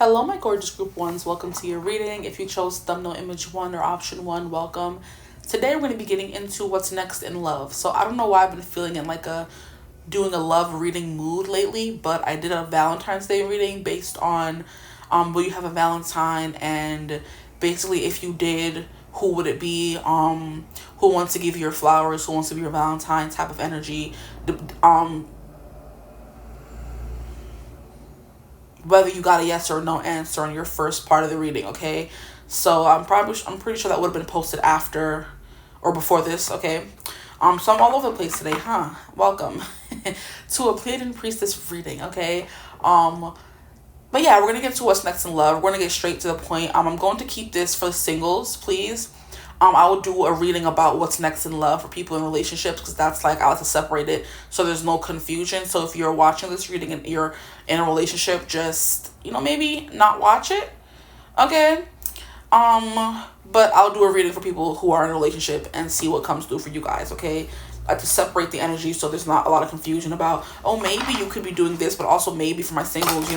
Hello, my gorgeous group ones. Welcome to your reading. If you chose thumbnail image 1 or option 1, welcome. Today we're going to be getting into what's next in love. So I don't know why I've been feeling in like doing a love reading mood lately, but I did a Valentine's Day reading based on will you have a Valentine, and basically if you did, who would it be, who wants to give you your flowers, who wants to be your Valentine type of energy, whether you got a yes or no answer on your first part of the reading, okay? So I'm pretty sure that would have been posted after or before this, okay? So I'm all over the place today, huh? Welcome to a Pleiadian Priestess reading, okay? But yeah, we're gonna get to what's next in love. We're gonna get straight to the point. I'm going to keep this for singles, please. I will do a reading about what's next in love for people in relationships, because that's like, I like to separate it so there's no confusion. So if you're watching this reading and you're in a relationship, just, maybe not watch it, okay? But I'll do a reading for people who are in a relationship and see what comes through for you guys, okay? I like to separate the energy so there's not a lot of confusion about, oh, maybe you could be doing this, but also maybe for my singles,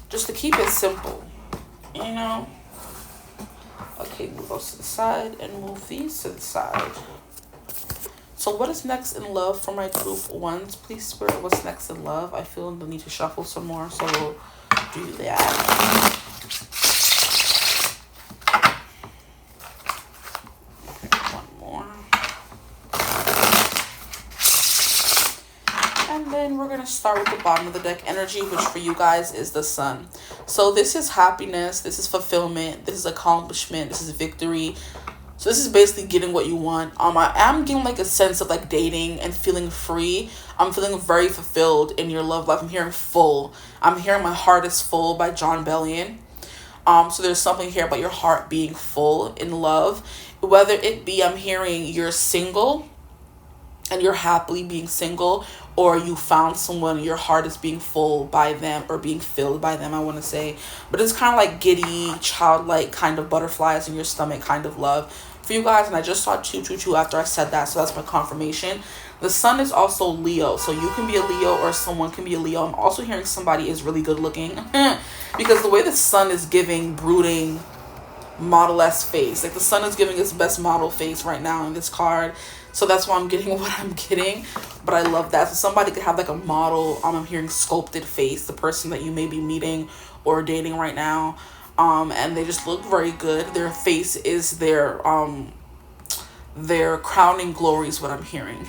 just to keep it simple, Okay, move those to the side and move these to the side. So what is next in love for my group ones? Please, Spirit, what's next in love? I feel the need to shuffle some more, so we'll do that. One more. And then we're going to start with the bottom of the deck energy, which for you guys is the sun. So this is happiness, this is fulfillment, this is accomplishment, this is victory. So this is basically getting what you want. I am getting like a sense of like dating and feeling free. I'm feeling very fulfilled in your love life. I'm hearing full. I'm hearing my heart is full by Jon Bellion. So there's something here about your heart being full in love. Whether it be I'm hearing you're single and you're happily being single, or you found someone, your heart is being full by them or being filled by them, I want to say. But it's kind of like giddy, childlike kind of butterflies in your stomach kind of love for you guys. And I just saw 222 after I said that, so that's my confirmation. The sun is also Leo, so you can be a Leo or someone can be a Leo. I'm also hearing somebody is really good looking because the way the sun is giving brooding model-esque face, like the sun is giving its best model face right now in this card. So that's why I'm getting what I'm getting. But I love that. So somebody could have like a model, I'm hearing sculpted face, the person that you may be meeting or dating right now. And they just look very good. Their face is their crowning glory is what I'm hearing.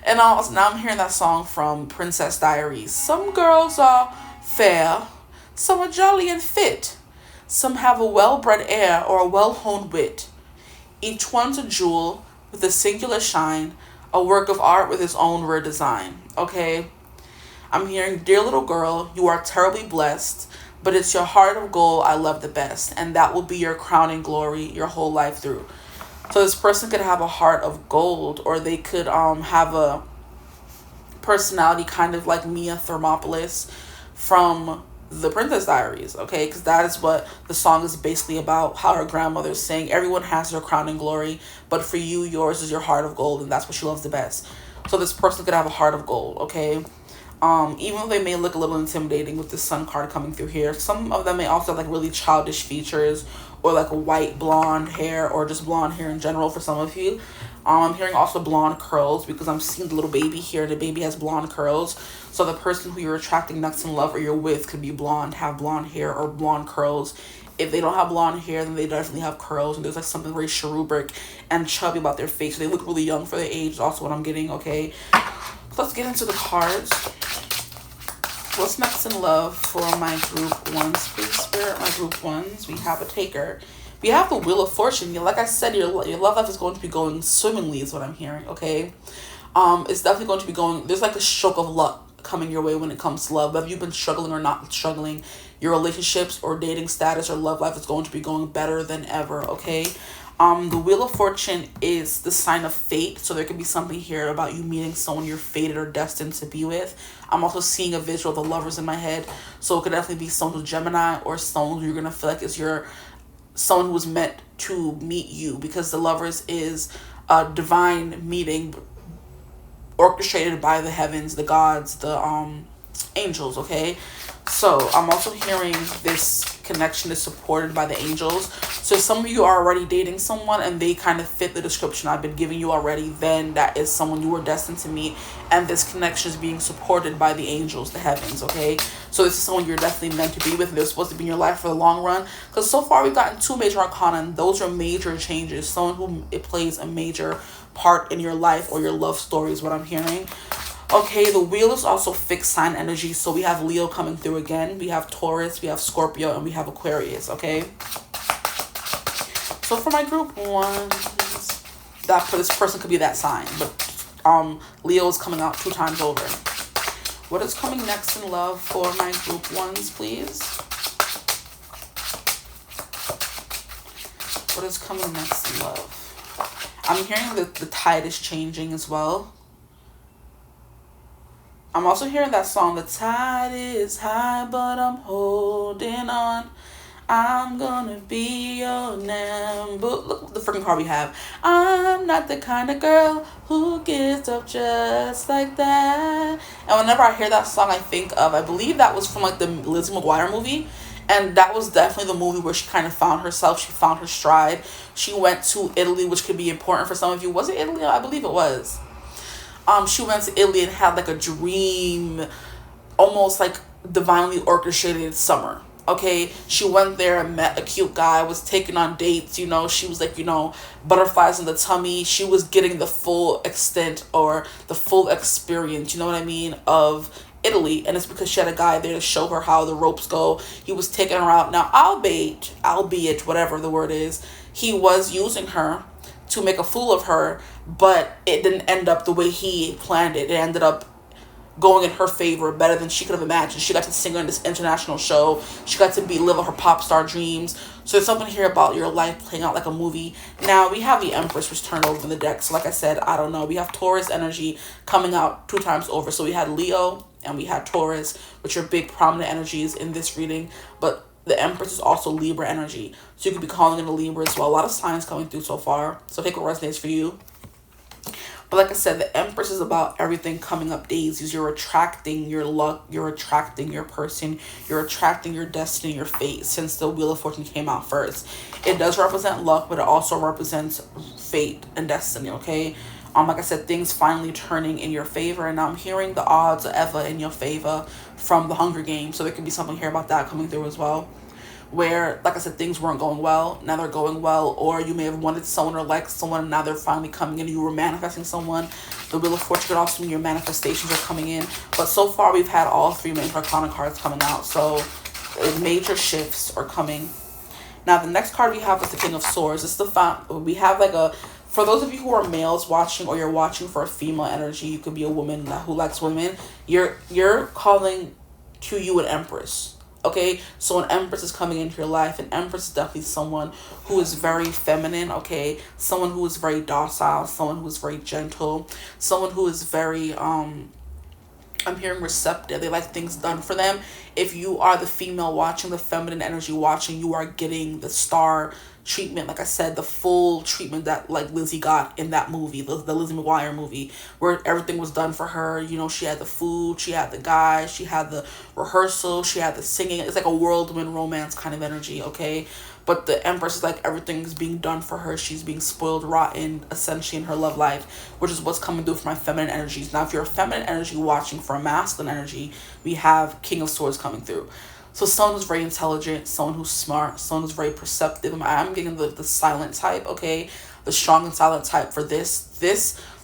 And also, now I'm hearing that song from Princess Diaries. Some girls are fair, some are jolly and fit. Some have a well-bred air or a well-honed wit. Each one's a jewel with a singular shine, a work of art with its own rare design. Okay? I'm hearing, dear little girl, you are terribly blessed, but it's your heart of gold I love the best, and that will be your crowning glory your whole life through. So this person could have a heart of gold, or they could have a personality kind of like Mia Thermopolis from the Princess Diaries, okay? Because that is what the song is basically about, how her grandmother is saying everyone has their crowning glory, but for you, yours is your heart of gold, and that's what she loves the best. So this person could have a heart of gold, okay? Even though they may look a little intimidating with the sun card coming through here, some of them may also have like really childish features, or like a white blonde hair, or just blonde hair in general for some of you. I'm hearing also blonde curls, because I'm seeing the little baby here. The baby has blonde curls. So the person who you're attracting next in love or you're with could be blonde, have blonde hair or blonde curls. If they don't have blonde hair, then they definitely have curls. And there's like something very cherubic and chubby about their face. So they look really young for their age is also what I'm getting, okay? So let's get into the cards. What's next in love for my group ones? Please, Spirit, my group ones. We have a taker. We have the Wheel of Fortune. Like I said, your love life is going to be going swimmingly is what I'm hearing, okay? It's definitely going to be going, there's like a stroke of luck coming your way when it comes to love. Whether you've been struggling or not struggling, your relationships or dating status or love life is going to be going better than ever, okay? The Wheel of Fortune is the sign of fate, so there could be something here about you meeting someone you're fated or destined to be with. I'm also seeing a visual of the lovers in my head, so it could definitely be someone who's Gemini or someone who you're going to feel like is someone who was meant to meet you, because the lovers is a divine meeting orchestrated by the heavens, the gods, the angels, okay? So I'm also hearing this connection is supported by the angels. So if some of you are already dating someone and they kind of fit the description I've been giving you already, then that is someone you were destined to meet, and this connection is being supported by the angels, the heavens, okay? So this is someone you're definitely meant to be with, and they're supposed to be in your life for the long run, because so far we've gotten 2 major arcana, and those are major changes. Someone who it plays a major part in your life or your love story is what I'm hearing. Okay, the wheel is also fixed sign energy. So we have Leo coming through again. We have Taurus, we have Scorpio, and we have Aquarius, okay? So for my group ones, that for this person could be that sign. But Leo is coming out 2 times over. What is coming next in love for my group ones, please? What is coming next in love? I'm hearing that the tide is changing as well. I'm also hearing that song, the tide is high, but I'm holding on. I'm gonna be your number. Look the freaking card we have. I'm not the kind of girl who gives up just like that. And whenever I hear that song, I think of, I believe that was from like the Lizzie McGuire movie. And that was definitely the movie where she kind of found herself. She found her stride. She went to Italy, which could be important for some of you. Was it Italy? I believe it was. She went to Italy and had like a dream, almost like divinely orchestrated summer. Okay, she went there and met a cute guy, was taken on dates, you know, she was like, you know, butterflies in the tummy. She was getting the full extent or the full experience, you know what I mean, of Italy. And it's because she had a guy there to show her how the ropes go. He was taking her out. Now, albeit, whatever the word is, he was using her to make a fool of her, but it didn't end up the way he planned it. It ended up going in her favor better than she could have imagined. She got to sing on this international show. She got to live her pop star dreams. So there's something here about your life playing out like a movie. Now we have the Empress, which turned over in the deck. So like I said, I don't know. We have Taurus energy coming out 2 times over. So we had Leo and we had Taurus, which are big prominent energies in this reading. But the Empress is also Libra energy. So you could be calling in a Libra as well. A lot of signs coming through so far. So take what resonates for you. But like I said, the Empress is about everything coming up daisies. You're attracting your luck. You're attracting your person. You're attracting your destiny, your fate, since the Wheel of Fortune came out first. It does represent luck, but it also represents fate and destiny, okay? Like I said, things finally turning in your favor. And now I'm hearing the odds are ever in your favor from the Hunger Games. So there could be something here about that coming through as well, where, like I said, things weren't going well, now they're going well. Or you may have wanted someone or liked someone, and now they're finally coming in. You were manifesting someone. The Wheel of Fortune could also mean your manifestations are coming in. But so far, we've had all 3 major arcana cards coming out. So major shifts are coming. Now, the next card we have is the King of Swords. It's we have like a, for those of you who are males watching, or you're watching for a female energy, you could be a woman who likes women. You're calling to you an Empress. Okay, so an Empress is coming into your life. An Empress is definitely someone who is very feminine, okay? Someone who is very docile, someone who is very gentle, someone who is very, I'm hearing receptive. They like things done for them. If you are the female watching, the feminine energy watching, you are getting the star treatment. Like I said, the full treatment that like Lizzie got in that movie, the Lizzie McGuire movie, where everything was done for her. You know, she had the food, she had the guy, she had the rehearsal, she had the singing. It's like a whirlwind romance kind of energy, okay? But the Empress is like everything's being done for her. She's being spoiled rotten, essentially, in her love life, which is what's coming through for my feminine energies. Now, if you're a feminine energy watching for a masculine energy, we have King of Swords coming through. So someone who's very intelligent, someone who's smart, someone who's very perceptive. I'm getting the silent type, okay? The strong and silent type for this.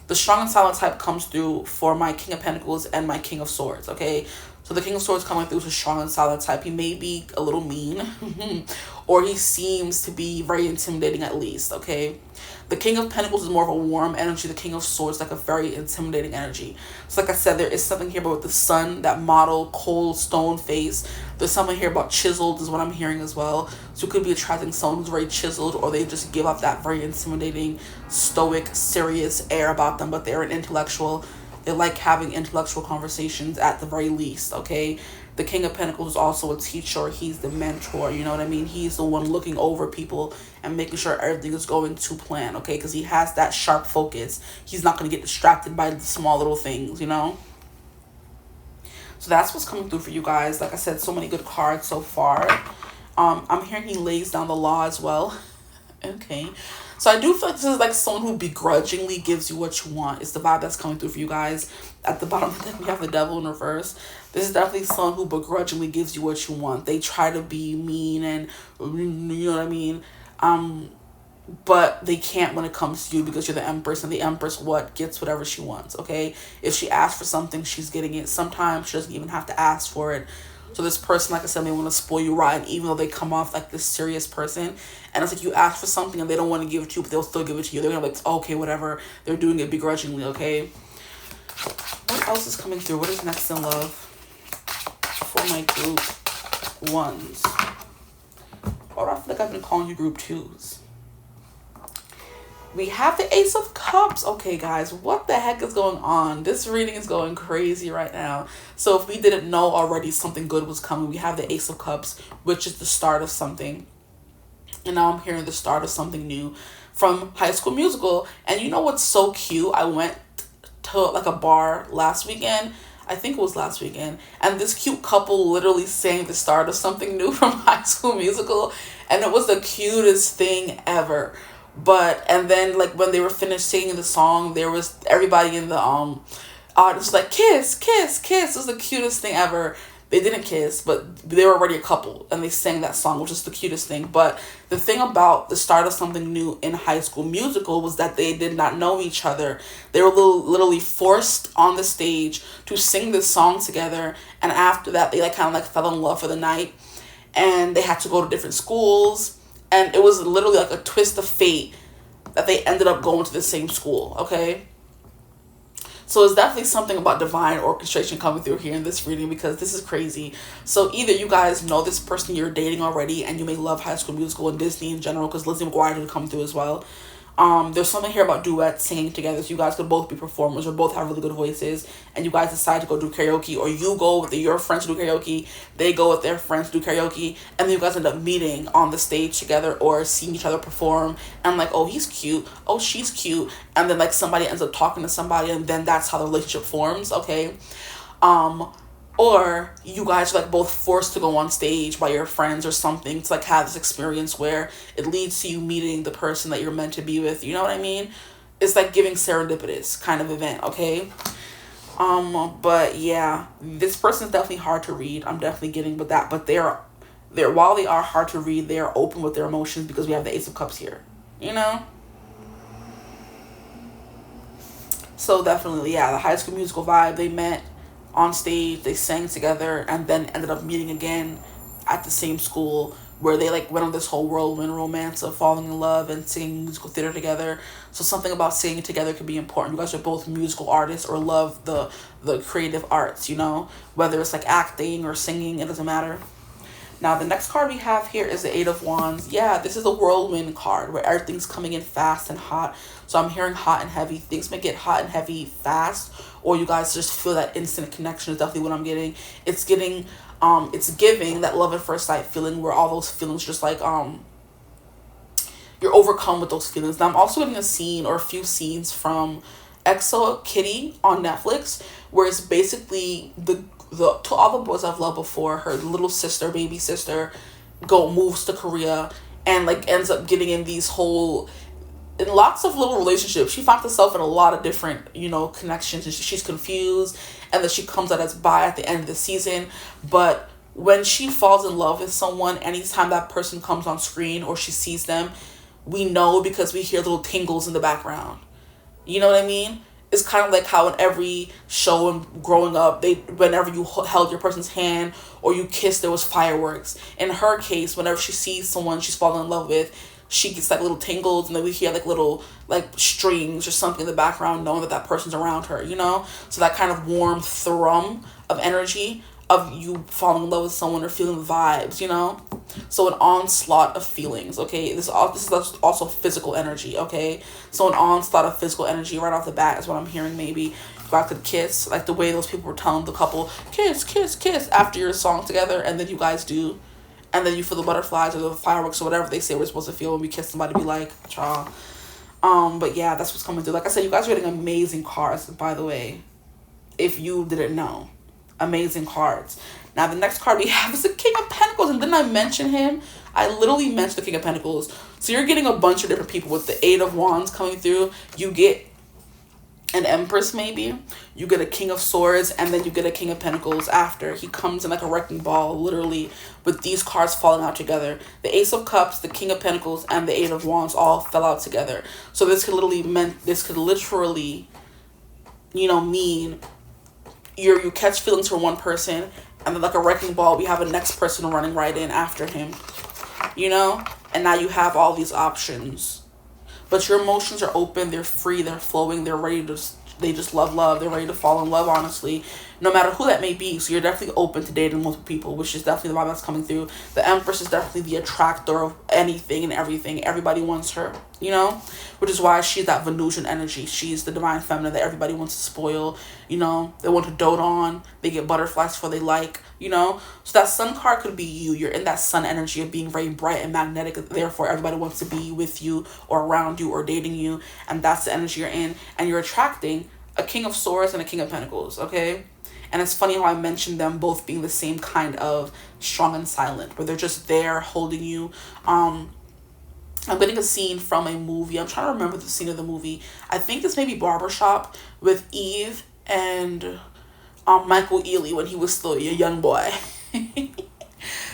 The strong and silent type comes through for my King of Pentacles and my King of Swords, okay? So the King of Swords coming through is a strong and silent type. He may be a little mean, or he seems to be very intimidating at least, okay? The King of Pentacles is more of a warm energy. The King of Swords is like a very intimidating energy. So like I said, there is something here about the sun, that model, cold, stone face. There's something here about chiseled is what I'm hearing as well. So you could be attracting someone who's very chiseled, or they just give off that very intimidating, stoic, serious air about them, but they're an intellectual. They like having intellectual conversations at the very least, okay? The King of Pentacles is also a teacher. He's the mentor, you know what I mean? He's the one looking over people and making sure everything is going to plan, okay? Because he has that sharp focus. He's not going to get distracted by the small little things, you know? So that's what's coming through for you guys. Like I said, so many good cards so far. I'm hearing he lays down the law as well. Okay. So I do feel like this is like someone who begrudgingly gives you what you want. It's the vibe that's coming through for you guys. At the bottom of the deck, we have the devil in reverse. This is definitely someone who begrudgingly gives you what you want. They try to be mean and, you know what I mean? But they can't when it comes to you because you're the Empress, and the Empress gets whatever she wants, okay? If she asks for something, she's getting it. Sometimes she doesn't even have to ask for it. So this person, like I said, may want to spoil you rotten, even though they come off like this serious person. And it's like you ask for something and they don't want to give it to you, but they'll still give it to you. They're going to be like, okay, whatever. They're doing it begrudgingly, okay? What else is coming through? What is next in love for my group ones? Or I feel like I've been calling you group twos. We have the Ace of Cups. Okay, guys, what the heck is going on? This reading is going crazy right now. So if we didn't know already something good was coming, we have the Ace of Cups, which is the start of something. And now I'm hearing the start of something new from High School Musical. And you know what's so cute? I went to like a bar last weekend. I think it was last weekend. And this cute couple literally sang the start of something new from High School Musical. And it was the cutest thing ever. And then like when they were finished singing the song, there was everybody in the audience like kiss, kiss, kiss. It was the cutest thing ever. They didn't kiss, but they were already a couple and they sang that song, which is the cutest thing. But the thing about the start of something new in High School Musical was that they did not know each other. They were literally forced on the stage to sing this song together, and after that they like kind of like fell in love for the night, and they had to go to different schools. And it was literally like a twist of fate that they ended up going to the same school, okay? So it's definitely something about divine orchestration coming through here in this reading, because this is crazy. So either you guys know this person you're dating already, and you may love High School Musical and Disney in general, because Lizzie McGuire did come through as well. There's something here about duets, singing together, so you guys could both be performers or both have really good voices, and you guys decide to go do karaoke, or you go with your friends to do karaoke, they go with their friends to do karaoke, and then you guys end up meeting on the stage together or seeing each other perform, and like, oh, he's cute, oh, she's cute, and then like somebody ends up talking to somebody, and then that's how the relationship forms, okay? Or you guys are like both forced to go on stage by your friends or something to like have this experience where it leads to you meeting the person that you're meant to be with. You know what I mean? It's like giving serendipitous kind of event, okay? But yeah, this person is definitely hard to read. I'm definitely getting with that. But they're while they are hard to read, they are open with their emotions because we have the Ace of Cups here. You know? So definitely, yeah, the High School Musical vibe. They met on stage, they sang together, and then ended up meeting again at the same school, where they like went on this whole whirlwind romance of falling in love and singing musical theater together. So something about singing together could be important. You guys are both musical artists or love the creative arts, you know, whether it's like acting or singing, it doesn't matter. Now, the next card we have here is the Eight of Wands. Yeah, this is a whirlwind card where everything's coming in fast and hot. So I'm hearing hot and heavy. Things may get hot and heavy fast, or you guys just feel that instant connection is definitely what I'm getting. It's giving that love at first sight feeling where all those feelings just like, you're overcome with those feelings. Now, I'm also getting a scene or a few scenes from 𝐓𝐈𝐌𝐄𝐒 Kitty on Netflix, where it's basically to all the boys I've loved before, her little sister, baby sister, moves to Korea and like ends up getting in lots of little relationships. She finds herself in a lot of different, connections, and she's confused, and then she comes out as bi at the end of the season. But when she falls in love with someone, anytime that person comes on screen or she sees them, we know because we hear little tingles in the background. You know what I mean? It's kind of like how in every show and growing up, whenever you held your person's hand or you kissed, there was fireworks. In her case, whenever she sees someone she's fallen in love with, she gets like little tingles, and then we hear like little like strings or something in the background, knowing that person's around her, So that kind of warm thrum of energy of you falling in love with someone or feeling the vibes, So an onslaught of feelings, okay? This is also physical energy, okay? So an onslaught of physical energy right off the bat is what I'm hearing. Maybe you guys could kiss, like the way those people were telling the couple, kiss, kiss, kiss, after your song together, and then you guys do. And then you feel the butterflies or the fireworks or whatever they say we're supposed to feel when we kiss somebody, be like, cha. But yeah, that's what's coming through. Like I said, you guys are getting amazing cards, by the way, if you didn't know. Amazing cards. Now, the next card we have is the King of Pentacles. And didn't I mention him? I literally mentioned the King of Pentacles. So you're getting a bunch of different people with the Eight of Wands coming through. You get an Empress, maybe. You get a King of Swords, and then you get a King of Pentacles after. He comes in like a wrecking ball, literally, with these cards falling out together. The Ace of Cups, the King of Pentacles, and the Eight of Wands all fell out together. So this could literally mean you catch feelings for one person, and then like a wrecking ball, we have a next person running right in after him, and now you have all these options. But your emotions are open, they're free, they're flowing, they just love, they're ready to fall in love, honestly, no matter who that may be. So you're definitely open to dating multiple people, which is definitely the vibe that's coming through. The Empress is definitely the attractor of anything and everything. Everybody wants her, which is why she's that Venusian energy. She's the divine feminine that everybody wants to spoil, they want to dote on, they get butterflies for they like, So that Sun card could be you. You're in that Sun energy of being very bright and magnetic, therefore everybody wants to be with you or around you or dating you, and that's the energy you're in, and you're attracting a King of Swords and a King of Pentacles, okay? And it's funny how I mentioned them both being the same kind of strong and silent, where they're just there holding you. I'm getting a scene from a movie. I'm trying to remember the scene of the movie. I think this may be Barbershop with Eve and Michael Ealy when he was still a young boy.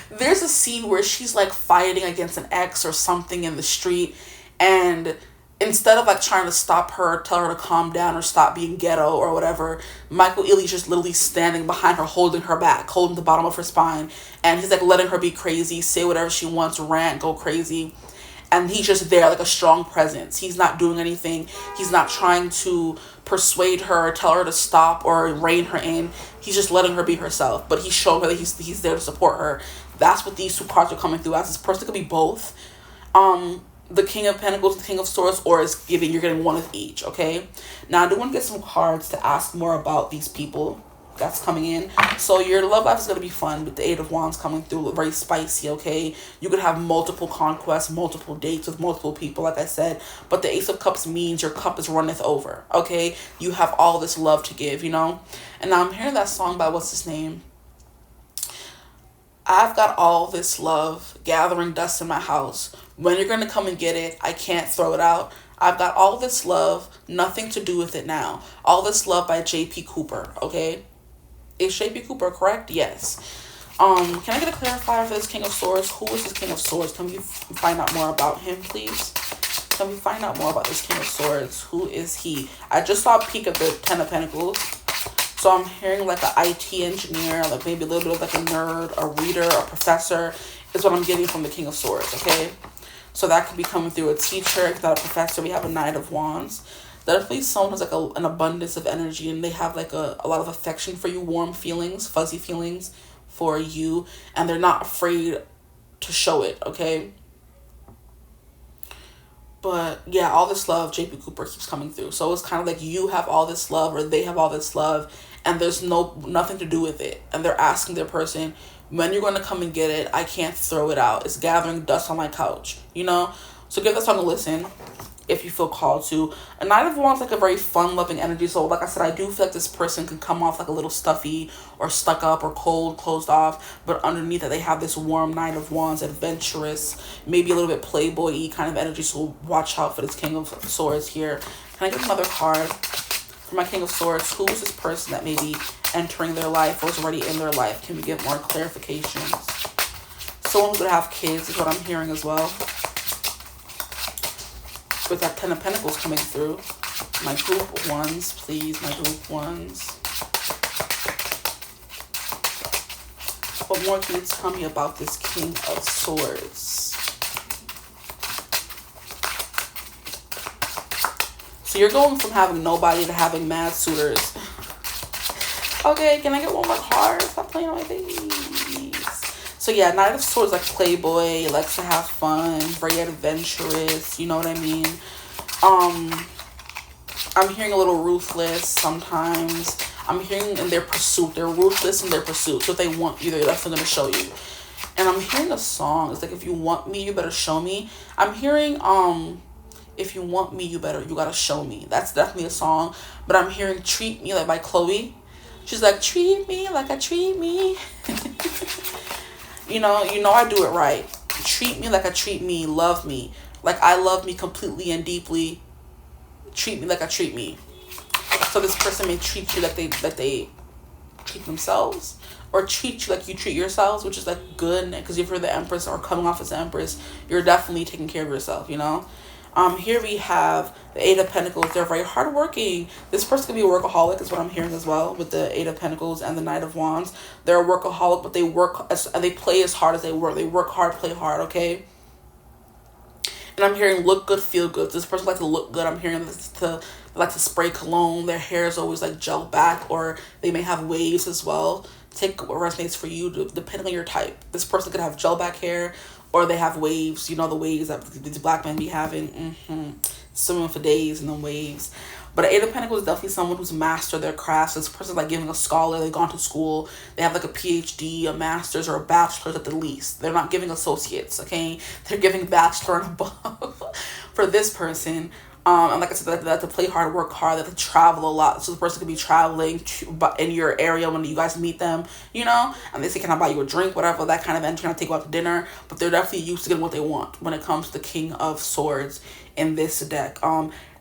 There's a scene where she's like fighting against an ex or something in the street, and instead of like trying to stop her, tell her to calm down or stop being ghetto or whatever, Michael Ealy's just literally standing behind her, holding her back, holding the bottom of her spine, and he's like letting her be crazy, say whatever she wants, rant, go crazy. And he's just there like a strong presence. He's not doing anything. He's not trying to persuade her or tell her to stop or rein her in. He's just letting her be herself. But he's showing her that he's there to support her. That's what these two cards are coming through as. This person could be both. The King of Pentacles and the King of Swords, or you're getting one of each, okay? Now, I do want to get some cards to ask more about these people that's coming in. So your love life is going to be fun with the Eight of Wands coming through, very spicy, okay? You could have multiple conquests, multiple dates with multiple people, like I said, but the Ace of Cups means your cup is runneth over, okay? You have all this love to give, And now I'm hearing that song by, what's his name? I've got all this love gathering dust in my house. When you're going to come and get it, I can't throw it out. I've got all this love, nothing to do with it now. All this love by J.P. Cooper, okay? Is J.P. Cooper correct? Yes. Can I get a clarifier for this King of Swords? Who is this King of Swords? Can we find out more about him, please? Can we find out more about this King of Swords? Who is he? I just saw a peek of the Ten of Pentacles. So I'm hearing like an IT engineer, like maybe a little bit of like a nerd, a reader, a professor is what I'm getting from the King of Swords, okay? So that could be coming through a teacher, not a professor. We have a Knight of Wands. Definitely someone has like an abundance of energy, and they have like a lot of affection for you, warm feelings, fuzzy feelings for you, and they're not afraid to show it, okay? But yeah, all this love, J.P. Cooper keeps coming through. So it's kind of like you have all this love, or they have all this love, and there's nothing to do with it. And they're asking their person, when you're going to come and get it, I can't throw it out. It's gathering dust on my couch, So give that song a listen if you feel called to. A Knight of Wands like a very fun, loving energy. So like I said, I do feel like this person can come off like a little stuffy or stuck up or cold, closed off. But underneath that, they have this warm Knight of Wands, adventurous, maybe a little bit playboy-y kind of energy. So watch out for this King of Swords here. Can I get another card for my King of Swords? Who is this person that may be entering their life or is already in their life? Can we get more clarifications? Someone who's going to have kids is what I'm hearing as well. With that Ten of Pentacles coming through. My group ones, please. My group ones. What more can you tell me about this King of Swords? So you're going from having nobody to having mad suitors. Okay, can I get one more card? Stop playing on my face. So yeah, Knight of Swords, like playboy, likes to have fun, very adventurous, you know what I mean? I'm hearing a little ruthless sometimes. I'm hearing in their pursuit. They're ruthless in their pursuit. So if they want you, they're definitely going to show you. And I'm hearing a song. It's like, if you want me, you better show me. I'm hearing, if you want me, you gotta show me. That's definitely a song. But I'm hearing Treat Me, like by Chloe. She's like, treat me like I treat me. You know I do it right. Treat me like I treat me. Love me like I love me completely and deeply. Treat me like I treat me. So this person may treat you like they treat themselves, or treat you like you treat yourselves, which is like good, because if you're the Empress or coming off as the Empress, you're definitely taking care of yourself, you know. Here we have the Eight of Pentacles. They're very hardworking. This person can be a workaholic, is what I'm hearing as well, with the Eight of Pentacles and the Knight of Wands. They're a workaholic, but they play as hard as they work. They work hard, play hard, okay? And I'm hearing look good, feel good. This person likes to look good. I'm hearing this to like to spray cologne. Their hair is always like gel back, or they may have waves as well. Take what resonates for you, depending on your type. This person could have gel back hair, or they have waves. You know, the waves that these black men be having. Swimming for days in the waves. But an Eight of Pentacles is definitely someone who's mastered their crafts. This person's like giving a scholar. They've gone to school. They have like a PhD, a master's, or a bachelor's at the least. They're not giving associates, okay? They're giving bachelor and above for this person. And like I said, they have to play hard, work hard. They have to travel a lot. So the person could be traveling in your area when you guys meet them, you know? And they say, can I buy you a drink, whatever, that kind of energy. Can I take you out to dinner? But they're definitely used to getting what they want when it comes to the King of Swords in this deck.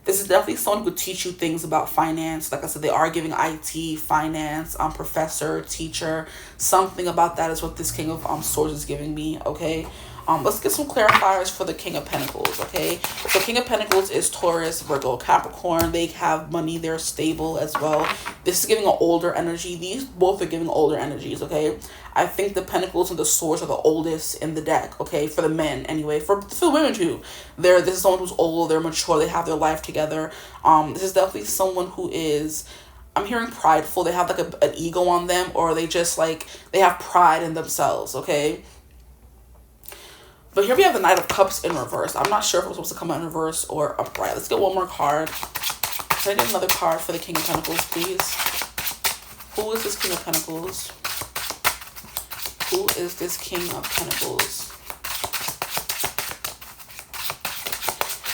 This is definitely someone who could teach you things about finance. Like I said, they are giving IT, finance, professor, teacher. Something about that is what this King of Swords is giving me, okay? Let's get some clarifiers for the King of Pentacles, okay? So King of Pentacles is Taurus, Virgo, Capricorn. They have money. They're stable as well. This is giving an older energy. These both are giving older energies, okay? I think the Pentacles and the Swords are the oldest in the deck, okay? For the men, anyway. For the women, too. This is someone who's old. They're mature. They have their life together. This is definitely someone who is... I'm hearing prideful. They have, like, an ego on them. Or they just, like... They have pride in themselves, okay? But here we have the Knight of Cups in reverse. I'm not sure if I'm supposed to come out in reverse or upright. Let's get one more card. Can I get another card for the King of Pentacles, please? Who is this King of Pentacles? Who is this King of Pentacles?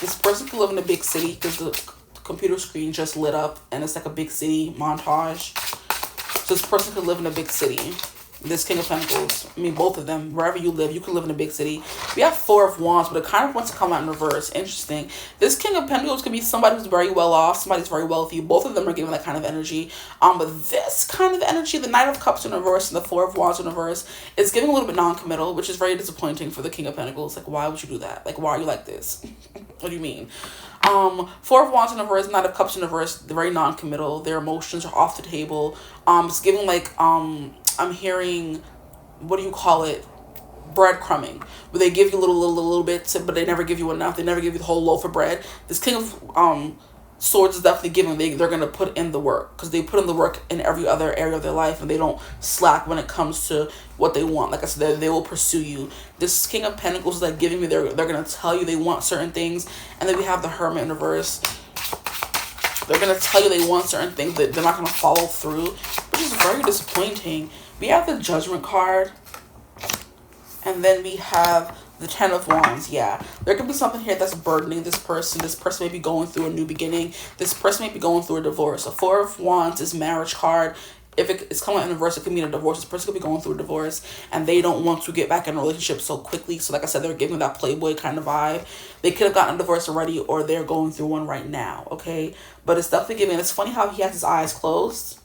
This person could live in a big city because the computer screen just lit up and it's like a big city montage. So this person could live in a big city. This King of Pentacles, I mean both of them, wherever you live, you can live in a big city. We have Four of Wands, but it kind of wants to come out in reverse. Interesting. This King of Pentacles could be somebody who's very well off, somebody's very wealthy. Both of them are giving that kind of energy. But this kind of energy, the Knight of Cups in reverse and the Four of Wands in reverse, is giving a little bit non-committal, which is very disappointing for the King of Pentacles. Like, why would you do that? Like, why are you like this? What do you mean? Four of Wands in reverse, Knight of Cups in reverse, they're very non-committal. Their emotions are off the table. It's giving like, I'm hearing, what do you call it? Breadcrumbing, where they give you little bits, but they never give you enough. They never give you the whole loaf of bread. This King of Swords is definitely giving. They're going to put in the work, because they put in the work in every other area of their life, and they don't slack when it comes to what they want. Like I said, they will pursue you. This King of Pentacles is like giving me, they're going to tell you they want certain things. And then we have the Hermit in reverse. They're going to tell you they want certain things that they're not going to follow through, which is very disappointing. We have the Judgment card. And then we have the Ten of Wands. Yeah, there could be something here that's burdening this person. This person may be going through a new beginning. This person may be going through a divorce. A Four of Wands is marriage card. If it's coming in reverse, it could mean a divorce. This person could be going through a divorce, and they don't want to get back in a relationship so quickly. So like I said, they're giving that playboy kind of vibe. They could have gotten a divorce already, or they're going through one right now, okay? But it's definitely giving. It's funny how he has his eyes closed,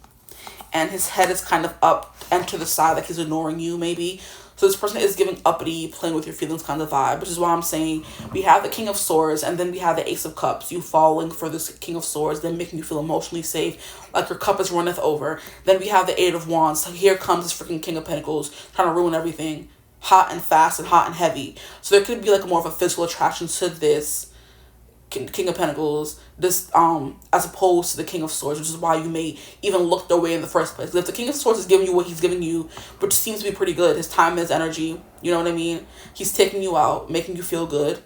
and his head is kind of up and to the side, like he's ignoring you, maybe. So this person is giving uppity, playing with your feelings kind of vibe, which is why I'm saying we have the King of Swords, and then we have the Ace of Cups. You falling for this King of Swords, then making you feel emotionally safe, like your cup is runneth over. Then we have the Eight of Wands. So here comes this freaking King of Pentacles, trying to ruin everything. Hot and fast and hot and heavy. So there could be like more of a physical attraction to this King of Pentacles, this as opposed to the King of Swords, which is why you may even look their way in the first place. If the King of Swords is giving you what he's giving you, which seems to be pretty good, his time, his energy, you know what I mean? He's taking you out, making you feel good,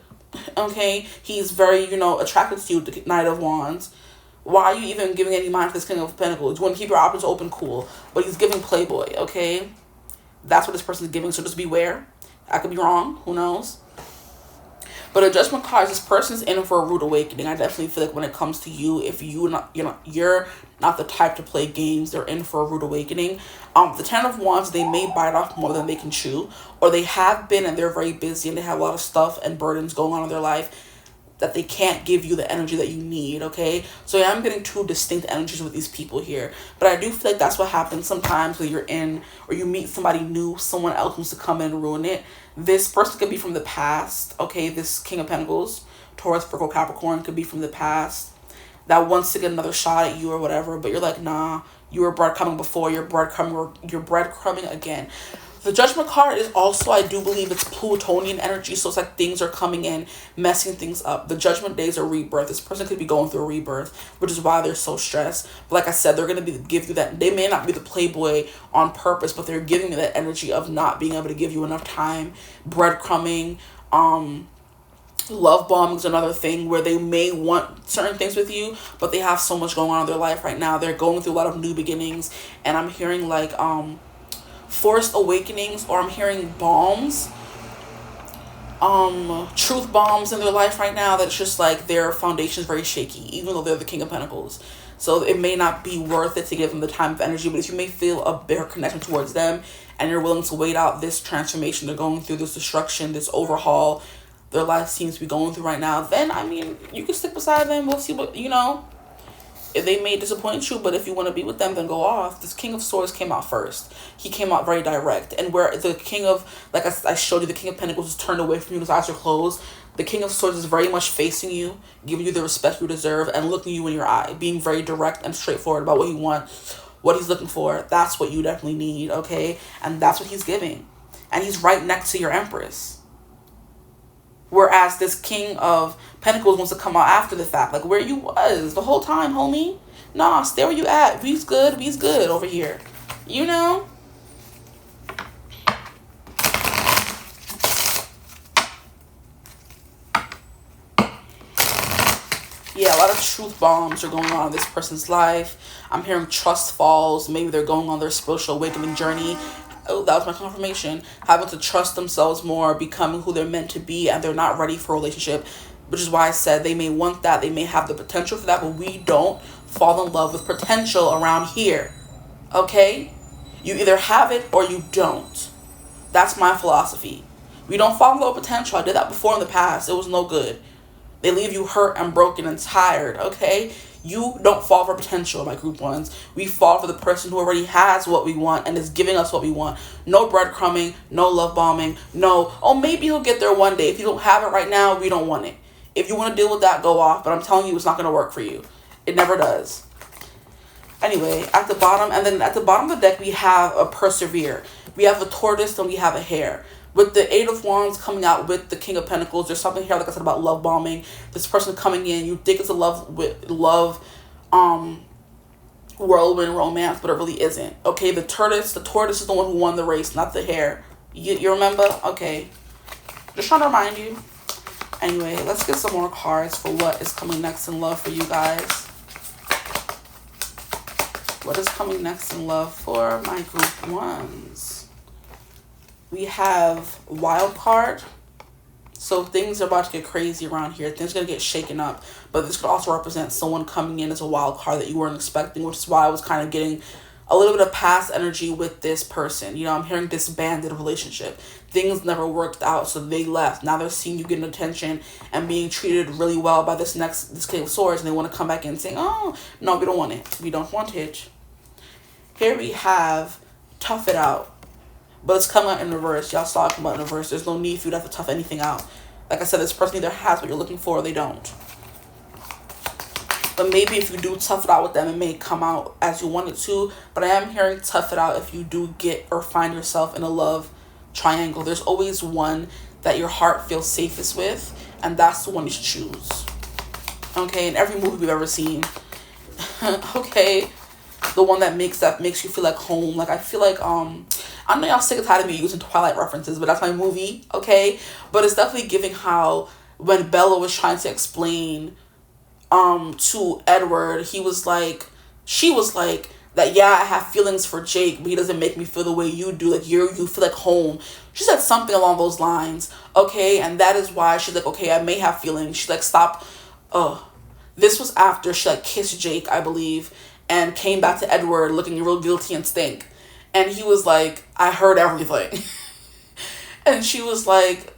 okay? He's very, attracted to you, the Knight of Wands. Why are you even giving any mind to this King of Pentacles? You want to keep your options open, cool, but he's giving playboy, okay? That's what this person is giving, so just beware. I could be wrong, who knows? But a judgment card, this person's in for a rude awakening. I definitely feel like when it comes to you, if you're not the type to play games, they're in for a rude awakening. The Ten of Wands, they may bite off more than they can chew, or they have been and they're very busy and they have a lot of stuff and burdens going on in their life that they can't give you the energy that you need, okay? So yeah, I'm getting two distinct energies with these people here. But I do feel like that's what happens sometimes when you're in, or you meet somebody new, someone else wants to come in and ruin it. This person could be from the past, okay? This King of Pentacles, Taurus, Virgo, Capricorn could be from the past that wants to get another shot at you or whatever, but you're like, nah, you were breadcrumbing before, you're breadcrumbing again. The Judgment card is also, I do believe it's Plutonian energy, so it's like things are coming in, messing things up. The Judgment Day is a rebirth. This person could be going through a rebirth, which is why they're so stressed. But like I said, they're going to give you that. They may not be the playboy on purpose, but they're giving you that energy of not being able to give you enough time, breadcrumbing, love bombing is another thing where they may want certain things with you, but they have so much going on in their life right now. They're going through a lot of new beginnings, and I'm hearing like forced awakenings, or I'm hearing bombs, truth bombs in their life right now, that it's just like their foundation is very shaky, even though they're the King of Pentacles. So it may not be worth it to give them the time of energy, but if you may feel a better connection towards them and you're willing to wait out this transformation they're going through, this destruction, this overhaul their life seems to be going through right now, then I mean, you can stick beside them. We'll see what, if they may disappoint you, but if you want to be with them, then go off. This King of Swords came out first. He came out very direct. And where the King of, like I showed you, the King of Pentacles is turned away from you, his eyes are closed. The King of Swords is very much facing you, giving you the respect you deserve, and looking you in your eye, being very direct and straightforward about what he wants, what he's looking for. That's what you definitely need, okay? And that's what he's giving. And he's right next to your Empress. Whereas this King of Pentacles wants to come out after the fact. Like, where you was the whole time, homie. Nah, stay where you at. We's good over here. Yeah, a lot of truth bombs are going on in this person's life. I'm hearing trust falls. Maybe they're going on their spiritual awakening journey. Oh, that was my confirmation. Having to trust themselves more, becoming who they're meant to be, and they're not ready for a relationship, which is why I said they may want that. They may have the potential for that, but we don't fall in love with potential around here, okay? You either have it or you don't. That's my philosophy. We don't fall in love with potential. I did that before in the past. It was no good. They leave you hurt and broken and tired, okay? You don't fall for potential, my group ones. We fall for the person who already has what we want and is giving us what we want. No breadcrumbing, no love bombing, no, oh, maybe he'll get there one day. If you don't have it right now, we don't want it. If you want to deal with that, go off. But I'm telling you, it's not going to work for you. It never does. Anyway, at the bottom, and then at the bottom of the deck, we have a persevere. We have a tortoise and we have a hare. With the Eight of Wands coming out with the King of Pentacles, there's something here, like I said, about love bombing. This person coming in, you think it's a love whirlwind romance, but it really isn't. Okay, the tortoise is the one who won the race, not the hare. You remember? Okay. Just trying to remind you. Anyway, let's get some more cards for what is coming next in love for you guys. What is coming next in love for my group ones? We have wild card. So things are about to get crazy around here. Things are going to get shaken up. But this could also represent someone coming in as a wild card that you weren't expecting, which is why I was kind of getting a little bit of past energy with this person. I'm hearing disbanded relationship. Things never worked out, so they left. Now they're seeing you getting attention and being treated really well by this King of Swords, and they want to come back in saying, oh, no, we don't want it. We don't want it. Here we have tough it out. But it's coming out in reverse. Y'all saw it come out in reverse. There's no need for you to have to tough anything out. Like I said, this person either has what you're looking for or they don't. But maybe if you do tough it out with them, it may come out as you want it to. But I am hearing tough it out if you do get or find yourself in a love triangle. There's always one that your heart feels safest with, and that's the one you should choose. Okay, in every movie we've ever seen. Okay, the one that makes you feel like home. Like, I feel like I know y'all sick and tired of me using Twilight references, but that's my movie, okay? But it's definitely giving how when Bella was trying to explain to Edward, she was like, that, yeah, I have feelings for Jake, but he doesn't make me feel the way you do. Like, you feel like home. She said something along those lines. Okay, and that is why she's like, okay, I may have feelings. She's like, stop. This was after she, like, kissed Jake, I believe, and came back to Edward looking real guilty and stink. And he was like, I heard everything. And she was like,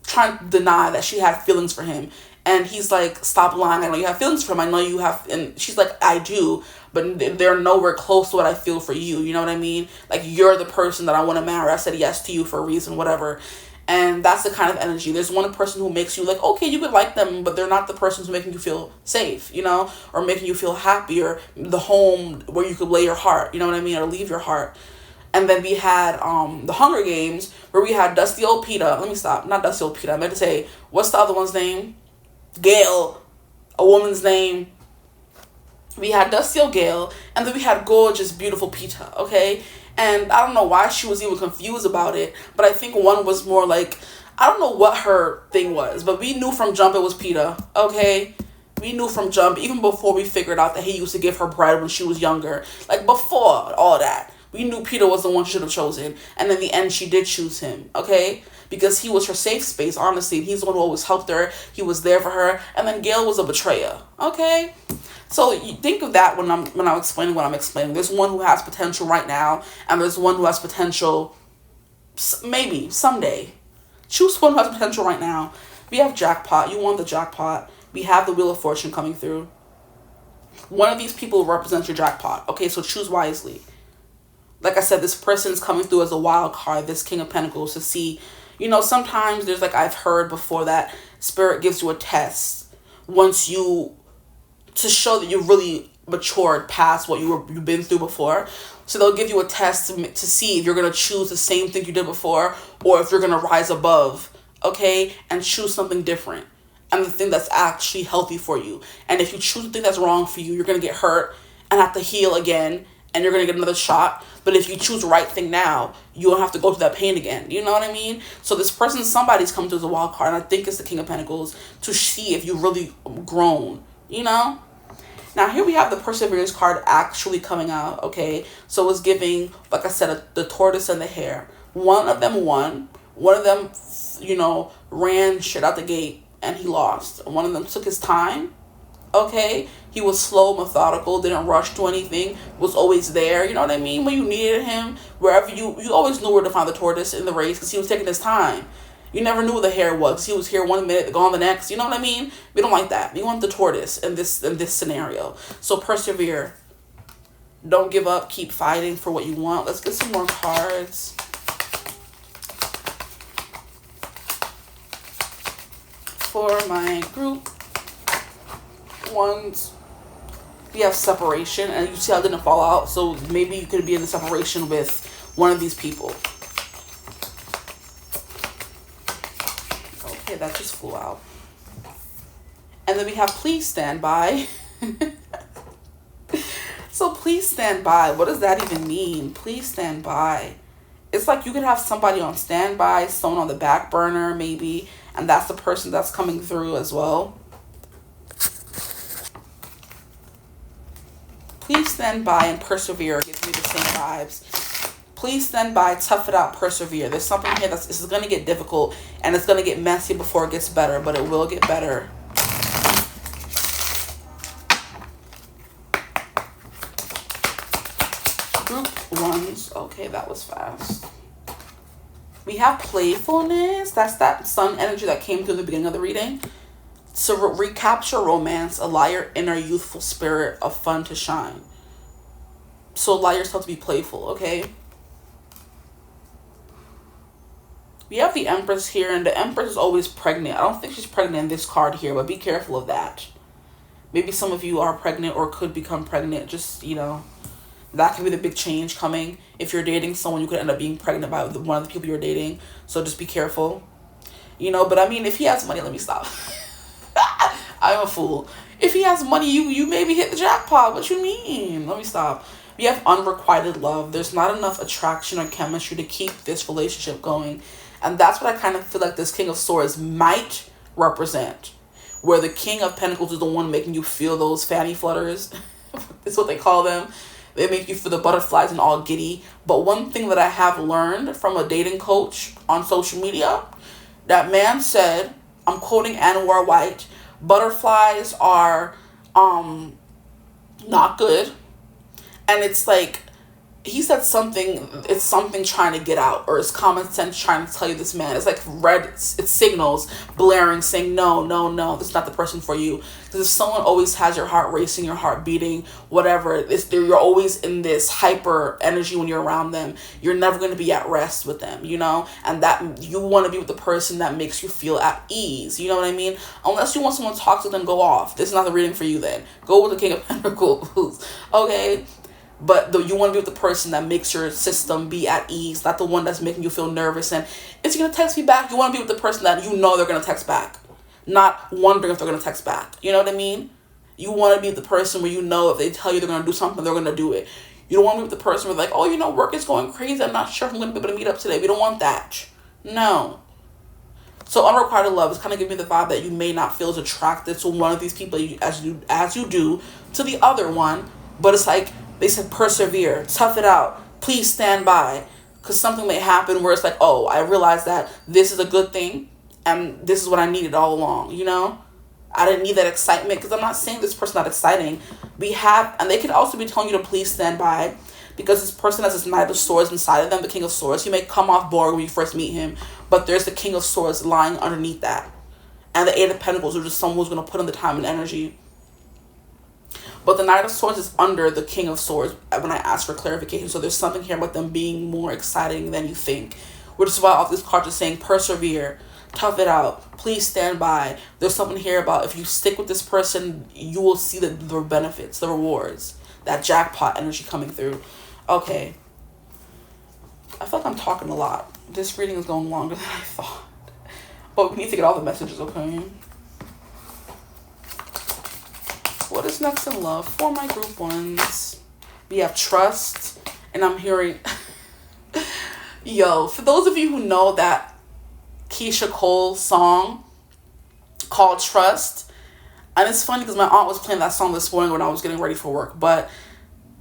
trying to deny that she had feelings for him. And he's like, stop lying. I know you have feelings for him. I know you have. And she's like, I do. But they're nowhere close to what I feel for you. You know what I mean? Like, you're the person that I want to marry. I said yes to you for a reason, whatever. And that's the kind of energy. There's one person who makes you like, okay, you could like them, but they're not the person who's making you feel safe, you know? Or making you feel happy, or the home where you could lay your heart, you know what I mean? Or leave your heart. And then we had the Hunger Games, where we had Dusty Old Peter. Let me stop. Not Dusty Old Peter. I meant to say, what's the other one's name? Gail. A woman's name. We had Dusty Old Gail. And then we had gorgeous, beautiful Peter. Okay? And I don't know why she was even confused about it. But I think one was more like, I don't know what her thing was. But we knew from jump it was Peter. Okay? We knew from jump, even before we figured out that he used to give her bread when she was younger. Like, before all that. We knew Peter was the one she should have chosen. And in the end, she did choose him, okay? Because he was her safe space, honestly. He's the one who always helped her. He was there for her. And then Gail was a betrayer, okay? So you think of that when I'm explaining what I'm explaining. There's one who has potential right now, and there's one who has potential maybe someday. Choose one who has potential right now. We have jackpot. You won the jackpot. We have the Wheel of Fortune coming through. One of these people represents your jackpot, okay? So choose wisely. Like I said, this person's coming through as a wild card, this King of Pentacles, to see, you know, sometimes there's, like, I've heard before that Spirit gives you a test once you, to show that you've really matured past what you've been through before. So they'll give you a test to see if you're going to choose the same thing you did before, or if you're going to rise above, okay, and choose something different, and the thing that's actually healthy for you. And if you choose the thing that's wrong for you, you're going to get hurt and have to heal again, and you're going to get another shot. But if you choose the right thing now, you don't have to go through that pain again. You know what I mean? So this person, somebody's come to as a wild card, and I think it's the King of Pentacles, to see if you've really grown, you know? Now, here we have the Perseverance card actually coming out, okay? So it's giving, like I said, the tortoise and the hare. One of them won. One of them, you know, ran shit out the gate, and he lost. One of them took his time. Okay, he was slow, methodical, didn't rush to anything, was always there, you know what I mean? When you needed him, wherever you always knew where to find the tortoise in the race, because he was taking his time. You never knew where the hare was. He was here 1 minute, gone the next, you know what I mean? We don't like that. We want the tortoise in this scenario. So persevere. Don't give up. Keep fighting for what you want. Let's get some more cards. For my group ones, we have separation, and you see how it didn't fall out, so maybe you could be in the separation with one of these people. Okay, that just flew out. And then we have please stand by. So please stand by. What does that even mean? Please stand by. It's like you could have somebody on standby, someone on the back burner maybe, and that's the person that's coming through as well. Please stand by and persevere. Gives me the same vibes. Please stand by, tough it out, persevere. There's something here this is going to get difficult, and it's going to get messy before it gets better, but it will get better. Group ones. Okay, that was fast. We have playfulness. That's that sun energy that came through the beginning of the reading. So recapture romance, allow your inner youthful spirit of fun to shine. So allow yourself to be playful, okay? We have the Empress here, and the Empress is always pregnant. I don't think she's pregnant in this card here, but be careful of that. Maybe some of you are pregnant or could become pregnant. Just, you know, that could be the big change coming. If you're dating someone, you could end up being pregnant by one of the people you're dating. So just be careful. You know, but I mean, if he has money, let me stop. I'm a fool. If he has money, you maybe hit the jackpot. What you mean? Let me stop. We have unrequited love. There's not enough attraction or chemistry to keep this relationship going. And that's what I kind of feel like this King of Swords might represent. Where the King of Pentacles is the one making you feel those fanny flutters. It's what they call them. They make you feel the butterflies and all giddy. But one thing that I have learned from a dating coach on social media, that man said, I'm quoting Anwar White, butterflies are not good. And it's like, he said something, it's something trying to get out, or it's common sense trying to tell you this man. It's like red, it's signals blaring saying, no, no, no, this is not the person for you. Because if someone always has your heart racing, your heart beating, whatever, you're always in this hyper energy when you're around them. You're never going to be at rest with them, you know? And that you want to be with the person that makes you feel at ease, you know what I mean? Unless you want someone to talk to them, go off. This is not the reading for you then. Go with the King of Pentacles, okay? But you want to be with the person that makes your system be at ease, not the one that's making you feel nervous. And is he going to text me back? You want to be with the person that you know they're going to text back, not wondering if they're going to text back. You know what I mean? You want to be with the person where you know if they tell you they're going to do something, they're going to do it. You don't want to be with the person where like, oh, you know, work is going crazy. I'm not sure if I'm going to be able to meet up today. We don't want that. No. So unrequited love is kind of giving me the vibe that you may not feel as attracted to one of these people as you do to the other one. But it's like, they said persevere, tough it out, please stand by. Because something may happen where it's like, oh, I realized that this is a good thing and this is what I needed all along, you know? I didn't need that excitement, because I'm not saying this person's not exciting. And they could also be telling you to please stand by, because this person has this Knight of Swords inside of them, the King of Swords. He may come off boring when you first meet him, but there's the King of Swords lying underneath that. And the Eight of Pentacles, which is someone who's going to put in the time and energy. But the Knight of Swords is under the King of Swords when I ask for clarification. So there's something here about them being more exciting than you think. Which is why all these cards are saying persevere, tough it out, please stand by. There's something here about if you stick with this person, you will see the benefits, the rewards. That jackpot energy coming through. Okay. I feel like I'm talking a lot. This reading is going longer than I thought. But we need to get all the messages, okay? What is next in love for my group ones? We have trust, and I'm hearing, yo, for those of you who know that Keyshia Cole song called Trust, and it's funny because my aunt was playing that song this morning when I was getting ready for work, but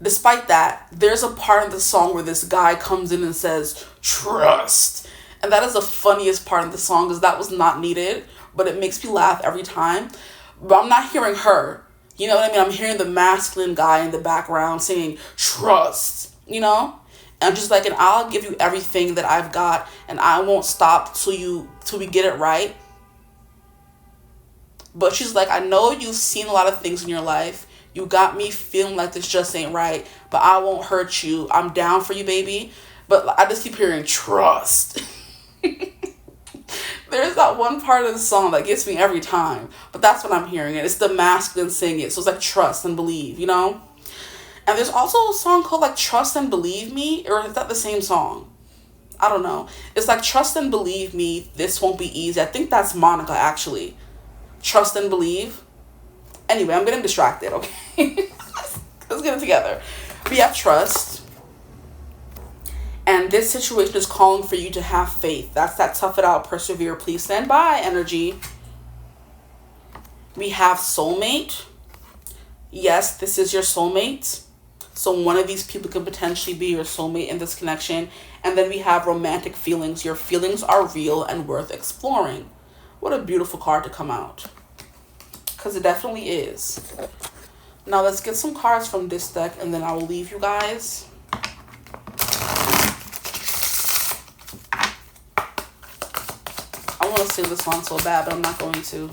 despite that, there's a part of the song where this guy comes in and says, trust, and that is the funniest part of the song, because that was not needed, but it makes me laugh every time. But I'm not hearing her. You know what I mean? I'm hearing the masculine guy in the background saying, trust, you know? And I'm just like, and I'll give you everything that I've got, and I won't stop till we get it right. But she's like, I know you've seen a lot of things in your life. You got me feeling like this just ain't right, but I won't hurt you. I'm down for you, baby. But I just keep hearing trust. There's that one part of the song that gets me every time. But that's what I'm hearing. And it's the masculine singing it. So it's like trust and believe, you know? And there's also a song called like Trust and Believe Me. Or is that the same song? I don't know. It's like Trust and Believe Me. This won't be easy. I think that's Monica, actually. Trust and Believe. Anyway, I'm getting distracted, okay? Let's get it together. We have trust. And this situation is calling for you to have faith. That's that tough it out, persevere, please stand by energy. We have soulmate. Yes, this is your soulmate. So one of these people could potentially be your soulmate in this connection. And then we have romantic feelings. Your feelings are real and worth exploring. What a beautiful card to come out. Because it definitely is. Now let's get some cards from this deck, and then I will leave you guys. I want to sing this song so bad, but I'm not going to.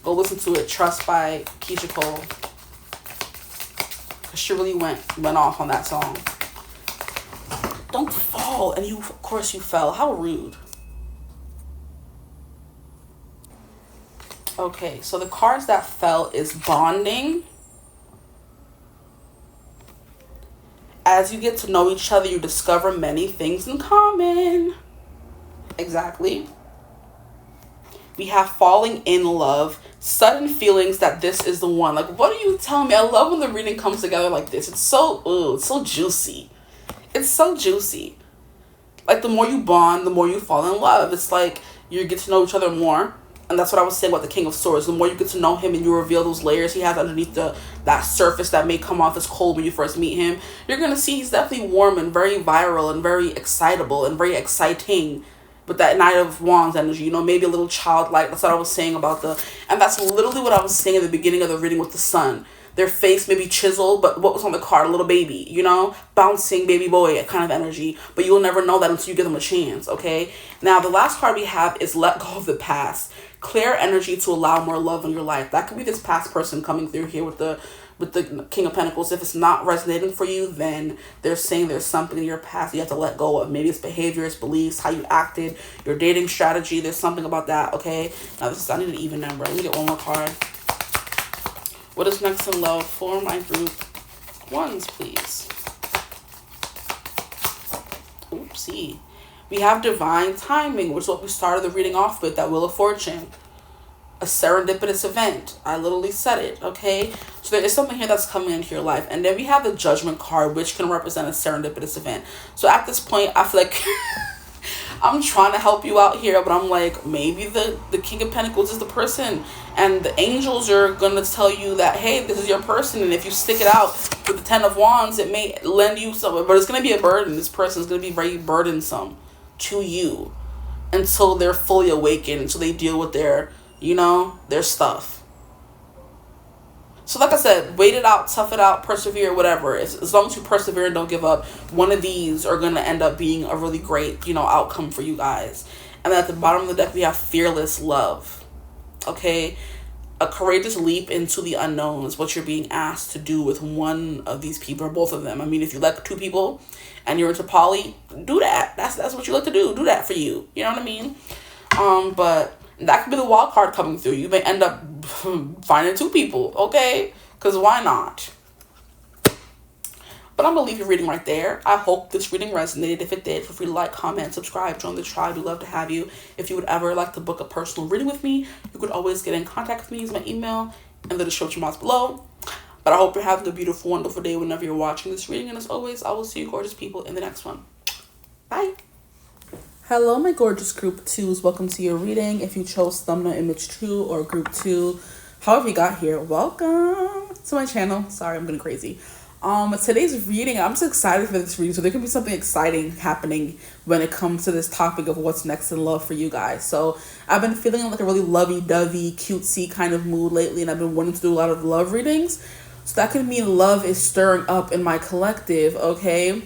Go listen to it. Trust by Keyshia Cole. Because she really went off on that song. Don't fall. And of course you fell. How rude. Okay, so the cards that fell is bonding. As you get to know each other, you discover many things in common. Exactly. We have falling in love, sudden feelings that this is the one. Like, what are you telling me? I love when the reading comes together like this. It's so, it's so juicy. It's so juicy. Like, the more you bond, the more you fall in love. It's like you get to know each other more. And that's what I was saying about the King of Swords. The more you get to know him and you reveal those layers he has underneath that surface that may come off as cold when you first meet him, you're going to see he's definitely warm and very viral and very excitable and very exciting with that Knight of Wands energy. You know, maybe a little childlike. That's what I was saying about and that's literally what I was saying at the beginning of the reading with the sun. Their face may be chiseled, but what was on the card? A little baby, you know? Bouncing baby boy kind of energy. But you'll never know that until you give them a chance, okay? Now, the last card we have is Let Go of the Past. Clear energy to allow more love in your life. That could be this past person coming through here with the King of Pentacles. If it's not resonating for you, then they're saying there's something in your past you have to let go of. Maybe it's behaviors, beliefs, how you acted, your dating strategy. There's something about that, okay? Now, I need an even number. Let me get one more card. What is next in love for my group ones, please? Oopsie. We have divine timing, which is what we started the reading off with, that Wheel of Fortune. A serendipitous event. I literally said it, okay? So there is something here that's coming into your life. And then we have the Judgment card, which can represent a serendipitous event. So at this point, I feel like I'm trying to help you out here, but I'm like, maybe the King of Pentacles is the person, and the angels are going to tell you that, hey, this is your person, and if you stick it out with the Ten of Wands, it may lend you some, but it's going to be a burden. This person is going to be very burdensome to you until they're fully awakened, until they deal with their, you know, their stuff. So like I said, wait it out, tough it out, persevere, whatever. As long as you persevere and don't give up, one of these are going to end up being a really great, you know, outcome for you guys. And then at the bottom of the deck, we have Fearless Love. Okay? A courageous leap into the unknown is what you're being asked to do with one of these people, or both of them. I mean, if you like two people and you're into poly, do that. That's what you like to do. Do that for you. You know what I mean? But that could be the wild card coming through. You may end up finding two people, okay? Because why not? But I'm going to leave your reading right there. I hope this reading resonated. If it did, feel free to like, comment, subscribe, join the tribe. We'd love to have you. If you would ever like to book a personal reading with me, you could always get in contact with me. Use my email in the description box below. But I hope you're having a beautiful, wonderful day whenever you're watching this reading. And as always, I will see you gorgeous people in the next one. Bye. Hello, my gorgeous group 2s. Welcome to your reading. If you chose thumbnail image 2 or group 2, however you got here, welcome to my channel. Sorry, I'm getting crazy. Today's reading, I'm just excited for this reading. So there could be something exciting happening when it comes to this topic of what's next in love for you guys. So I've been feeling like a really lovey-dovey, cutesy kind of mood lately, and I've been wanting to do a lot of love readings. So that could mean love is stirring up in my collective, okay?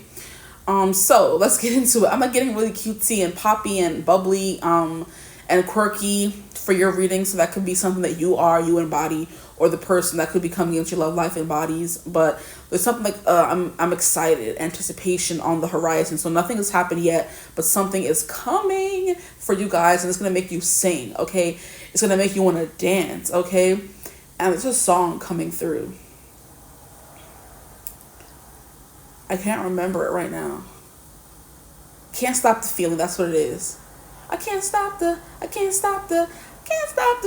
So let's get into it. I'm not getting really cutesy and poppy and bubbly, and quirky for your reading. So that could be something that you embody, or the person that could be coming into your love life embodies. But there's something like, I'm excited, anticipation on the horizon. So nothing has happened yet, but something is coming for you guys, and it's going to make you sing. Okay. It's going to make you want to dance. Okay. And there's a song coming through. I can't remember it right now. Can't Stop the Feeling. That's what it is. I can't stop the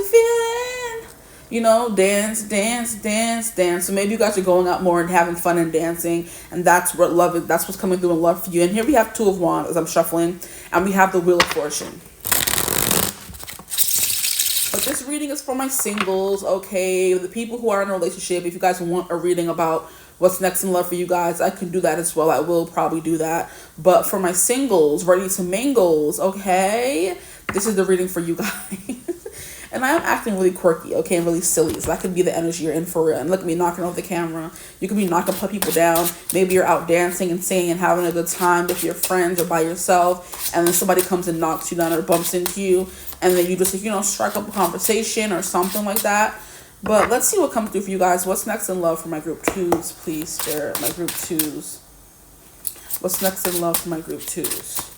feeling. You know, dance, dance, dance, dance. So maybe you guys are going out more and having fun and dancing. And that's what love is. That's what's coming through in love for you. And here we have Two of Wands as I'm shuffling. And we have the Wheel of Fortune. But this reading is for my singles, okay? The people who are in a relationship. If you guys want a reading about what's next in love for you guys, I can do that as well. I will probably do that. But for my singles, ready to mingles, okay? This is the reading for you guys. And I am acting really quirky, okay, and really silly. So that could be the energy you're in for real. And look at me knocking off the camera. You could be knocking people down. Maybe you're out dancing and singing and having a good time with your friends or by yourself. And then somebody comes and knocks you down or bumps into you. And then you just, you know, strike up a conversation or something like that. But let's see what comes through for you guys. What's next in love for my group 2s, please, Spirit? My group 2s. What's next in love for my group 2s?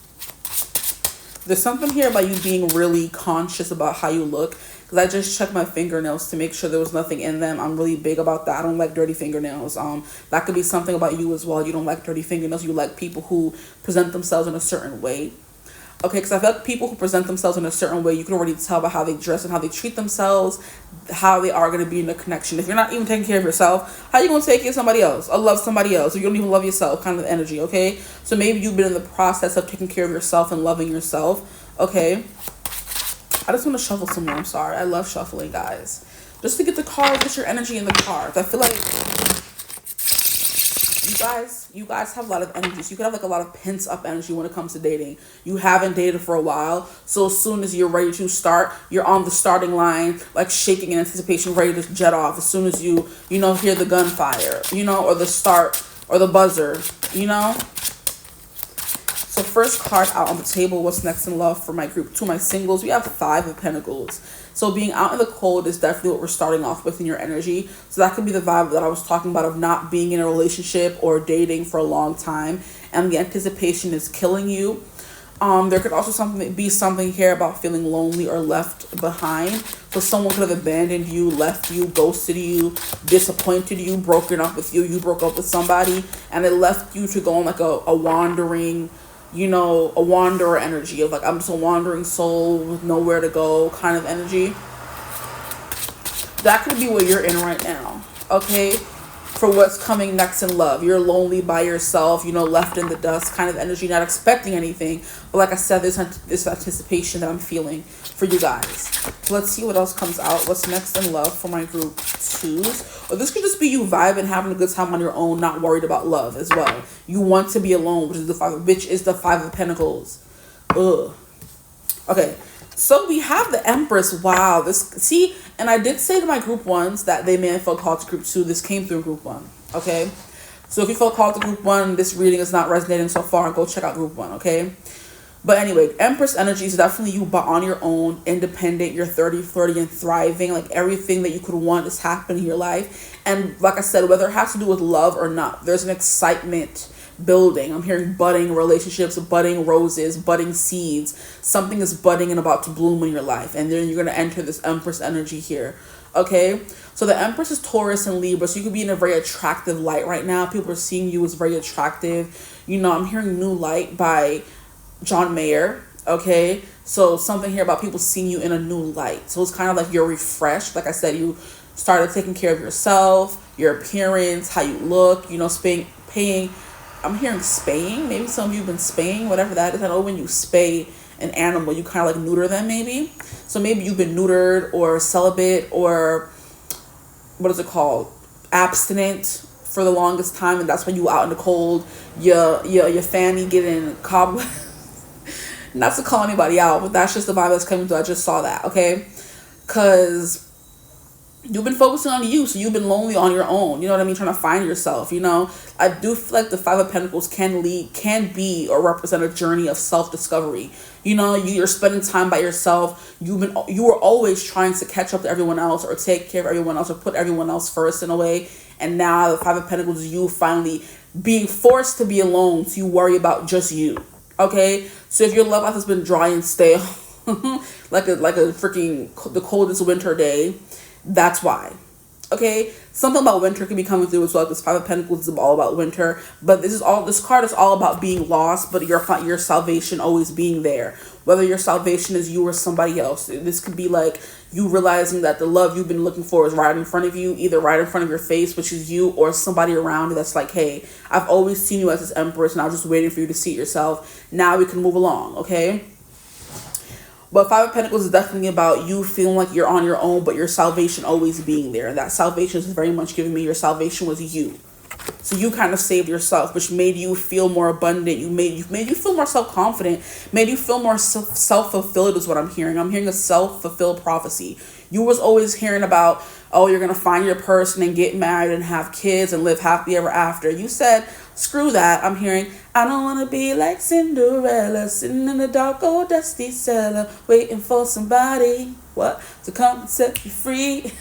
There's something here about you being really conscious about how you look. Because I just checked my fingernails to make sure there was nothing in them. I'm really big about that. I don't like dirty fingernails. That could be something about you as well. You don't like dirty fingernails. You like people who present themselves in a certain way. Okay, because I feel like people who present themselves in a certain way, you can already tell by how they dress and how they treat themselves, how they are going to be in a connection. If you're not even taking care of yourself, how are you going to take care of somebody else or love somebody else? Or you don't even love yourself, kind of energy, okay? So maybe you've been in the process of taking care of yourself and loving yourself, okay? I just want to shuffle some more. I'm sorry. I love shuffling, guys. Just to get the cards, get your energy in the cards. I feel like you guys have a lot of energy. So you could have like a lot of pent up energy when it comes to dating. You haven't dated for a while. So as soon as you're ready to start, you're on the starting line, like shaking in anticipation, ready to jet off. As soon as you hear the gunfire, or the start or the buzzer, So first card out on the table, what's next in love for my group 2, my singles? We have 5 of Pentacles. So being out in the cold is definitely what we're starting off with in your energy. So that could be the vibe that I was talking about of not being in a relationship or dating for a long time. And the anticipation is killing you. There could also be something here about feeling lonely or left behind. So someone could have abandoned you, left you, ghosted you, disappointed you, broken up with you. You broke up with somebody and it left you to go on like a wandering, a wanderer energy of like, I'm just a wandering soul with nowhere to go kind of energy. That could be what you're in right now, okay? For what's coming next in love. You're lonely by yourself, left in the dust kind of energy, not expecting anything. But like I said, this anticipation that I'm feeling for you guys. Let's see what else comes out. What's next in love for my group 2s? Or this could just be you vibing, having a good time on your own, not worried about love as well. You want to be alone, which is the 5 of Pentacles. Ugh. Okay. So we have the Empress. Wow. And I did say to my group 1s that they may have felt called to group 2. This came through group 1. Okay. So if you felt called to group 1, this reading is not resonating so far, go check out group 1. Okay. But anyway, Empress energy is definitely you, but on your own, independent. You're 30, flirty, and thriving. Like everything that you could want is happening in your life. And like I said, whether it has to do with love or not, there's an excitement building. I'm hearing budding relationships, budding roses, budding seeds. Something is budding and about to bloom in your life. And then you're going to enter this Empress energy here. Okay. So the Empress is Taurus and Libra. So you could be in a very attractive light right now. People are seeing you as very attractive. I'm hearing New Light by John Mayer. Okay. So something here about people seeing you in a new light. So it's kind of like you're refreshed. Like I said, you started taking care of yourself, your appearance, how you look, paying. I'm hearing spaying. Maybe some of you have been spaying, whatever that is. I know when you spay an animal, you kind of like neuter them maybe. So maybe you've been neutered or celibate or what is it called? Abstinent for the longest time. And that's when you out in the cold, your fanny getting cobwebs. Not to call anybody out, but that's just the vibe that's coming through. I just saw that, okay? Because you've been focusing on you, so you've been lonely on your own. You know what I mean? Trying to find yourself, I do feel like the 5 of Pentacles can be or represent a journey of self-discovery. You're spending time by yourself. You were always trying to catch up to everyone else or take care of everyone else or put everyone else first in a way. And now the 5 of Pentacles is you finally being forced to be alone, so you worry about just you. Okay? So if your love life has been dry and stale, like a freaking the coldest winter day, that's why. Okay, something about winter can be coming through as well. This 5 of Pentacles is all about winter, but this card is all about being lost, but your salvation always being there. Whether your salvation is you or somebody else, this could be like you realizing that the love you've been looking for is right in front of you, either right in front of your face, which is you, or somebody around you that's like, hey, I've always seen you as this Empress, and I was just waiting for you to see it yourself. Now we can move along. Okay. But 5 of Pentacles is definitely about you feeling like you're on your own, but your salvation always being there. And that salvation is very much giving me your salvation was you. So you kind of saved yourself, which made you feel more abundant. Made you feel more self-confident, made you feel more self-fulfilled is what I'm hearing. I'm hearing a self-fulfilled prophecy. You was always hearing about, oh, you're going to find your person and get married and have kids and live happily ever after. You said, screw that. I'm hearing, I don't want to be like Cinderella, sitting in the dark old dusty cellar, waiting for somebody, to come and set me free.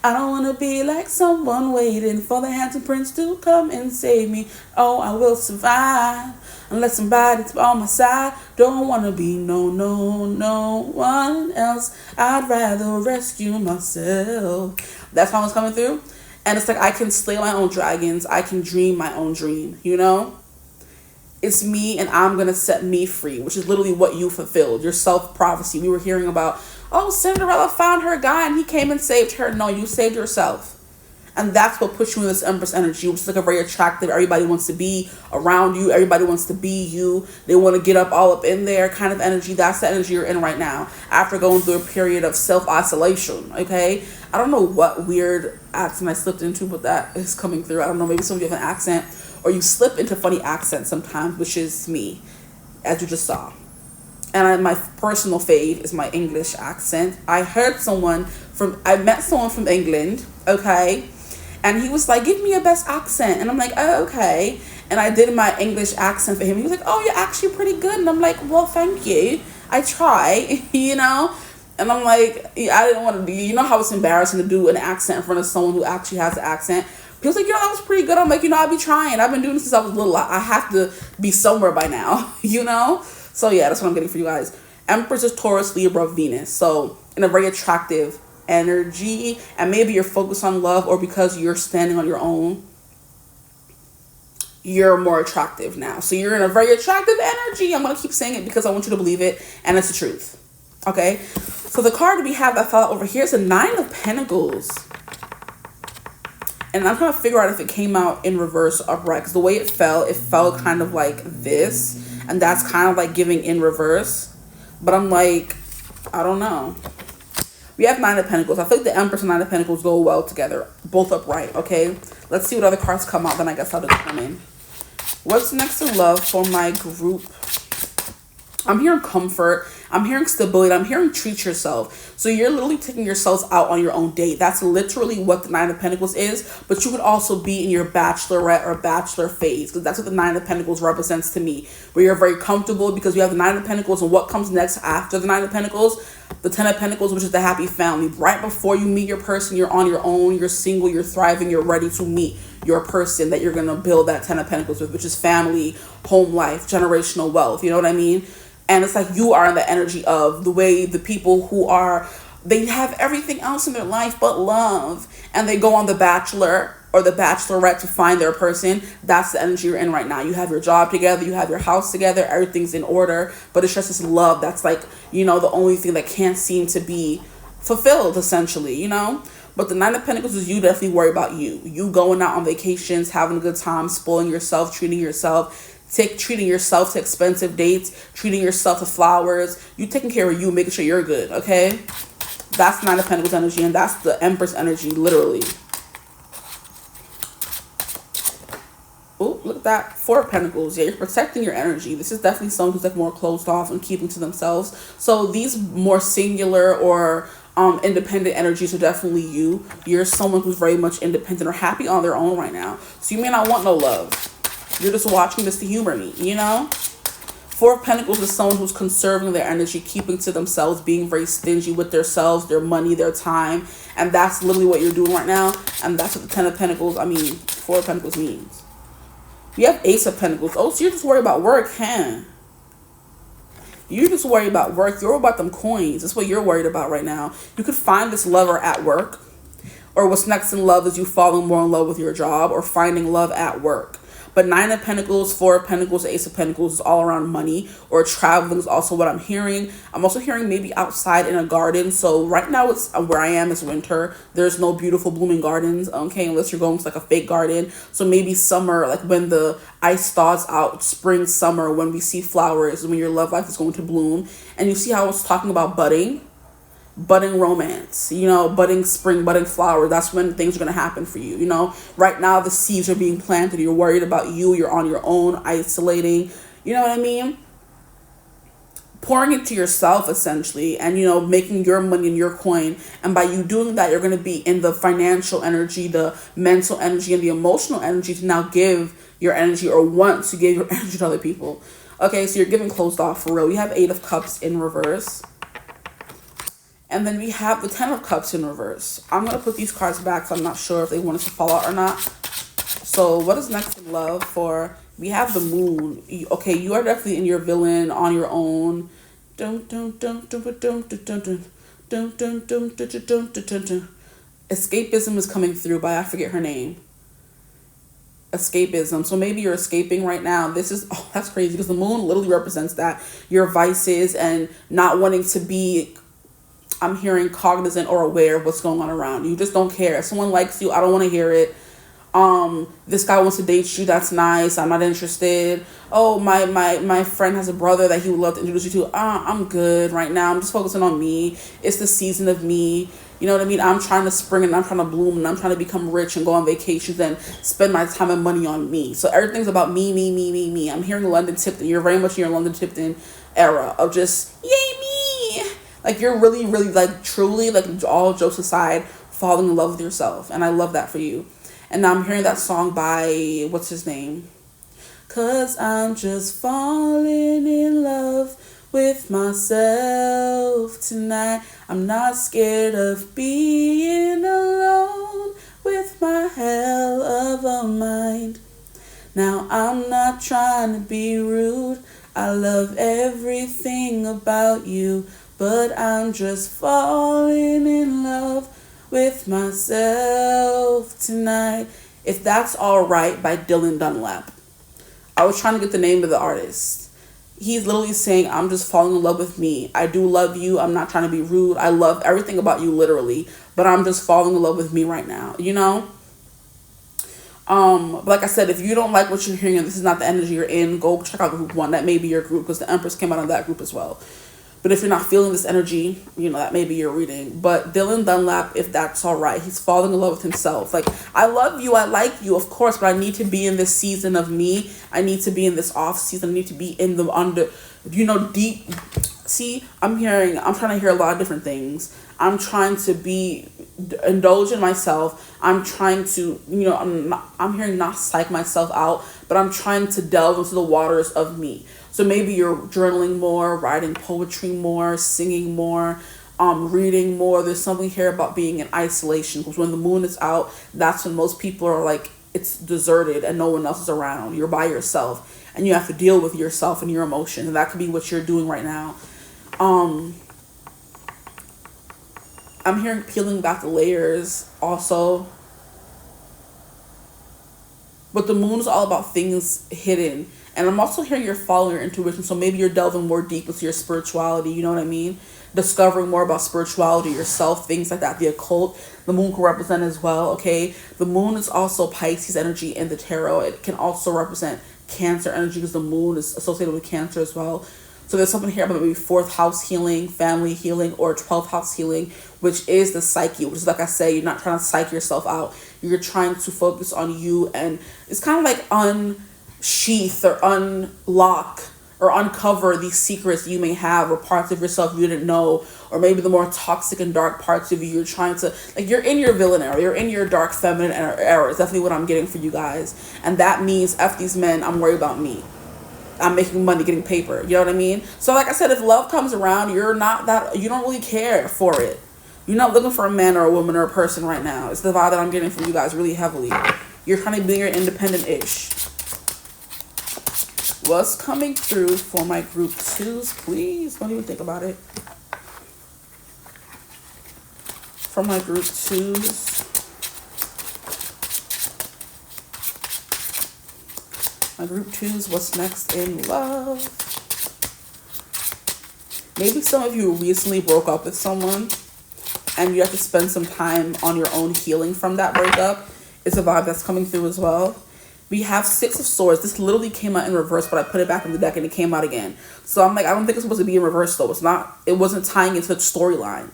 I don't want to be like someone waiting for the handsome prince to come and save me. Oh, I will survive unless somebody's on my side. Don't want to be no one else. I'd rather rescue myself. That's how it's coming through. And it's like, I can slay my own dragons. I can dream my own dream, It's me and I'm going to set me free, which is literally what you fulfilled. Your self-prophecy. We were hearing about, oh, Cinderella found her guy and he came and saved her. No, you saved yourself. And that's what puts you in this Empress energy, which is like a very attractive, everybody wants to be around you, everybody wants to be you, they want to get up all up in there kind of energy. That's the energy you're in right now after going through a period of self-isolation, okay? I don't know what weird accent I slipped into, but that is coming through. I don't know, maybe some of you have an accent, or you slip into funny accents sometimes, which is me, as you just saw. And my personal fave is my English accent. I met someone from England, okay? And he was like, give me your best accent. And I'm like, oh, okay. And I did my English accent for him. He was like, oh, you're actually pretty good. And I'm like, well, thank you. I try, you know? And I'm like, I didn't want to do, you know how it's embarrassing to do an accent in front of someone who actually has an accent? He was like, that was pretty good. I'm like, I'll be trying. I've been doing this since I was little. I have to be somewhere by now, you know? So yeah, that's what I'm getting for you guys. Empress is Taurus, Libra, Venus. So in a very attractive energy, and maybe you're focused on love, or because you're standing on your own, you're more attractive now. So you're in a very attractive energy. I'm going to keep saying it because I want you to believe it, and it's the truth. Okay? So the card we have that fell out over here is the Nine of Pentacles. And I'm trying to figure out if it came out in reverse or upright, because the way it fell kind of like this, and that's kind of like giving in reverse. But I'm like, I don't know. We have Nine of Pentacles. I think the Empress and Nine of Pentacles go well together, both upright, okay? Let's see what other cards come out, then I guess I'll determine. What's next in love for my group? I'm hearing comfort. I'm hearing stability. I'm hearing treat yourself. So you're literally taking yourselves out on your own date. That's literally what the Nine of Pentacles is. But you could also be in your bachelorette or bachelor phase, because that's what the Nine of Pentacles represents to me, where you're very comfortable because you have the Nine of Pentacles, and what comes next after the Nine of Pentacles? The Ten of Pentacles, which is the happy family. Right before you meet your person, you're on your own, you're single, you're thriving, you're ready to meet your person that you're going to build that Ten of Pentacles with, which is family, home life, generational wealth. You know what I mean? And it's like you are in the energy of the way the people who are, they have everything else in their life but love, and they go on The Bachelor or The Bachelorette to find their person. That's the energy you're in right now. You have your job together, you have your house together, everything's in order, but it's just this love that's like, the only thing that can't seem to be fulfilled, essentially, But the Nine of Pentacles is you definitely worry about you. You going out on vacations, having a good time, spoiling yourself, treating yourself, treating yourself to expensive dates, treating yourself to flowers. You taking care of you, making sure you're good, okay? That's the Nine of Pentacles energy, and that's the Empress energy, literally. Oh, look at that. Four of Pentacles. Yeah, you're protecting your energy. This is definitely someone who's like more closed off and keeping to themselves. So these more singular or independent energies are definitely you. You're someone who's very much independent or happy on their own right now. So you may not want no love. You're just watching this to humor me, Four of Pentacles is someone who's conserving their energy, keeping to themselves, being very stingy with themselves, their money, their time. And that's literally what you're doing right now. And that's what the Ten of Pentacles, Four of Pentacles means. You have Ace of Pentacles. Oh, so you're just worried about work, huh? You're just worried about work. You're worried about them coins. That's what you're worried about right now. You could find this lover at work. Or what's next in love is you falling more in love with your job or finding love at work. But Nine of Pentacles, Four of Pentacles, Ace of Pentacles is all around money, or traveling is also what I'm hearing. I'm also hearing maybe outside in a garden. So right now it's where I am is winter. There's no beautiful blooming gardens, okay, unless you're going to like a fake garden. So maybe summer, like when the ice thaws out, spring, summer, when we see flowers, when your love life is going to bloom. And you see how I was talking about budding romance, budding spring, budding flower. That's when things are going to happen for you. Right now the seeds are being planted. You're worried about you're on your own, isolating, you know what I mean? Pouring into yourself essentially, and making your money and your coin. And by you doing that, you're going to be in the financial energy, the mental energy, and the emotional energy to now give your energy, or want to give your energy to other people. Okay, so you're giving closed off for real. We have Eight of Cups in reverse. And then we have the Ten of Cups in reverse. I'm going to put these cards back, so I'm not sure if they want us to fall out or not. So what is next in love for... We have the Moon. Okay, you are definitely in your villain, on your own. Escapism is coming through, but I forget her name. Escapism. So maybe you're escaping right now. That's crazy, because the Moon literally represents that. Your vices and not wanting to be... I'm hearing cognizant or aware of what's going on around you. You just don't care. If someone likes you, I don't want to hear it. This guy wants to date you, that's nice, I'm not interested. Oh, my friend has a brother that he would love to introduce you to. I'm good right now, I'm just focusing on me. It's the season of me, you know what I mean? I'm trying to spring and I'm trying to bloom and I'm trying to become rich and go on vacations and spend my time and money on me. So everything's about me. I'm hearing London Tipton. You're very much in your London Tipton era of just yay me. Like you're really like truly, like all jokes aside, falling in love with yourself, and I love that for you. And now I'm hearing that song by, what's his name? 'Cause I'm just falling in love with myself tonight. I'm not scared of being alone with my hell of a mind. Now I'm not trying to be rude. I love everything about you, but I'm just falling in love with myself tonight. If That's Alright by Dylan Dunlap. I was trying to get the name of the artist. He's literally saying, I'm just falling in love with me. I do love you. I'm not trying to be rude. I love everything about you, literally. But I'm just falling in love with me right now, you know? But like I said, if you don't like what you're hearing and this is not the energy you're in, go check out group 1. That may be your group, because the Empress came out of that group as well. But if you're not feeling this energy, you know, that may be your reading. But Dylan Dunlap, If That's Alright, he's falling in love with himself. Like, I love you, I like you, of course, but I need to be in this season of me. I need to be in this off season. I need to be in the deep. See, I'm trying to hear a lot of different things. I'm trying to indulge in myself. I'm trying to, I'm hearing not psych myself out, but I'm trying to delve into the waters of me. So maybe you're journaling more, writing poetry more, singing more, reading more. There's something here about being in isolation, because when the moon is out, that's when most people are like, it's deserted and no one else is around. You're by yourself and you have to deal with yourself and your emotions. And that could be what you're doing right now. I'm hearing peeling back the layers also. But the moon is all about things hidden. And I'm also hearing you're following your intuition. So maybe you're delving more deep into your spirituality. You know what I mean? Discovering more about spirituality, yourself, things like that. The occult, the moon can represent as well, okay? The moon is also Pisces energy in the tarot. It can also represent Cancer energy, because the moon is associated with Cancer as well. So there's something here about maybe 4th house healing, family healing, or 12th house healing, which is the psyche, which is, like I say, you're not trying to psych yourself out. You're trying to focus on you, and it's kind of like unsheath or unlock or uncover these secrets you may have, or parts of yourself you didn't know, or maybe the more toxic and dark parts of you. You're trying to, like, you're in your villain era, you're in your dark feminine era. It's definitely what I'm getting for you guys. And that means, F these men, I'm worried about me. I'm making money, getting paper. You know what I mean? So like I said, if love comes around, you don't really care for it. You're not looking for a man or a woman or a person right now. It's the vibe that I'm getting from you guys really heavily. You're trying to be your independent-ish. What's coming through for my group 2s, please? Don't even think about it. For my group 2s. My group 2s, what's next in love? Maybe some of you recently broke up with someone and you have to spend some time on your own healing from that breakup. It's a vibe that's coming through as well. We have 6 of Swords. This literally came out in reverse, but I put it back in the deck and it came out again. So I'm like, I don't think it's supposed to be in reverse though. It wasn't tying into the storyline.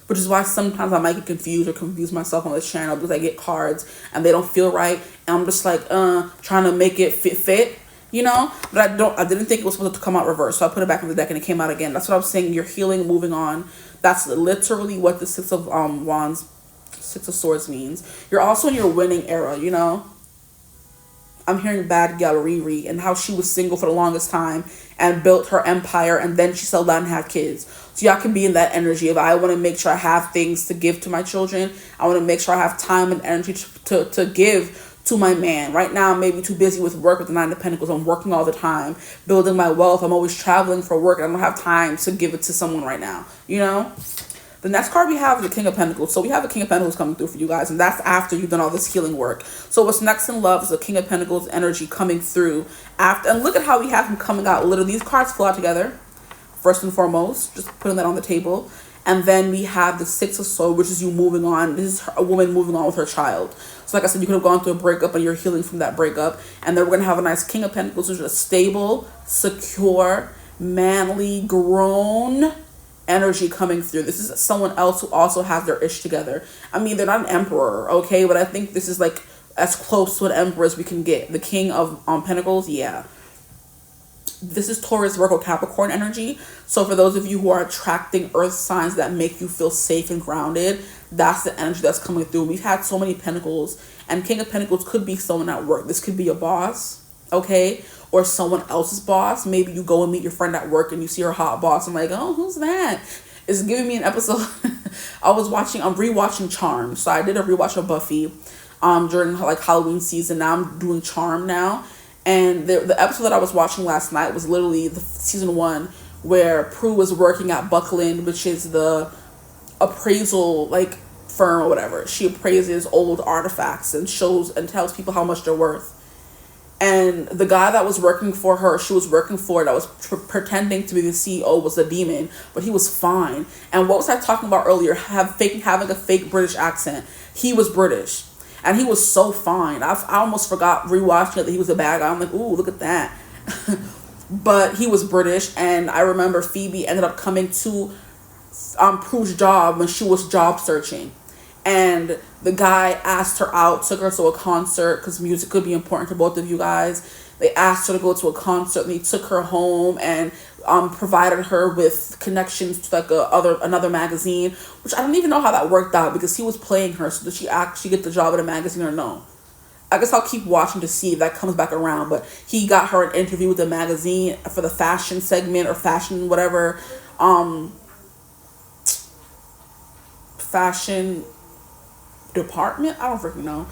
Which is why sometimes I might get confused or confuse myself on this channel, because I get cards and they don't feel right. And I'm just like, trying to make it fit, you know? But I didn't think it was supposed to come out reverse. So I put it back in the deck and it came out again. That's what I'm saying. You're healing, moving on. That's literally what the 6 of Wands, 6 of Swords means. You're also in your winning era, you know? I'm hearing Bad Gal Riri and how she was single for the longest time and built her empire, and then she settled down and had kids. So y'all can be in that energy of, I want to make sure I have things to give to my children. I want to make sure I have time and energy to give to my man. Right now, I'm maybe too busy with work with the 9 of Pentacles. I'm working all the time, building my wealth. I'm always traveling for work, and I don't have time to give it to someone right now, you know? The next card we have is the King of Pentacles. So we have a King of Pentacles coming through for you guys, and that's after you've done all this healing work. So what's next in love is the King of Pentacles energy coming through after. And look at how we have him coming out. Literally, these cards flow out together. First and foremost, just putting that on the table. And then we have the Six of Swords, which is you moving on. This is a woman moving on with her child. So like I said, you could have gone through a breakup and you're healing from that breakup. And then we're going to have a nice King of Pentacles, which is a stable, secure, manly, grown energy coming through. This is someone else who also has their ish together. I mean, they're not an emperor, okay? But I think this is like as close to an emperor as we can get. The King of Pentacles, yeah. This is Taurus, Virgo, Capricorn energy. So for those of you who are attracting earth signs that make you feel safe and grounded, that's the energy that's coming through. We've had so many Pentacles, and King of Pentacles could be someone at work. This could be a boss, okay? Or someone else's boss. Maybe you go and meet your friend at work and you see her hot boss. I'm like, oh, who's that? It's giving me an episode. I'm rewatching Charmed. So I did a rewatch of Buffy during like Halloween season. Now I'm doing Charmed now. And the episode that I was watching last night was literally the season 1 where Prue was working at Buckland, which is the appraisal like firm or whatever. She appraises old artifacts and shows and tells people how much they're worth. And the guy that was working for her, she was working for, that was pretending to be the CEO, was a demon, but he was fine. And what was I talking about earlier? Having a fake British accent. He was British. And he was so fine. I almost forgot rewatching it that he was a bad guy. I'm like, ooh, look at that. But he was British. And I remember Phoebe ended up coming to Prue's job when she was job searching. And the guy asked her out, took her to a concert, because music could be important to both of you guys. They asked her to go to a concert, and he took her home and provided her with connections to like another magazine, which I don't even know how that worked out, because he was playing her. So did she actually get the job at a magazine or no? I guess I'll keep watching to see if that comes back around. But he got her an interview with the magazine for the fashion segment or fashion whatever, fashion department. I don't freaking know.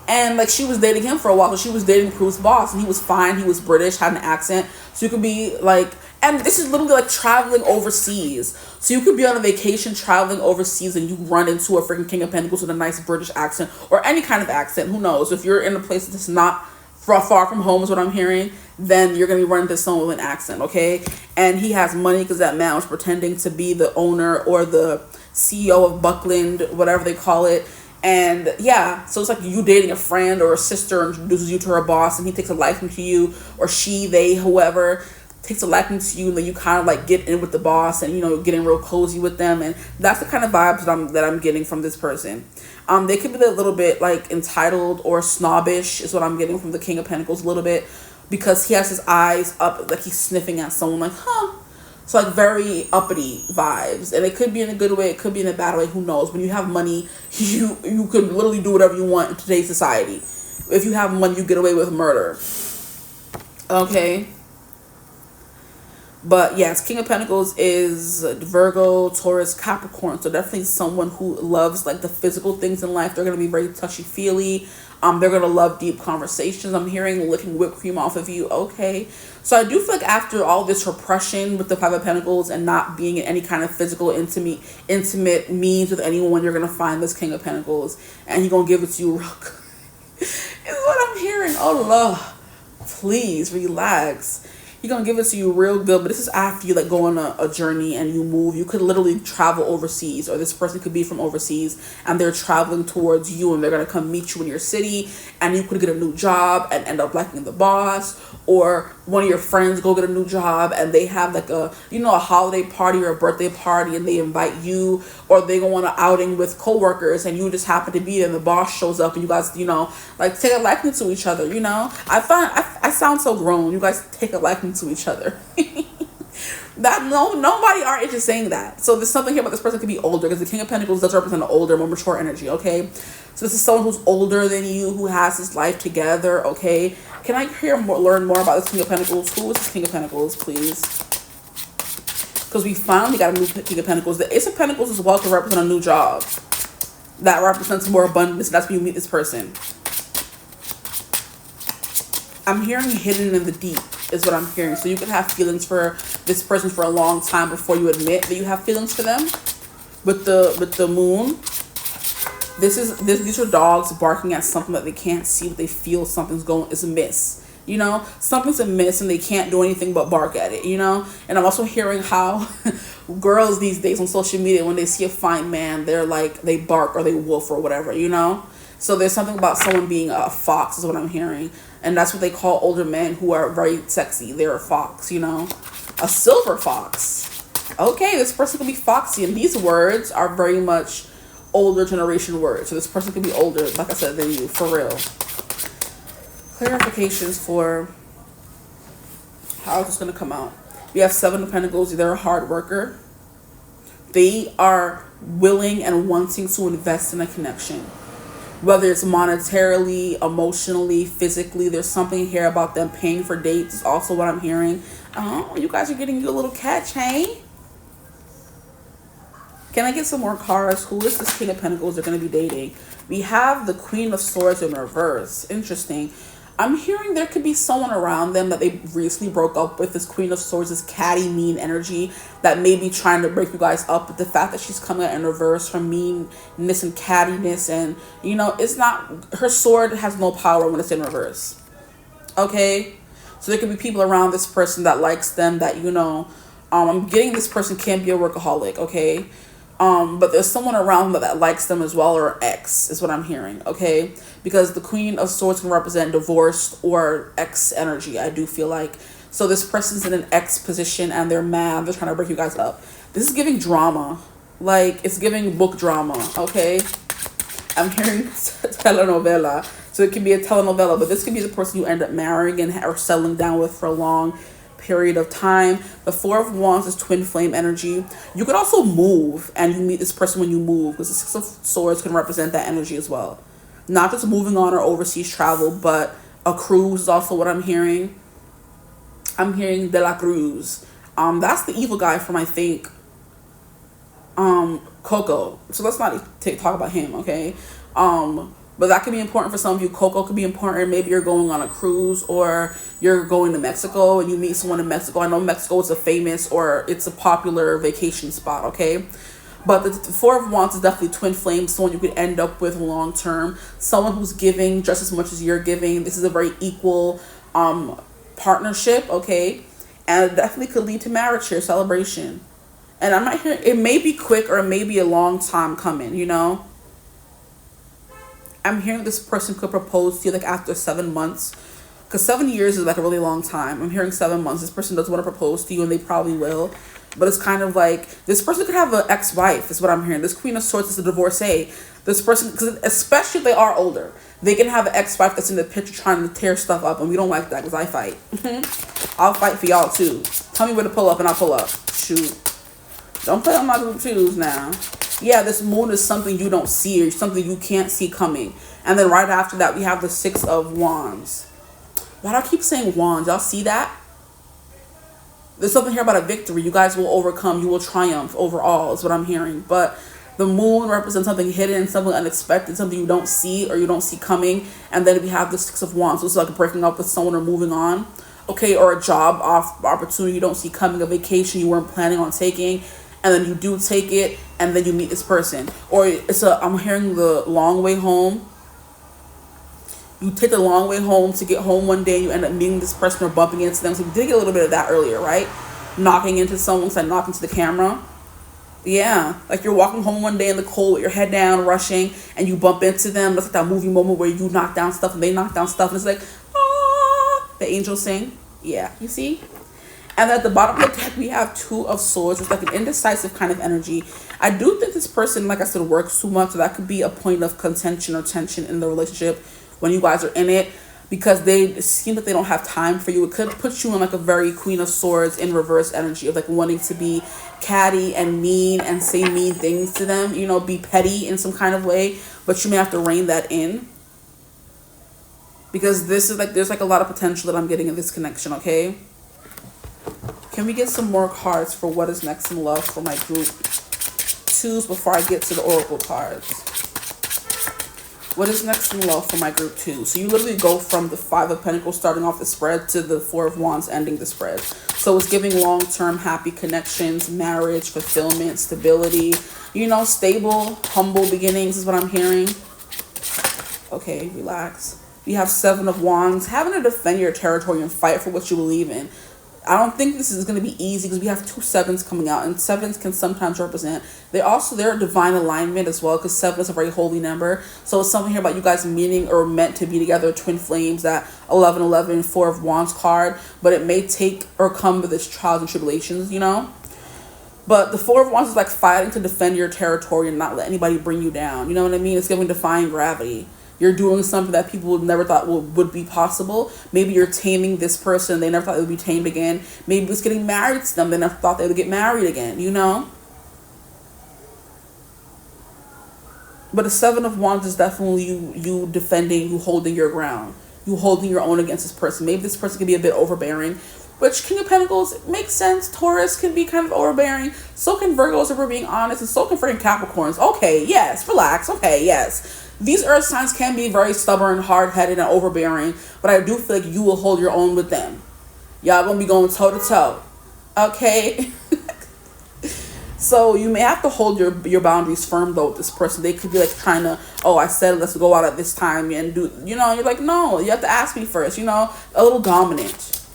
And like she was dating him for a while, so she was dating Prue's boss, and he was fine. He was British, had an accent, so you could be like, and this is literally like traveling overseas. So you could be on a vacation traveling overseas, and you run into a freaking King of Pentacles with a nice British accent or any kind of accent. Who knows? If you're in a place that's not far from home, is what I'm hearing, then you're gonna be running into someone with an accent, okay? And he has money because that man was pretending to be the owner or the CEO of Buckland, whatever they call it. And yeah, so it's like you dating a friend or a sister and introduces you to her boss, and he takes a liking to you, or she, they, whoever takes a liking to you, and then you kind of like get in with the boss and, you know, getting real cozy with them. And that's the kind of vibes that I'm getting from this person. They could be a little bit like entitled or snobbish is what I'm getting from the King of Pentacles a little bit, because he has his eyes up like he's sniffing at someone like, huh? So like very uppity vibes, and it could be in a good way, it could be in a bad way, who knows? When you have money, you can literally do whatever you want in today's society. If you have money, you get away with murder. Okay. But yes, King of Pentacles is Virgo, Taurus, Capricorn. So definitely someone who loves like the physical things in life. They're going to be very touchy-feely. They're going to love deep conversations. I'm hearing licking whipped cream off of you. Okay. So I do feel like after all this repression with the Five of Pentacles and not being in any kind of physical, intimate means with anyone, you're going to find this King of Pentacles. And he's going to give it to you real good. Is what I'm hearing. Oh, Lord. Please relax. He's going to give it to you real good. But this is after you like go on a journey and you move. You could literally travel overseas, or this person could be from overseas and they're traveling towards you, and they're going to come meet you in your city, and you could get a new job and end up liking the boss. Or one of your friends go get a new job and they have like a holiday party or a birthday party, and they invite you, or they go on an outing with coworkers and you just happen to be there, and the boss shows up and you guys, like take a liking to each other, I sound so grown. You guys take a liking to each other. That nobody our age is saying that. So there's something here about this person could be older, because the King of Pentacles does represent an older, more mature energy, okay? So this is someone who's older than you, who has his life together, okay? Can I learn more about this King of Pentacles? Who is this King of Pentacles, please? Because we finally got a new King of Pentacles. The Ace of Pentacles is well to represent a new job. That represents more abundance. That's when you meet this person. I'm hearing hidden in the deep is what I'm hearing. So you can have feelings for this person for a long time before you admit that you have feelings for them. With the moon, these are dogs barking at something that they can't see, but they feel something's amiss. Something's amiss and they can't do anything but bark at it, And I'm also hearing how girls these days on social media, when they see a fine man, they're like, they bark or they wolf or whatever, you know? So there's something about someone being a fox is what I'm hearing. And that's what they call older men who are very sexy. They're a fox, you know? A silver fox. Okay, this person could be foxy. And these words are very much older generation words. So this person could be older, like I said, than you, for real. Clarifications for how it's going to come out. We have 7 of Pentacles. They're a hard worker. They are willing and wanting to invest in a connection. Whether it's monetarily, emotionally, physically, there's something here about them paying for dates is also what I'm hearing. Oh, you guys are getting a little catch, hey? Can I get some more cards? Who is this King of Pentacles they're going to be dating? We have the Queen of Swords in reverse. Interesting. I'm hearing there could be someone around them that they recently broke up with. This Queen of Swords, this catty, mean energy that may be trying to break you guys up. But the fact that she's coming out in reverse, her meanness and cattiness, and, you know, it's not, her sword has no power when it's in reverse. Okay? So there could be people around this person that likes them that, you know, I'm getting this person can be a workaholic, okay? But there's someone around that likes them as well, or ex is what I'm hearing, okay? Because the Queen of Swords can represent divorced or ex energy, I do feel like. So this person's in an ex position and they're mad. They're trying to break you guys up. This is giving drama. Like, it's giving book drama, okay? I'm hearing telenovela. So it can be a telenovela, but this could be the person you end up marrying and or settling down with for a long period of time. The 4 of Wands is twin flame energy. You could also move, and you meet this person when you move, because the 6 of Swords can represent that energy as well. Not just moving on or overseas travel, but a cruise is also what I'm hearing. I'm hearing de la Cruz. That's the evil guy from, I think, Coco. So let's not talk about him, okay? But that could be important for some of you. Coco could be important. Maybe you're going on a cruise or you're going to Mexico and you meet someone in Mexico. I know Mexico is a famous or it's a popular vacation spot, okay? But the 4 of Wands is definitely twin flame, someone you could end up with long term. Someone who's giving just as much as you're giving. This is a very equal partnership, okay? And it definitely could lead to marriage here, celebration. And I'm not hearing, it may be quick or it may be a long time coming, you know? I'm hearing this person could propose to you like after 7 months. Because 7 years is like a really long time. I'm hearing 7 months. This person does want to propose to you and they probably will. But it's kind of like, this person could have an ex-wife is what I'm hearing. This Queen of Swords is a divorcee. This person, because especially if they are older, they can have an ex-wife that's in the picture trying to tear stuff up. And we don't like that because I fight. I'll fight for y'all too. Tell me where to pull up and I'll pull up. Shoot. Don't play on my group twos now. Yeah, this moon is something you don't see or something you can't see coming. And then right after that, we have the 6 of Wands. Why do I keep saying wands? Y'all see that? There's something here about a victory. You guys will overcome. You will triumph overall is what I'm hearing. But the moon represents something hidden, something unexpected, something you don't see or you don't see coming. And then we have the 6 of Wands. So it's like breaking up with someone or moving on. Okay, or a job opportunity you don't see coming, a vacation you weren't planning on taking. And then you do take it, and then you meet this person. Or I'm hearing the long way home. You take the long way home to get home one day, and you end up meeting this person or bumping into them. So we did get a little bit of that earlier, right? Knocking into someone, said knocking to the camera. Yeah, like you're walking home one day in the cold with your head down, rushing, and you bump into them. That's like that movie moment where you knock down stuff and they knock down stuff, and it's like, ah, the angels sing. Yeah, you see? And at the bottom of the deck, we have 2 of Swords. It's like an indecisive kind of energy. I do think this person, like I said, works too much. So that could be a point of contention or tension in the relationship when you guys are in it. Because it seems like they don't have time for you. It could put you in like a very Queen of Swords in reverse energy of like wanting to be catty and mean and say mean things to them. You know, be petty in some kind of way. But you may have to rein that in. Because this is like, there's like a lot of potential that I'm getting in this connection, okay? Can we get some more cards for what is next in love for my group 2s before I get to the oracle cards? What is next in love for my group 2? So you literally go from the 5 of Pentacles starting off the spread to the 4 of Wands ending the spread. So it's giving long-term happy connections, marriage, fulfillment, stability, you know, stable, humble beginnings is what I'm hearing. Okay, relax. You have 7 of Wands, having to defend your territory and fight for what you believe in. I don't think this is going to be easy because we have two sevens coming out, and sevens can sometimes represent. They're a divine alignment as well, because seven is a very holy number. So it's something here about you guys meaning or meant to be together, twin flames. That 1111 Four of Wands card, but it may take or come with its trials and tribulations, you know. But the Four of Wands is like fighting to defend your territory and not let anybody bring you down. You know what I mean? It's giving defying gravity. You're doing something that people never thought would be possible. Maybe you're taming this person. They never thought they would be tamed again. Maybe it's getting married to them. They never thought they would get married again, you know? But the Seven of Wands is definitely you defending, you holding your ground. You holding your own against this person. Maybe this person can be a bit overbearing. Which King of Pentacles, it makes sense. Taurus can be kind of overbearing. So can Virgos if we're being honest. And so can freaking Capricorns. Okay, yes. Relax. Okay, yes. These earth signs can be very stubborn, hard-headed, and overbearing, but I do feel like you will hold your own with them. Y'all gonna be going toe-to-toe. Okay? So you may have to hold your boundaries firm, though, with this person. They could be like trying to, oh, I said let's go out at this time and do, you know, you're like, no, you have to ask me first, you know, a little dominant.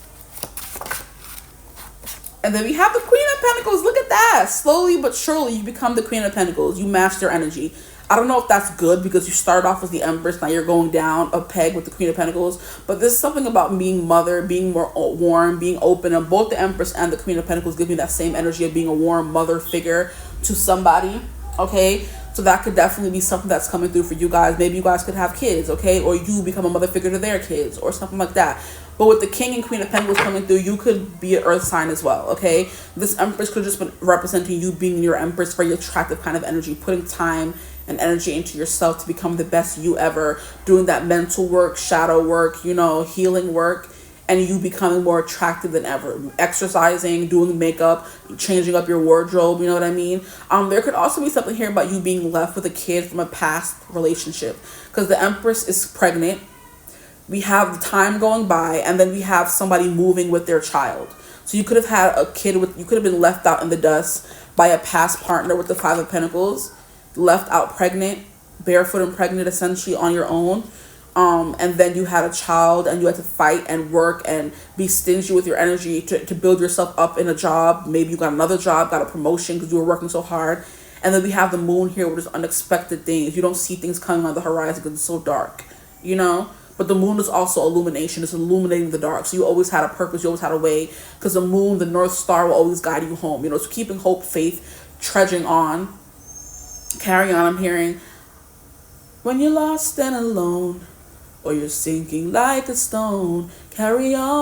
And then we have the Queen of Pentacles. Look at that. Slowly but surely, you become the Queen of Pentacles. You master energy. I don't know if that's good because you started off as the Empress. Now you're going down a peg with the Queen of Pentacles. But there's something about being mother, being more warm, being open. And both the Empress and the Queen of Pentacles give me that same energy of being a warm mother figure to somebody. Okay? So that could definitely be something that's coming through for you guys. Maybe you guys could have kids. Okay? Or you become a mother figure to their kids. Or something like that. But with the King and Queen of Pentacles coming through, you could be an earth sign as well, okay? This Empress could just been representing you being your Empress, very attractive kind of energy, putting time and energy into yourself to become the best you ever, doing that mental work, shadow work, you know, healing work, and you becoming more attractive than ever. Exercising, doing makeup, changing up your wardrobe, you know what I mean? There could also be something here about you being left with a kid from a past relationship, because the Empress is pregnant. We have the time going by, and then we have somebody moving with their child. So you could have had a kid you could have been left out in the dust by a past partner with the Five of Pentacles, left out pregnant, barefoot and pregnant essentially on your own. And then you had a child and you had to fight and work and be stingy with your energy to build yourself up in a job. Maybe you got another job, got a promotion because you were working so hard. And then we have the moon here with this unexpected things. You don't see things coming on the horizon because it's so dark, you know? But the moon is also illumination. It's illuminating the dark. So you always had a purpose. You always had a way. Because the moon, the North Star, will always guide you home. You know, so keeping hope, faith, trudging on. Carry on, I'm hearing. When you're lost and alone, or you're sinking like a stone, carry on.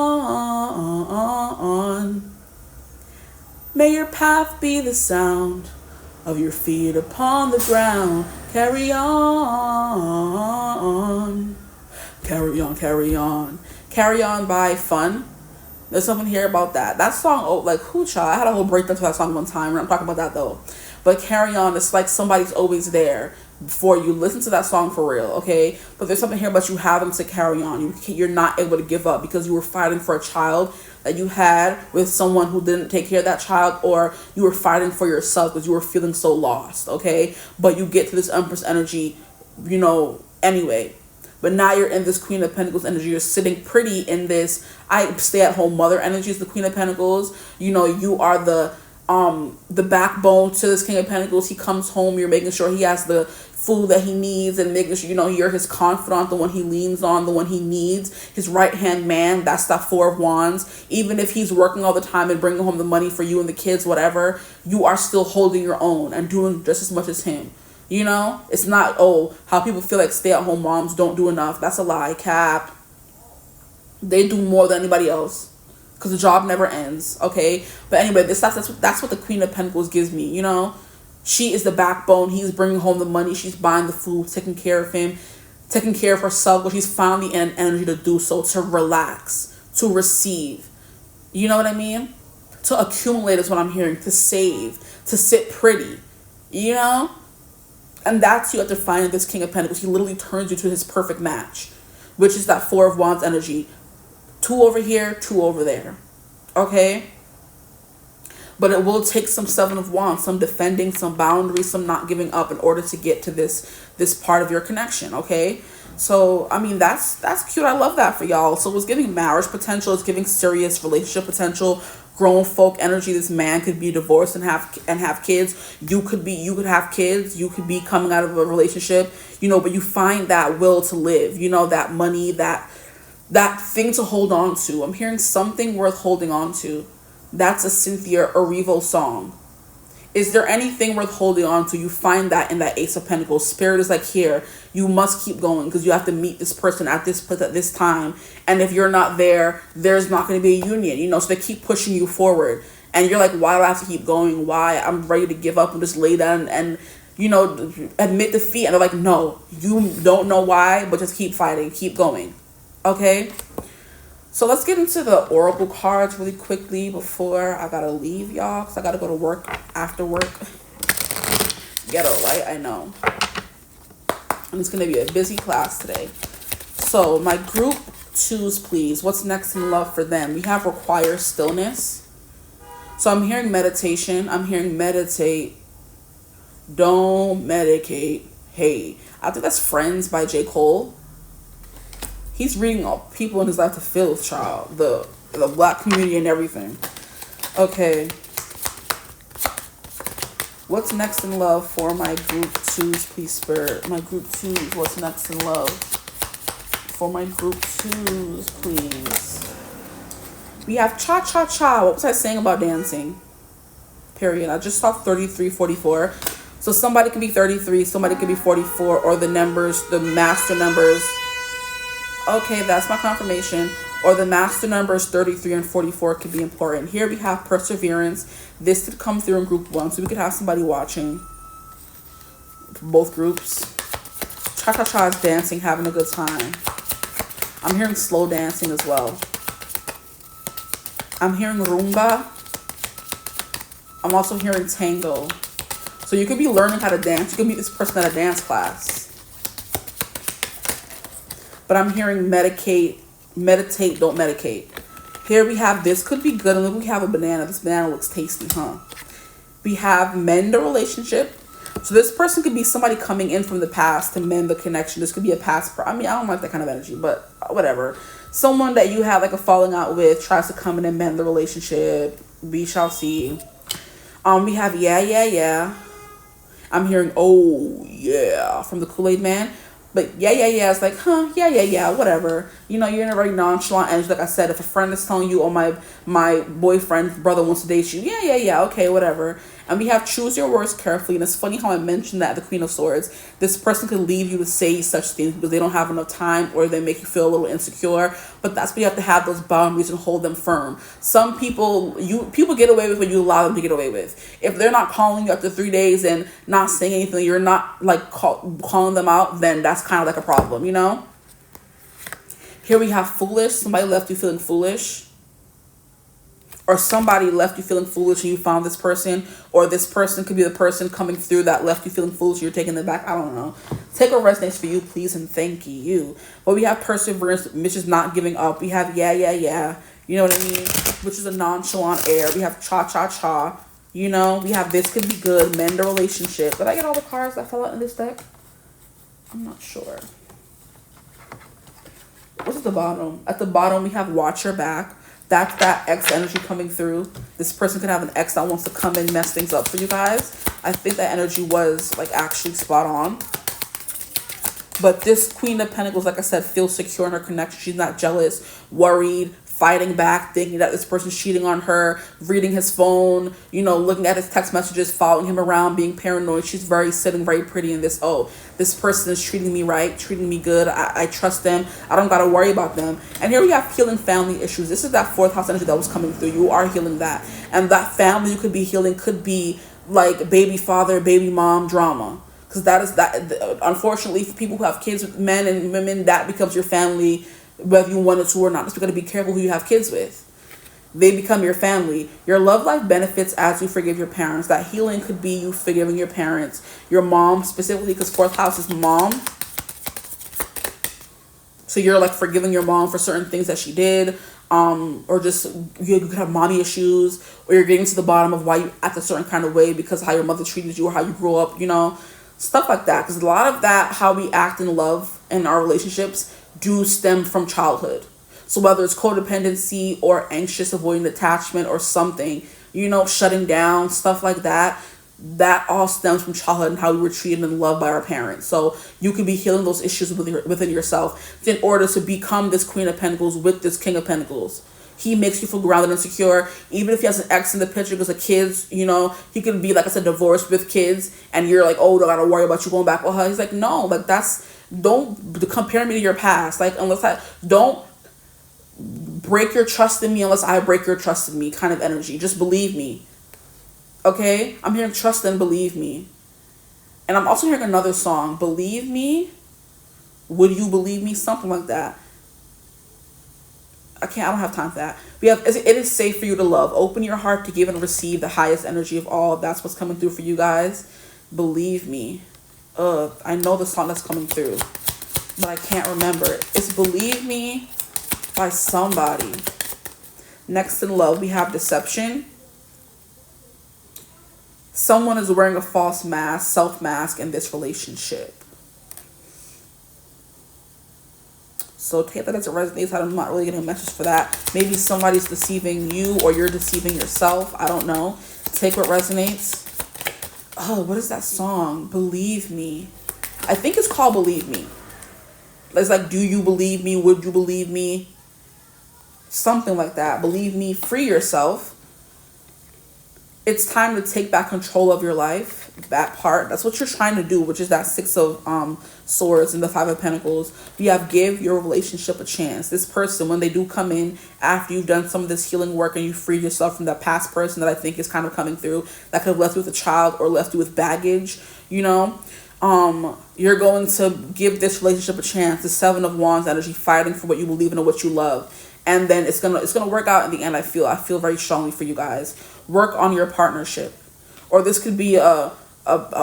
May your path be the sound of your feet upon the ground. Carry on. Carry on, carry on. Carry On by Fun. There's something here about that. That song, oh, like, 𝐎𝐩𝐭𝐢𝐨𝐬. I had a whole breakdown to that song one time. We're not talking about that, though. But Carry On, it's like somebody's always there for you. Listen to that song for real, okay? But there's something here about you having to carry on. You're not able to give up because you were fighting for a child that you had with someone who didn't take care of that child, or you were fighting for yourself because you were feeling so lost, okay? But you get to this Empress energy, you know, anyway. But now you're in this Queen of Pentacles energy. You're sitting pretty in this stay-at-home mother energy is the Queen of Pentacles. You know, you are the backbone to this King of Pentacles. He comes home. You're making sure he has the food that he needs and making sure, you know, you're his confidant, the one he leans on, the one he needs, his right-hand man. That's that Four of Wands. Even if he's working all the time and bringing home the money for you and the kids, whatever, you are still holding your own and doing just as much as him. You know, it's not, oh, how people feel like stay-at-home moms don't do enough. That's a lie. Cap. They do more than anybody else because the job never ends, okay? But anyway, that's what the Queen of Pentacles gives me, you know? She is the backbone. He's bringing home the money. She's buying the food, taking care of him, taking care of herself. But she's finally in energy to do so, to relax, to receive. You know what I mean? To accumulate is what I'm hearing. To save, to sit pretty, you know? And that's you have to find in this King of Pentacles. He literally turns you to his perfect match, which is that Four of Wands energy. 2 over here, 2 over there. Okay? But it will take some Seven of Wands, some defending, some boundaries, some not giving up in order to get to this part of your connection. Okay? So, I mean, that's cute. I love that for y'all. So it's giving marriage potential. It's giving serious relationship potential. Grown folk energy. This man could be divorced and have kids. You could have kids. You could be coming out of a relationship, but you find that will to live, that money, that thing to hold on to. I'm hearing something worth holding on to. That's a Cynthia Erivo song. Is there anything worth holding on to? You find that in that Ace of Pentacles. Spirit is like, here, you must keep going because you have to meet this person at this place at this time. And if you're not there, there's not going to be a union, so they keep pushing you forward. And you're like, why do I have to keep going? Why? I'm ready to give up and just lay down and admit defeat. And they're like, no, you don't know why, but just keep fighting, keep going. Okay? So let's get into the Oracle cards really quickly before I gotta leave, y'all, because I gotta go to work after work. Ghetto, right? I know. And it's gonna be a busy class today. So my group 2s, please. What's next in love for them? We have require stillness. So I'm hearing meditation. I'm hearing meditate. Don't medicate. Hey, I think that's Friends by J. Cole. He's reading all people in his life to filth, child. The black community and everything. Okay. What's next in love for my group 2s, please, Spirit? My group 2s, what's next in love? For my group 2s, please. We have cha-cha-cha. What was I saying about dancing? Period. I just saw 33, 44. So somebody could be 33, somebody could be 44, or the master numbers. Okay, that's my confirmation. Or the master numbers 33 and 44 could be important. Here we have perseverance. This could come through in group 1. So we could have somebody watching both groups. Cha-cha-cha is dancing, having a good time. I'm hearing slow dancing as well. I'm hearing rumba. I'm also hearing tango. So you could be learning how to dance. You could meet this person at a dance class. But I'm hearing meditate, don't medicate. Here we have, this could be good. And then we have a banana. This banana looks tasty, huh? We have mend a relationship. So this person could be somebody coming in from the past to mend the connection. This could be a past. I don't like that kind of energy, but whatever. Someone that you have like a falling out with tries to come in and mend the relationship. We shall see. We have yeah. I'm hearing oh yeah from the Kool-Aid Man. But yeah, it's like, yeah, whatever. You're in a very nonchalant energy. Like I said, if a friend is telling you, oh, my boyfriend's brother wants to date you, yeah, okay, whatever. And we have choose your words carefully. And it's funny how I mentioned that, the Queen of Swords. This person could leave you to say such things because they don't have enough time or they make you feel a little insecure. But that's why you have to have those boundaries and hold them firm. Some people get away with what you allow them to get away with. If they're not calling you after 3 days and not saying anything, you're not like calling them out, then that's kind of like a problem, Here we have foolish. Somebody left you feeling foolish. Or somebody left you feeling foolish and you found this person. Or this person could be the person coming through that left you feeling foolish and you're taking them back. I don't know. Take what resonates for you, please, and thank you. But we have perseverance, which is not giving up. We have yeah. You know what I mean? Which is a nonchalant air. We have cha-cha-cha. We have this could be good. Mend a relationship. Did I get all the cards that fell out in this deck? I'm not sure. What's at the bottom? At the bottom, we have watch your back. That's that ex energy coming through. This person could have an ex that wants to come and mess things up for you guys. I think that energy was like actually spot on. But this Queen of Pentacles, like I said, feels secure in her connection. She's not jealous, worried, fighting back, thinking that this person's cheating on her, reading his phone, looking at his text messages, following him around, being paranoid. She's sitting very pretty in this, this person is treating me right, treating me good. I trust them. I don't got to worry about them. And here we have healing family issues. This is that 4th house energy that was coming through. You are healing that. And that family you could be healing could be like baby father, baby mom drama. Because unfortunately, for people who have kids with men and women, that becomes your family, whether you wanted to or not. Just got to be careful who you have kids with. They become your family. Your love life benefits as you forgive your parents. That healing could be you forgiving your parents, your mom specifically, because 4th house is mom. So you're like forgiving your mom for certain things that she did, or just you could have mommy issues, or you're getting to the bottom of why you act a certain kind of way because of how your mother treated you or how you grew up, stuff like that. Because a lot of that, how we act in love, in our relationships do stem from childhood. So whether it's codependency or anxious avoidant attachment or something, you know, shutting down, stuff like that, that all stems from childhood and how we were treated and loved by our parents. So you could be healing those issues within yourself in order to become this Queen of Pentacles with this King of Pentacles. He makes you feel grounded and secure. Even if he has an ex in the picture because of kids, you know, he could be, like I said, divorced with kids, and you're like, oh, don't gotta worry about you going back with her. He's like, no, like don't compare me to your past. Like, don't break your trust in me unless I break your trust in me kind of energy. Just believe me. Okay? I'm hearing trust and believe me. And I'm also hearing another song, Believe Me. Would you believe me? Something like that. I don't have time for that. We have, it is safe for you to love. Open your heart to give and receive the highest energy of all. That's what's coming through for you guys. Believe me. I know the song that's coming through, but I can't remember it. It's Believe Me by somebody. Next in love, we have Deception. Someone is wearing a false mask, self-mask in this relationship. So take that as it resonates. I'm not really getting a message for that. Maybe somebody's deceiving you or you're deceiving yourself. I don't know. Take what resonates. Oh, what is that song? Believe Me. I think it's called Believe Me. It's like, do you believe me? Would you believe me? Something like that. Believe me. Free yourself. It's time to take back control of your life. That part. That's what you're trying to do, which is that Six of Swords and the Five of Pentacles. You have give your relationship a chance. This person, when they do come in after you've done some of this healing work and you freed yourself from that past person that I think is kind of coming through, that could have left you with a child or left you with baggage, you know, you're going to give this relationship a chance. The Seven of Wands energy, fighting for what you believe in and what you love. And then it's gonna work out in the end. I feel very strongly for you guys. Work on your partnership. Or this could be a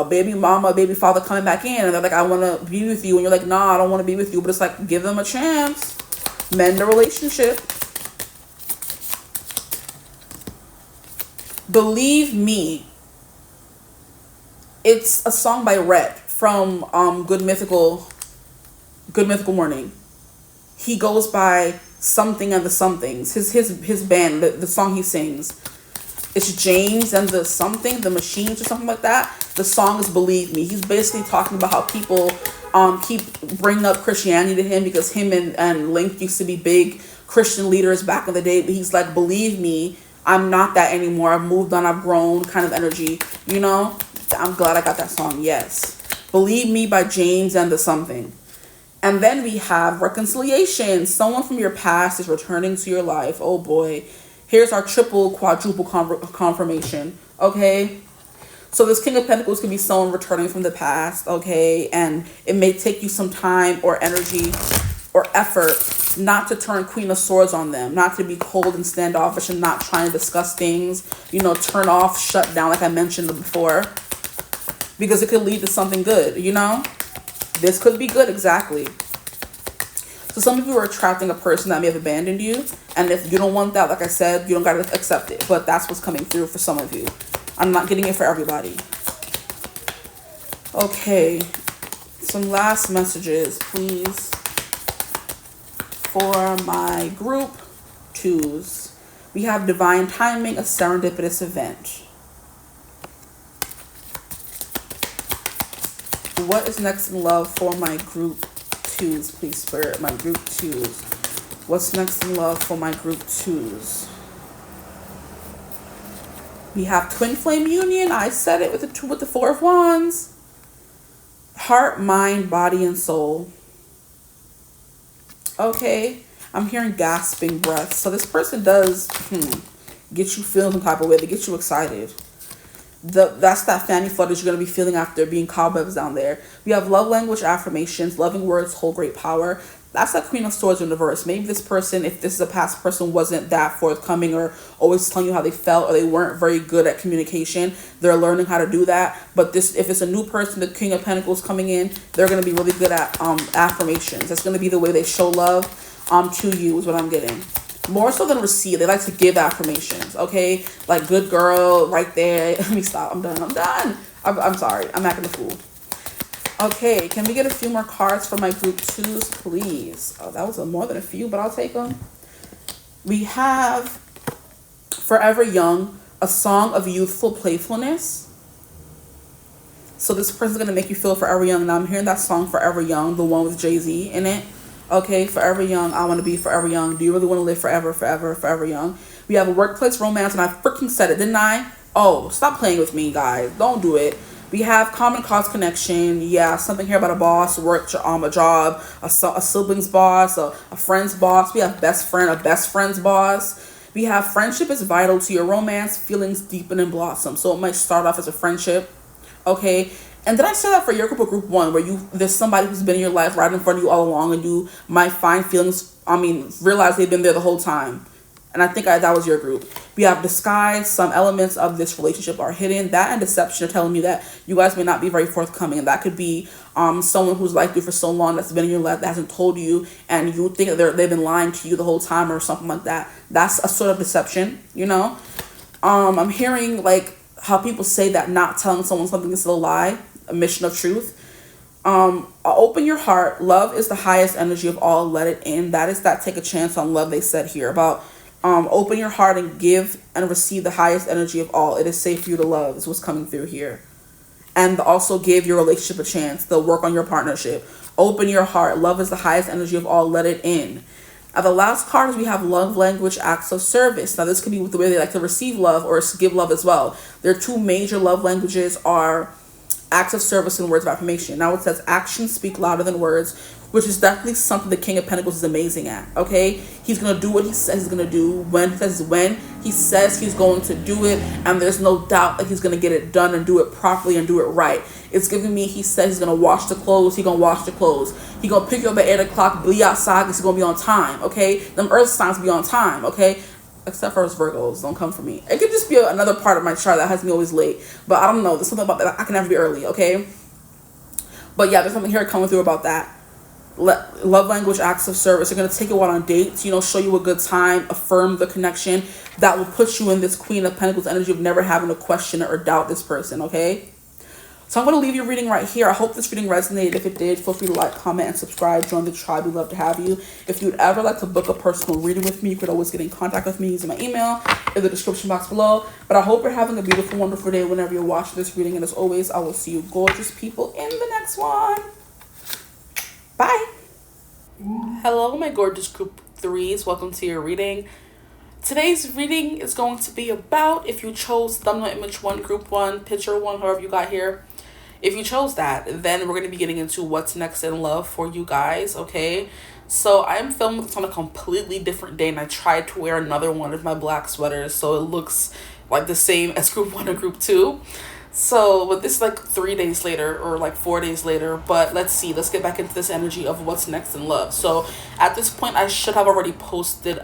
baby mama, a baby father coming back in, and they're like, I want to be with you, and you're like, nah, I don't want to be with you. But it's like, give them a chance. Mend the relationship. Believe Me. It's a song by Rhett from Good Mythical Morning. He goes by Something and the Somethings. His band, the song he sings. It's James and the Machines or something like that. The song is Believe Me. He's basically talking about how people keep bringing up Christianity to him because him and Link used to be big Christian leaders back in the day. But he's like, believe me, I'm not that anymore. I've moved on. I've grown kind of energy. You know, I'm glad I got that song. Yes. Believe Me by James and the Something. And then we have Reconciliation. Someone from your past is returning to your life. Oh boy. Here's our triple, quadruple confirmation. Okay. So this King of Pentacles could be someone returning from the past. Okay. And it may take you some time or energy or effort not to turn Queen of Swords on them. Not to be cold and standoffish and not trying to discuss things. You know, turn off, shut down like I mentioned before. Because it could lead to something good, you know. This could be good, exactly. So some of you are attracting a person that may have abandoned you. And if you don't want that, like I said, you don't got to accept it. But that's what's coming through for some of you. I'm not getting it for everybody. Okay. Some last messages, please. For my group 2s. We have divine timing, a serendipitous event. What is next in love for my group 2s, please, Spirit? My group 2s. What's next in love for my group 2s? We have twin flame union. I said it with the Four of Wands. Heart, mind, body, and soul. Okay. I'm hearing gasping breath. So this person does get you feeling some type of way. They get you excited. That's that fanny flutter you're going to be feeling after being cobwebs down there. We have love language affirmations, loving words hold great power. That's that Queen of Swords in reverse. Maybe this person, if this is a past person, wasn't that forthcoming or always telling you how they felt, or they weren't very good at communication. They're learning how to do that. But this, if it's a new person, the King of Pentacles coming in, they're going to be really good at affirmations. That's going to be the way they show love to you is what I'm getting. More so than receive. They like to give affirmations, okay? Like, good girl, right there. Let me stop. I'm done. I'm sorry. I'm acting a fool. Okay, can we get a few more cards for my group 2s, please? Oh, that was more than a few, but I'll take them. We have Forever Young, a song of youthful playfulness. So this person's going to make you feel forever young. Now I'm hearing that song Forever Young, the one with Jay-Z in it. Okay, forever young, I want to be forever young. Do you really want to live forever, forever, forever young? We have a workplace romance, and I freaking said it, didn't I? Oh, stop playing with me, guys. Don't do it. We have common cause connection. Yeah, something here about a boss, work, a job, a sibling's boss, a friend's boss. We have best friend, a best friend's boss. We have friendship is vital to your romance. Feelings deepen and blossom. So it might start off as a friendship. Okay. And did I say that for your group or group 1, where there's somebody who's been in your life right in front of you all along, and you might find feelings, realize they've been there the whole time. And I think that was your group. We have disguise. Some elements of this relationship are hidden. That and deception are telling me that you guys may not be very forthcoming. And that could be someone who's liked you for so long, that's been in your life, that hasn't told you, and you think that they've been lying to you the whole time or something like that. That's a sort of deception, you know? I'm hearing like how people say that not telling someone something is a lie, a mission of truth. Open your heart. Love is the highest energy of all. Let it in. That is that take a chance on love they said here about open your heart and give and receive the highest energy of all. It is safe for you to love is what's coming through here. And also give your relationship a chance. They'll work on your partnership. Open your heart. Love is the highest energy of all. Let it in. Now, the last card is we have love language, acts of service. Now, this could be with the way they like to receive love or give love as well. Their 2 major love languages are acts of service and words of affirmation. Now, it says actions speak louder than words, which is definitely something the King of Pentacles is amazing at, okay? He's going to do what he says he's going to do when he says he's going to do it, and there's no doubt that he's going to get it done and do it properly and do it right. It's giving me he says he's going to wash the clothes, he's going to wash the clothes. He's going to pick you up at 8 o'clock, be outside, he's going to be on time, okay? Them earth signs be on time, okay? Except for us Virgos, don't come for me. It could just be another part of my chart that has me always late, but I don't know. There's something about that. I can never be early, okay? But yeah, there's something here coming through about that. Love language, acts of service. They're going to take you out on dates, show you a good time, affirm the connection. That will put you in this Queen of Pentacles energy of never having to question or doubt this person, okay? So I'm going to leave your reading right here. I hope this reading resonated. If it did, feel free to like, comment, and subscribe. Join the tribe. We'd love to have you. If you'd ever like to book a personal reading with me, you could always get in contact with me using my email in the description box below. But I hope you're having a beautiful, wonderful day whenever you're watching this reading. And as always, I will see you gorgeous people in the next one. Bye. Hello, my gorgeous group 3s. Welcome to your reading. Today's reading is going to be about if you chose thumbnail image 1, group 1, picture 1, however you got here. If you chose that, then we're going to be getting into what's next in love for you guys, okay? So I'm filming this on a completely different day, and I tried to wear another one of my black sweaters so it looks like the same as group 1 and group 2. So, but this is like 3 days later or like 4 days later, but let's see. Let's get back into this energy of what's next in love. So at this point, I should have already posted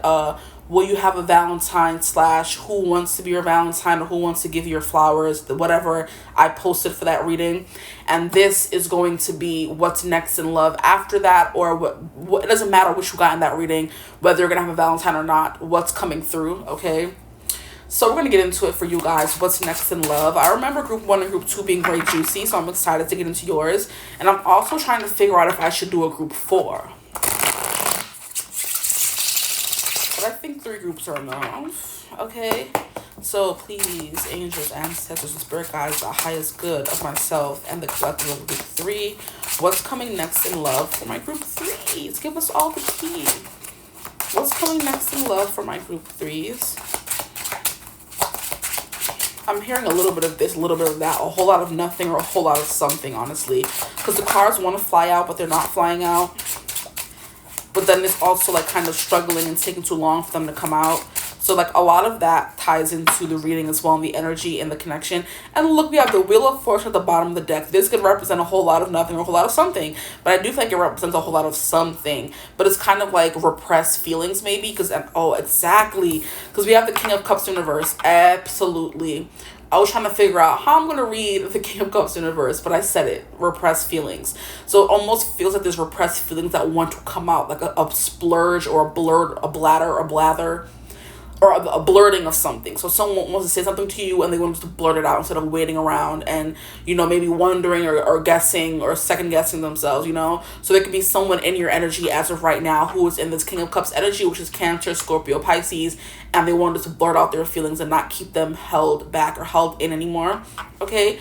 will you have a Valentine / who wants to be your Valentine or who wants to give you your flowers, whatever I posted for that reading. And this is going to be what's next in love after that, or what it doesn't matter which you got in that reading, whether you're going to have a Valentine or not, what's coming through, okay? So we're going to get into it for you guys. What's next in love? I remember group 1 and group 2 being very juicy, so I'm excited to get into yours. And I'm also trying to figure out if I should do a group 4. But I think 3 groups are enough. Okay. So please, angels, ancestors, and spirit guides, the highest good of myself and the collective of group 3. What's coming next in love for my group 3s? Give us all the tea. What's coming next in love for my group 3s? I'm hearing a little bit of this, a little bit of that, a whole lot of nothing or a whole lot of something, honestly. Because the cards want to fly out, but they're not flying out. But then it's also like kind of struggling and taking too long for them to come out. So like a lot of that ties into the reading as well, and the energy and the connection. And look, we have the Wheel of Fortune at the bottom of the deck. This could represent a whole lot of nothing or a whole lot of something. But I do think it represents a whole lot of something. But it's kind of like repressed feelings maybe. Because, oh, exactly. Because we have the King of Cups universe. Absolutely. I was trying to figure out how I'm going to read the King of Cups universe, but I said it. Repressed feelings. So it almost feels like there's repressed feelings that want to come out. Like a splurge or a blurred, a bladder, a blather. or a blurting of something. So someone wants to say something to you and they want to blurt it out instead of waiting around and, you know, maybe wondering or guessing or second guessing themselves, you know. So there could be someone in your energy as of right now who is in this King of Cups energy, which is Cancer, Scorpio, Pisces, and they wanted to blurt out their feelings and not keep them held back or held in anymore. Okay.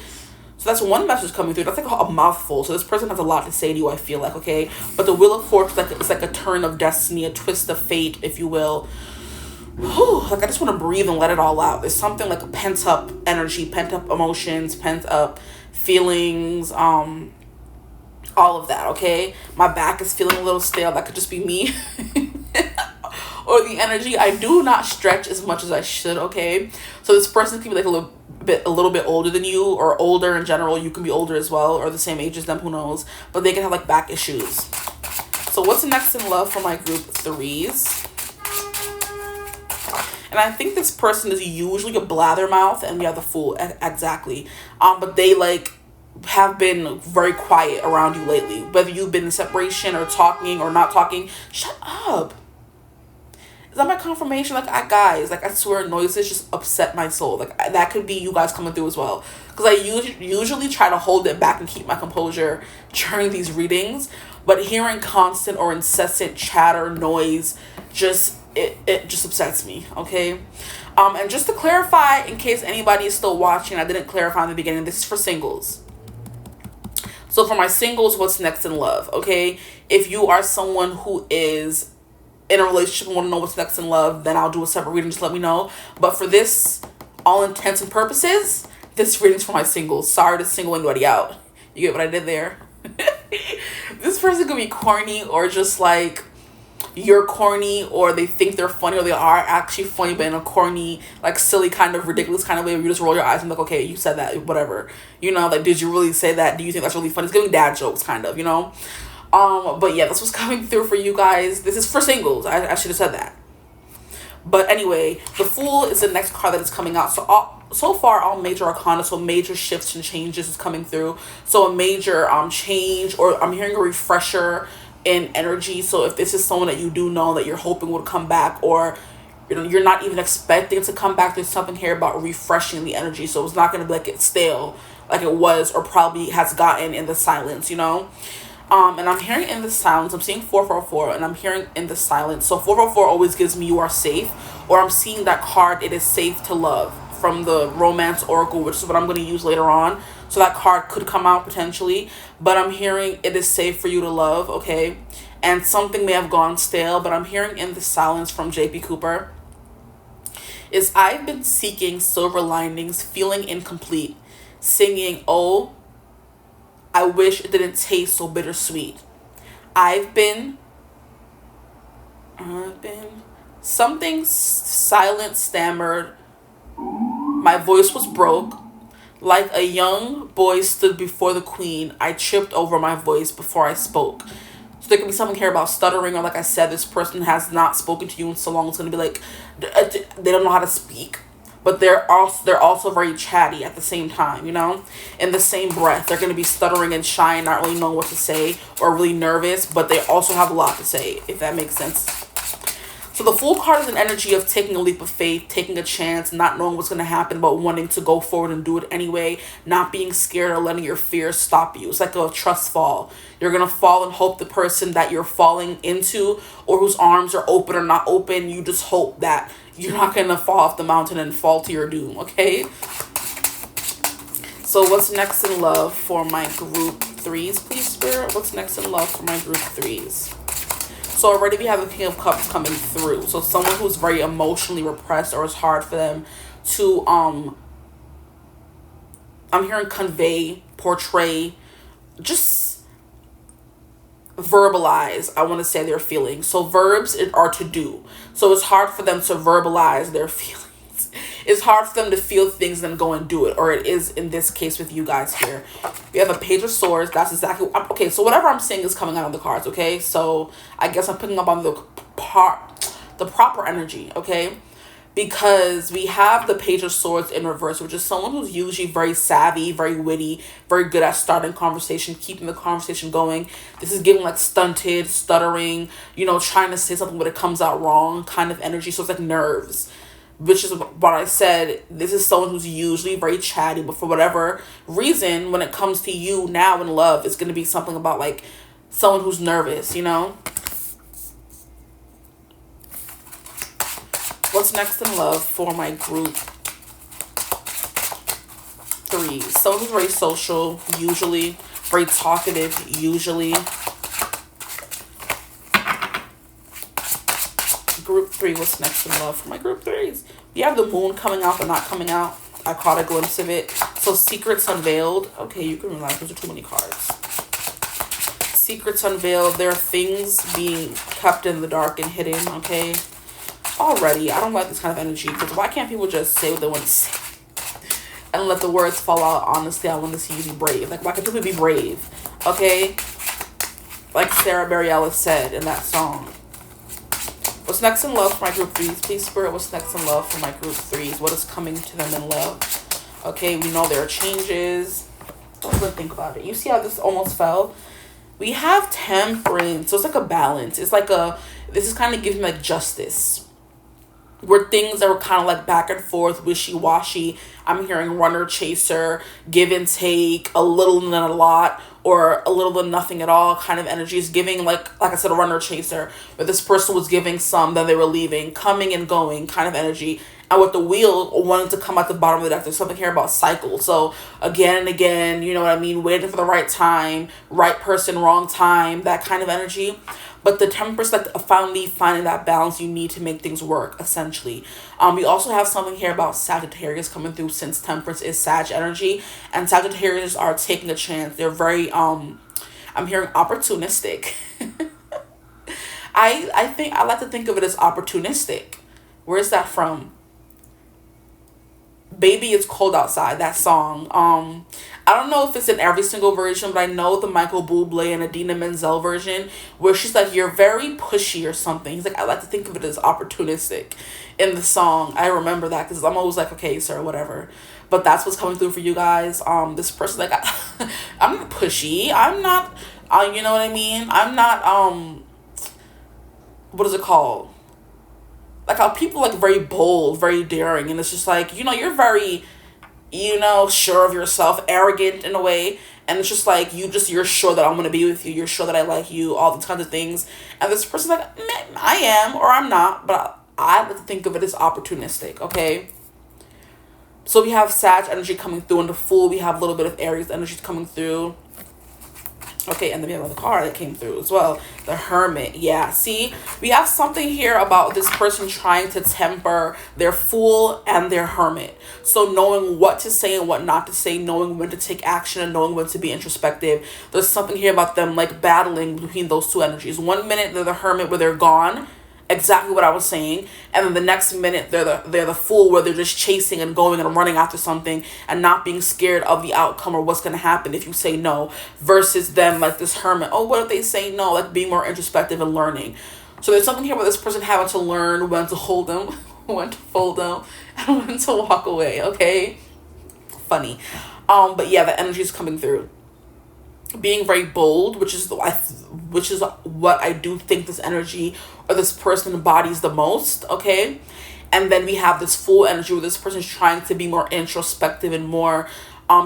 So that's one message coming through. That's like a mouthful. So this person has a lot to say to you, I feel like, okay? But the Wheel of Fortune, it's like a turn of destiny, a twist of fate, if you will. Whew, like I just want to breathe and let it all out. There's something like a pent up energy, pent up emotions, pent up feelings, all of that, okay? My back is feeling a little stale. That could just be me. Or the energy. I do not stretch as much as I should, okay? So this person can be like a little bit older than you, or older in general. You can be older as well, or the same age as them, who knows? But they can have like back issues. So what's next in love for my group threes? And I think this person is usually a blabbermouth, and we have the Fool, exactly. But they like have been very quiet around you lately. Whether you've been in separation or talking or not talking, shut up. Is that my confirmation? Like, guys, like I swear, noises just upset my soul. Like that could be you guys coming through as well. Because I usually try to hold it back and keep my composure during these readings, but hearing constant or incessant chatter, noise, it just upsets me, okay? And just to clarify, in case anybody is still watching, I didn't clarify in the beginning, this is for singles. So for my singles, what's next in love, okay? If you are someone who is in a relationship and want to know what's next in love, then I'll do a separate reading, just let me know. But for this, all intents and purposes, this reading's for my singles. Sorry to single anybody out. You get what I did there? This person could be corny, or just like you're corny, or they think they're funny, or they are actually funny but in a corny, like silly kind of ridiculous kind of way where you just roll your eyes and be like, okay, you said that, whatever, you know, like, did you really say that? Do you think that's really funny? It's giving dad jokes kind of, you know. But yeah, that's what's coming through for you guys. This is for singles. I should have said that. But anyway, the Fool is the next card that is coming out. So far, all major arcana, so major shifts and changes is coming through. So a major change, or I'm hearing a refresher in energy. So if this is someone that you do know that you're hoping would come back, or you know, you're not even expecting to come back, there's something here about refreshing the energy. So it's not going to be like it's stale like it was, or probably has gotten in the silence, you know. And I'm hearing in the silence, I'm seeing 444, and I'm hearing in the silence. So 444 always gives me you are safe, or I'm seeing that card, it is safe to love, from the Romance Oracle, which is what I'm going to use later on. So that card could come out potentially, but I'm hearing it is safe for you to love, okay? And something may have gone stale, but I'm hearing in the silence from J.P. Cooper is I've been seeking silver linings, feeling incomplete, singing, oh, I wish it didn't taste so bittersweet. I've been something silent, stammered. My voice was broke. Like a young boy stood before the queen, I tripped over my voice before I spoke. So there could be something here about stuttering, or like I said, this person has not spoken to you in so long. It's going to be like they don't know how to speak. But they're also very chatty at the same time, you know? In the same breath, they're going to be stuttering and shy and not really knowing what to say, or really nervous, but they also have a lot to say, if that makes sense. So the Fool card is an energy of taking a leap of faith, taking a chance, not knowing what's going to happen, but wanting to go forward and do it anyway, not being scared or letting your fears stop you. It's like a trust fall. You're going to fall and hope the person that you're falling into, or whose arms are open or not open, you just hope that you're not going to fall off the mountain and fall to your doom, okay? So what's next in love for my group threes, please, Spirit? What's next in love for my group threes? So already we have the King of Cups coming through. So someone who's very emotionally repressed, or it's hard for them to, I'm hearing convey, portray, just verbalize, I want to say, their feelings. So verbs are to do. So it's hard for them to verbalize their feelings. It's hard for them to feel things and go and do it. Or it is in this case with you guys here. We have a Page of Swords. That's exactly... Okay, so whatever I'm saying is coming out of the cards, okay? So I guess I'm picking up on the proper energy, okay? Because we have the Page of Swords in reverse, which is someone who's usually very savvy, very witty, very good at starting conversation, keeping the conversation going. This is giving like stunted, stuttering, you know, trying to say something but it comes out wrong kind of energy. So it's like nerves. which is what I said. This is someone who's usually very chatty, but for whatever reason, when it comes to you now in love, it's going to be something about like someone who's nervous, you know? What's next in love for my group 3? Someone who's very social, usually. Very talkative, usually. Group 3, what's next in love for my group 3s? We have the moon coming out but not coming out. I caught a glimpse of it. So secrets unveiled. Okay, you can relax. Those are too many cards. Secrets unveiled. There are things being kept in the dark and hidden, okay? Already, I don't like this kind of energy, because why can't people just say what they want to say and let the words fall out? Honestly, I want to see you be brave. Like, why can't people be brave? Okay? Like Sarah Bareilles said in that song. What's next in love for my group 3s? Please, Spirit, what's next in love for my group 3s? What is coming to them in love? Okay, we know there are changes. Don't even think about it. You see how this almost fell? We have temperance. So it's like a balance. It's like this is kind of giving like justice. Where things that were kind of like back and forth, wishy-washy. I'm hearing runner, chaser, give and take, a little than a lot, or a little than nothing at all kind of energy is giving, like I said, a runner, chaser, where this person was giving some, then they were leaving, coming and going kind of energy. And with the wheel wanting to come at the bottom of the deck, there's something here about cycle. So again and again, you know what I mean? Waiting for the right time, right person, wrong time, that kind of energy. But the temperance, like finally finding that balance you need to make things work, essentially. We also have something here about Sagittarius coming through, since temperance is Sag energy. And Sagittarius are taking a chance. They're very, I'm hearing opportunistic. I think I like to think of it as opportunistic. Where's that from? Baby, It's Cold Outside, that song. I don't know if it's in every single version, but I know the Michael Bublé and Idina Menzel version, where she's like, you're very pushy or something. He's like, I like to think of it as opportunistic in the song. I remember that because I'm always like, okay, sir, whatever. But that's what's coming through for you guys. This person, like, I'm not pushy. I'm not, you know what I mean? I'm not, what is it called? Like how people like very bold, very daring, and it's just like, you know, you're very, you know, sure of yourself, arrogant in a way, and it's just like you're sure that I'm gonna be with you, you're sure that I like you, all these kinds of things. And this person's like, I am or I'm not, but I like to think of it as opportunistic, okay? So we have Sag energy coming through, and the Fool, we have a little bit of Aries energy coming through. Okay, and then we have another card that came through as well. The Hermit. Yeah, see? We have something here about this person trying to temper their Fool and their Hermit. So knowing what to say and what not to say, knowing when to take action and knowing when to be introspective. There's something here about them like battling between those two energies. 1 minute they're the Hermit where they're gone. Exactly what I was saying. And then the next minute they're the Fool where they're just chasing and going and running after something and not being scared of the outcome or what's going to happen if you say no, versus them like this Hermit. Oh, what if they say no? Like being more introspective and learning. So there's something here about this person having to learn when to hold them, when to fold them, and when to walk away. Okay, funny. But yeah, the energy is coming through. Being very bold, which is what I do think this energy or this person embodies the most, okay? And then we have this Fool energy where this person's trying to be more introspective and more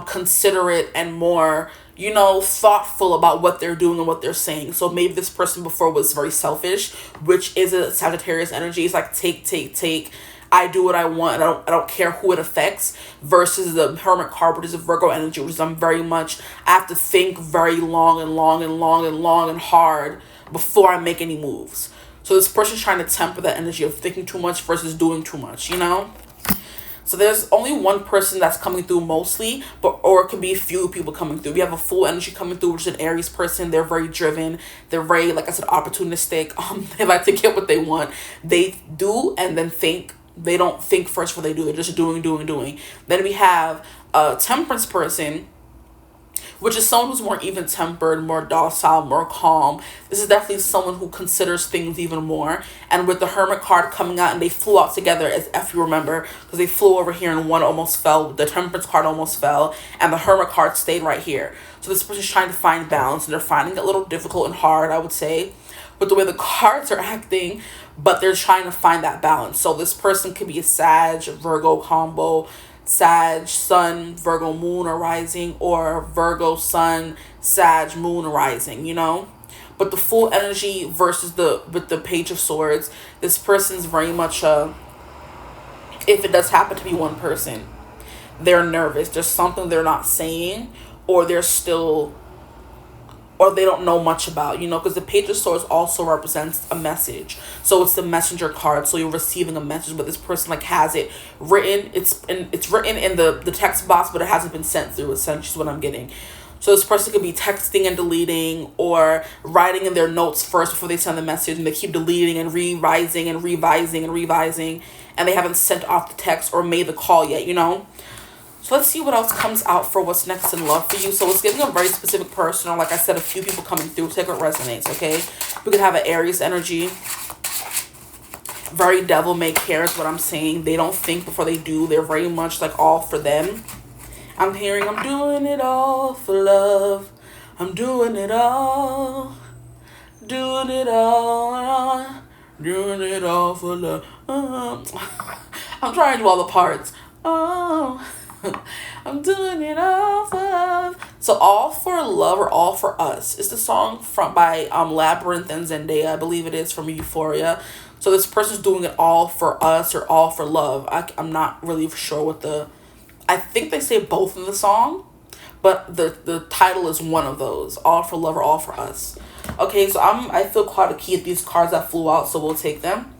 considerate and more, you know, thoughtful about what they're doing and what they're saying. So maybe this person before was very selfish, which is a Sagittarius energy. It's like take. I do what I want. I don't care who it affects. Versus the Hermit card, which is a Virgo energy, which is I have to think very long and hard before I make any moves. So this person's trying to temper that energy of thinking too much versus doing too much, you know? So there's only one person that's coming through mostly, or it could be a few people coming through. We have a Fool energy coming through, which is an Aries person. They're very driven. They're very, like I said, opportunistic. They like to get what they want. They do and then think. They don't think first what they do. They're just doing. Then we have a Temperance person, which is someone who's more even-tempered, more docile, more calm. This is definitely someone who considers things even more. And with the Hermit card coming out, and they flew out together, as if you remember, because they flew over here and one almost fell. The Temperance card almost fell, and the Hermit card stayed right here. So this person's trying to find balance, and they're finding it a little difficult and hard, I would say, with the way the cards are acting. but they're trying to find that balance. So this person could be a Sag Virgo combo, Sag Sun Virgo Moon or Rising, or Virgo Sun Sag Moon Rising, you know. But the full energy versus with the Page of Swords, this person's very much if it does happen to be one person, they're nervous. There's something they're not saying, or they're still, or they don't know much about, you know, because the Page of Swords also represents a message. So it's the messenger card. So you're receiving a message, but this person like has it written. It's written in the text box, but it hasn't been sent through. Essentially, is what I'm getting. So this person could be texting and deleting, or writing in their notes first before they send the message, and they keep deleting and revising and revising and revising, and they haven't sent off the text or made the call yet, you know. So let's see what else comes out for what's next in love for you. So it's giving a very specific person, or like I said, a few people coming through. Take what resonates, okay? We could have an Aries energy. Very devil may care is what I'm saying. They don't think before they do. They're very much like all for them. I'm hearing I'm doing it all for love. I'm doing it all. Doing it all. Doing it all for love. I'm trying to do all the parts. Oh, I'm doing it all for love. So All for Love or All for Us is the song by Labyrinth and Zendaya. I believe it is from Euphoria. So this person's doing it all for us or all for love. I'm not really sure what I think they say both in the song, but the title is one of those. All for Love or All for Us. Okay, so I feel called to keep these cards that flew out, so we'll take them.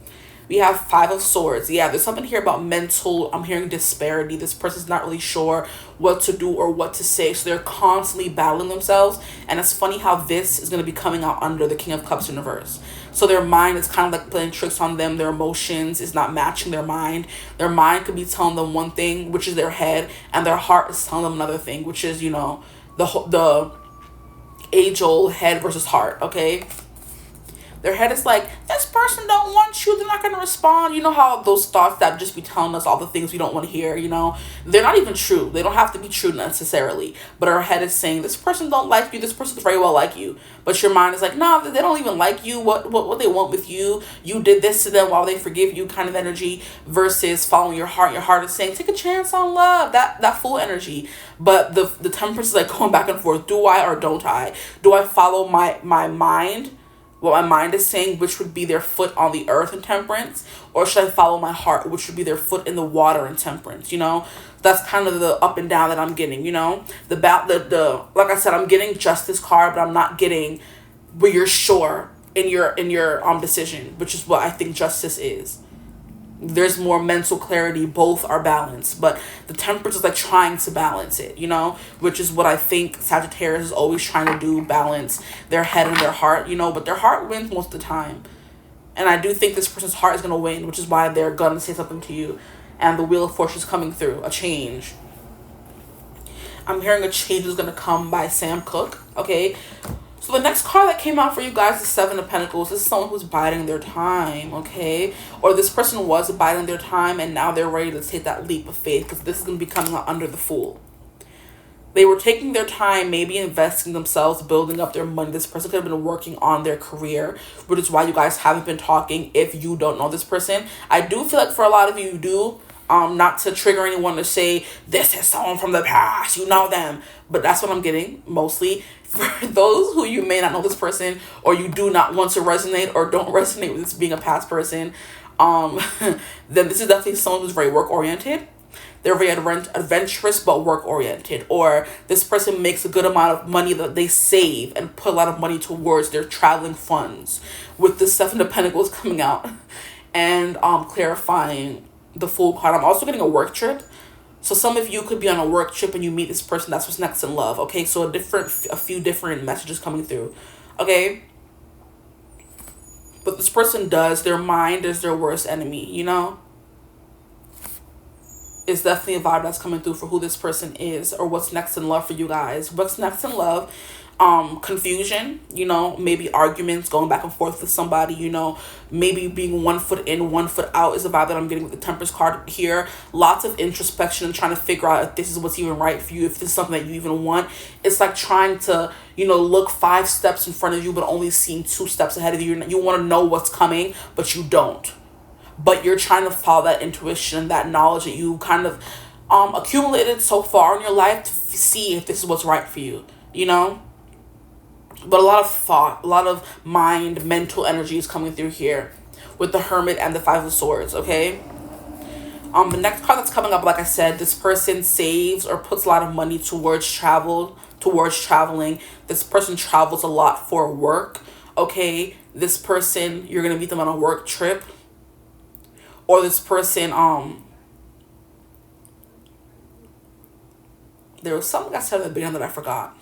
We have Five of Swords. Yeah, there's something here about mental, I'm hearing disparity. This person's not really sure what to do or what to say, so they're constantly battling themselves. And it's funny how this is going to be coming out under the King of Cups universe. So their mind is kind of like playing tricks on them. Their emotions is not matching their mind. Their mind could be telling them one thing, which is their head, and their heart is telling them another thing, which is, you know, the age-old head versus heart, okay? Their head is like, this person don't want you, they're not going to respond. You know how those thoughts that just be telling us all the things we don't want to hear, you know? They're not even true. They don't have to be true necessarily. But our head is saying, this person don't like you, this person's very well like you. But your mind is like, no, they don't even like you. What they want with you? You did this to them while they forgive you kind of energy, versus following your heart. Your heart is saying, take a chance on love, that full energy. But the Temperance is like going back and forth. Do I or don't I? Do I follow my mind? What my mind is saying, which would be their foot on the earth in Temperance, or should I follow my heart, which would be their foot in the water in Temperance, you know? That's kind of the up and down that I'm getting, you know? The like I said, I'm getting Justice card, but I'm not getting where you're sure in your decision, which is what I think Justice is. There's more mental clarity, both are balanced, but the Temperance is like trying to balance it, you know, which is what I think Sagittarius is always trying to do, balance their head and their heart, you know, but their heart wins most of the time. And I do think this person's heart is going to win, which is why they're going to say something to you. And the Wheel of Fortune is coming through, a change. I'm hearing a change is going to come by Sam Cooke, okay? So the next card that came out for you guys is Seven of Pentacles. This is someone who's biding their time, okay? Or this person was biding their time and now they're ready to take that leap of faith, because this is going to be coming out under the Fool. They were taking their time, maybe investing themselves, building up their money. This person could have been working on their career, which is why you guys haven't been talking if you don't know this person. I do feel like for a lot of you do. Not to trigger anyone to say, this is someone from the past, you know them. But that's what I'm getting, mostly. For those who you may not know this person, or you do not want to resonate or don't resonate with this being a past person, then this is definitely someone who's very work-oriented. They're very adventurous but work-oriented. Or this person makes a good amount of money that they save and put a lot of money towards their traveling funds. With the Seven of Pentacles coming out and clarifying the Fool card. I'm also getting a work trip. So some of you could be on a work trip and you meet this person. That's what's next in love. Okay, so a few different messages coming through. Okay, but this person their mind is their worst enemy, you know? It's definitely a vibe that's coming through for who this person is, or what's next in love for you guys. What's next in love? confusion, maybe arguments, going back and forth with somebody, maybe being 1 foot in, 1 foot out is the vibe that I'm getting with the Temperance card here. Lots of introspection and trying to figure out if this is what's even right for you, if this is something that you even want. It's like trying to, look 5 steps in front of you, but only seeing 2 steps ahead of you. You want to know what's coming, but you don't. But you're trying to follow that intuition, that knowledge that you kind of accumulated so far in your life to see if this is what's right for you, But a lot of thought, a lot of mind, mental energy is coming through here with the Hermit and the 5 of Swords, okay? The next card that's coming up, like I said, this person saves or puts a lot of money towards traveling. This person travels a lot for work, okay? This person, you're going to meet them on a work trip. Or this person, there was something I said at the beginning that I forgot.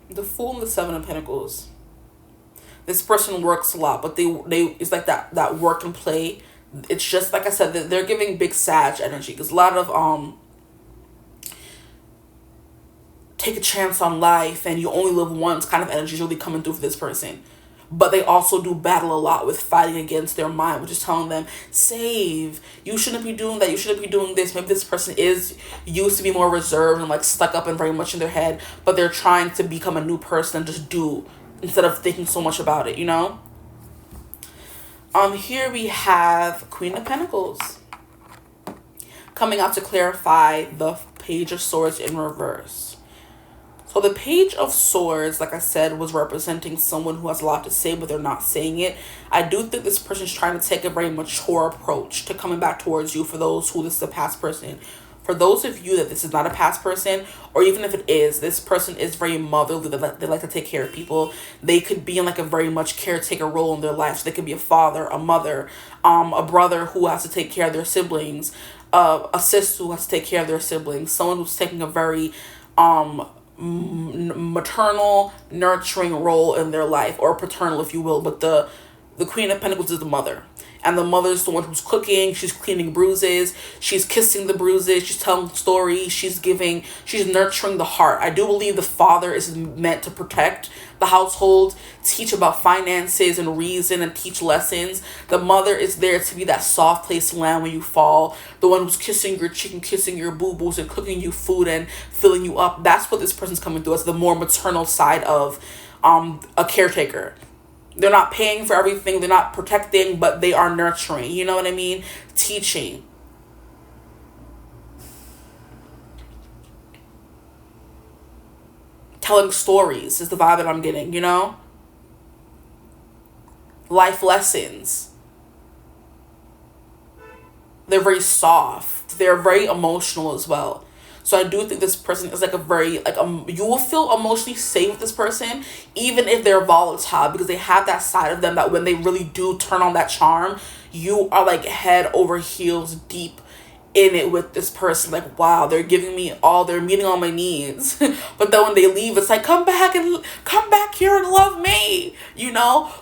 The Fool and the 7 of Pentacles. This person works a lot, but they it's like that work and play. It's just like I said, they're giving big Sag energy, because a lot of take a chance on life and you only live once kind of energy is really coming through for this person. But they also do battle a lot with fighting against their mind, which is telling them, save. You shouldn't be doing that. You shouldn't be doing this. Maybe this person is used to be more reserved and like stuck up and very much in their head, but they're trying to become a new person and just do instead of thinking so much about it, Here we have Queen of Pentacles coming out to clarify the Page of Swords in reverse. So the Page of Swords, like I said, was representing someone who has a lot to say, but they're not saying it. I do think this person is trying to take a very mature approach to coming back towards you for those who this is a past person. For those of you that this is not a past person, or even if it is, this person is very motherly. They like to take care of people. They could be in like a very much caretaker role in their life. So they could be a father, a mother, a brother who has to take care of their siblings, a sister who has to take care of their siblings, someone who's taking a very maternal, nurturing role in their life, or paternal, if you will. But the Queen of Pentacles is the mother, and the mother's the one who's cooking, she's cleaning bruises, she's kissing the bruises, she's telling stories, she's nurturing the heart. I do believe the father is meant to protect the household, teach about finances and reason, and teach lessons. The mother is there to be that soft place to land when you fall, the one who's kissing your cheek and kissing your boo-boos and cooking you food and filling you up. That's what this person's coming through as, the more maternal side of a caretaker. They're not paying for everything, they're not protecting, but they are nurturing, you know what I mean? Teaching. Telling stories is the vibe that I'm getting, Life lessons. They're very soft. They're very emotional as well. So I do think this person is like a very, you will feel emotionally safe with this person, even if they're volatile, because they have that side of them that when they really do turn on that charm, you are like head over heels deep in it with this person. Like, wow, they're meeting all my needs. But then when they leave, it's like, come back here and love me,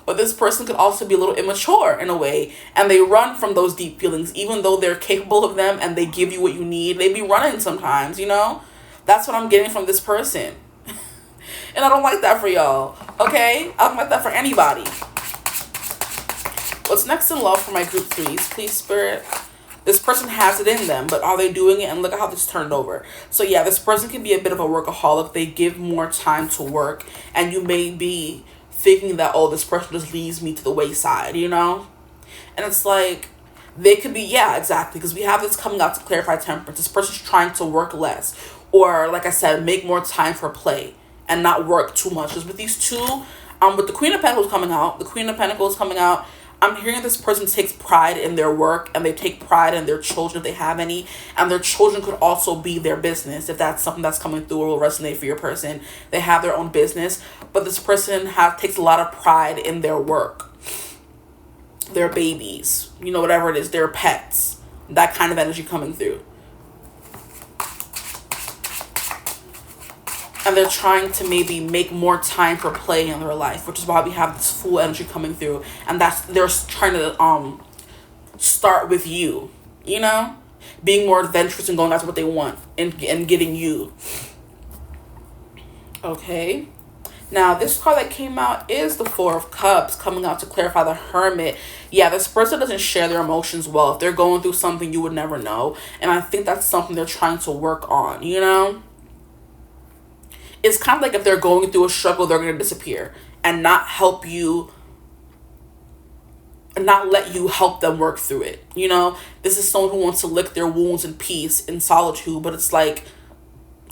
But this person could also be a little immature in a way, and they run from those deep feelings, even though they're capable of them and they give you what you need. They be running sometimes, That's what I'm getting from this person. And I don't like that for y'all, okay? I don't like that for anybody. What's next in love for my group 3s, please, Spirit? This person has it in them, but are they doing it? And look at how this turned over. So yeah, this person can be a bit of a workaholic. They give more time to work, and you may be thinking that, oh, this person just leaves me to the wayside, And it's like, they could be, yeah, exactly, because we have this coming out to clarify Temperance. This person's trying to work less, or like I said, make more time for play and not work too much. Because with these two, with the Queen of Pentacles coming out, I'm hearing this person takes pride in their work, and they take pride in their children if they have any, and their children could also be their business if that's something that's coming through or will resonate for your person. They have their own business, but this person takes a lot of pride in their work, their babies, whatever it is, their pets, that kind of energy coming through. And they're trying to maybe make more time for play in their life, which is why we have this Fool energy coming through. And they're trying to start with you, being more adventurous and going after what they want and getting you. Okay. Now, this card that came out is the Four of Cups, coming out to clarify the Hermit. Yeah, this person doesn't share their emotions well. If they're going through something, you would never know. And I think that's something they're trying to work on, you know? It's kind of like if they're going through a struggle, they're going to disappear and not help you, and not let you help them work through it, you know? This is someone who wants to lick their wounds in peace, in solitude, but it's like,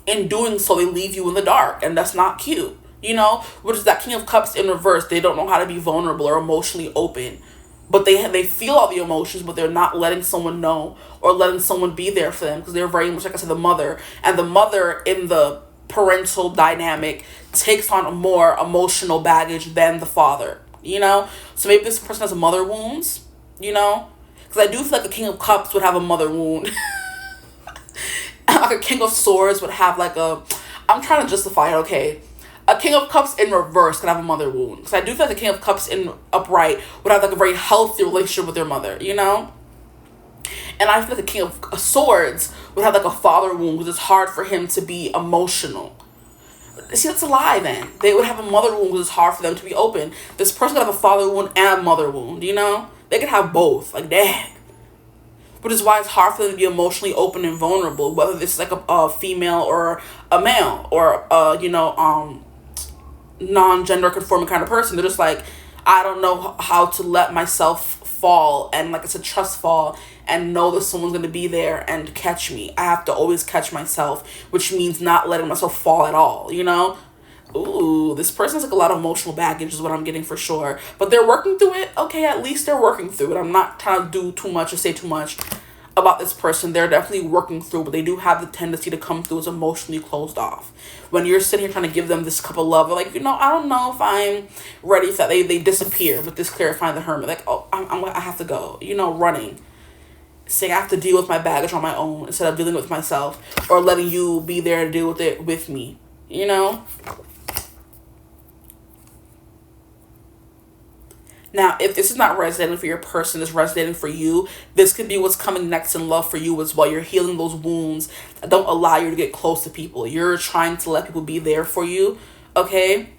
in doing so, they leave you in the dark, and that's not cute. You know, which is that King of Cups in reverse. They don't know how to be vulnerable or emotionally open. But they feel all the emotions, but they're not letting someone know or letting someone be there for them, because they're very much, like I said, the mother. And the mother in the parental dynamic takes on more emotional baggage than the father, you know? So maybe this person has mother wounds, you know? Because I do feel like the King of Cups would have a mother wound. Like a King of Swords would have like a... I'm trying to justify it, okay? A King of Cups in reverse could have a mother wound. Because I do feel like the King of Cups in upright would have like a very healthy relationship with their mother, you know? And I feel like the King of Swords would have like a father wound because it's hard for him to be emotional. See, that's a lie then. They would have a mother wound because it's hard for them to be open. This person could have a father wound and a mother wound, you know? They could have both, like that. Which is why it's hard for them to be emotionally open and vulnerable, whether this is like a female or a male or, you know, non-gender conforming kind of person. They're just like, I don't know how to let myself fall and, like I said, trust fall and know that someone's going to be there and catch me. I have to always catch myself, which means not letting myself fall at all, you know? Ooh, this person has like a lot of emotional baggage is what I'm getting for sure. But they're working through it. Okay, at least they're working through it. I'm not trying to do too much or say too much about this person. They're definitely working through, but they do have the tendency to come through as emotionally closed off. When you're sitting here trying to give them this cup of love, they're like, you know, I don't know if I'm ready for that. They disappear with this clarifying the Hermit. Like, oh, I have to go, you know, running. Saying I have to deal with my baggage on my own instead of dealing with myself or letting you be there to deal with it with me, you know? Now, if this is not resonating for your person, it's resonating for you, this could be what's coming next in love for you as well. You're healing those wounds that don't allow you to get close to people. You're trying to let people be there for you, okay?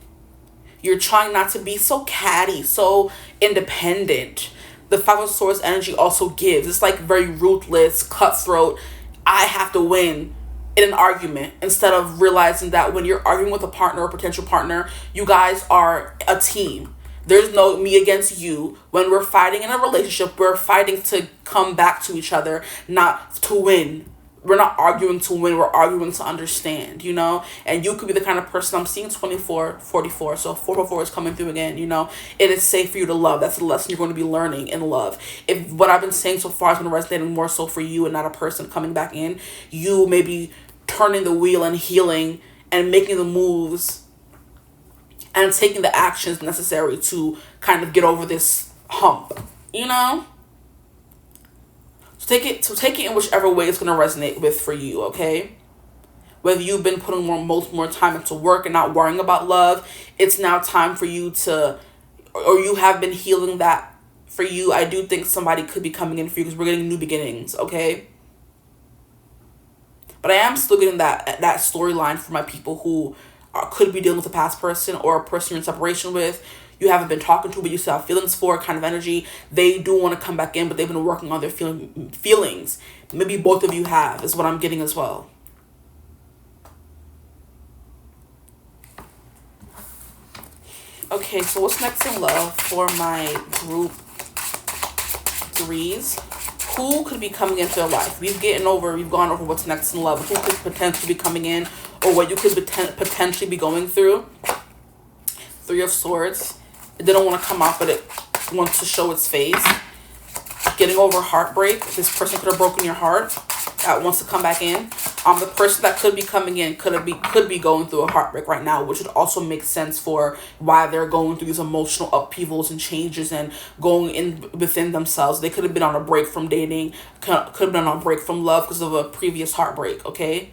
You're trying not to be so catty, so independent. The Five of Swords energy also gives. It's like very ruthless, cutthroat. I have to win in an argument, instead of realizing that when you're arguing with a partner or potential partner, you guys are a team. There's no me against you. When we're fighting in a relationship, we're fighting to come back to each other, not to win. We're not arguing to win. We're arguing to understand, you know? And you could be the kind of person, I'm seeing 24, 44. So 444 is coming through again, you know? It is safe for you to love. That's the lesson you're going to be learning in love. If what I've been saying so far is going to resonate more so for you and not a person coming back in, you may be turning the wheel and healing and making the moves and taking the actions necessary to kind of get over this hump, you know? So take it in whichever way it's going to resonate with for you, okay? Whether you've been putting more time into work and not worrying about love, it's now time for you to, or you have been healing that for you. I do think somebody could be coming in for you because we're getting new beginnings, okay? But I am still getting that storyline for my people who could be dealing with a past person or a person you're in separation with, you haven't been talking to, but you still have feelings for, kind of energy. They do want to come back in, but they've been working on their feelings. Maybe both of you have, is what I'm getting as well. Okay, so what's next in love for my group threes? Who could be coming into their life? We've gone over what's next in love. Who could potentially be coming in, or what you could potentially be going through. Three of Swords. It didn't want to come out, but it wants to show its face. Getting over heartbreak. This person could have broken your heart. That wants to come back in. The person that could be coming in could be going through a heartbreak right now, which would also make sense for why they're going through these emotional upheavals and changes and going in within themselves. They could have been on a break from dating, could have been on a break from love because of a previous heartbreak, okay?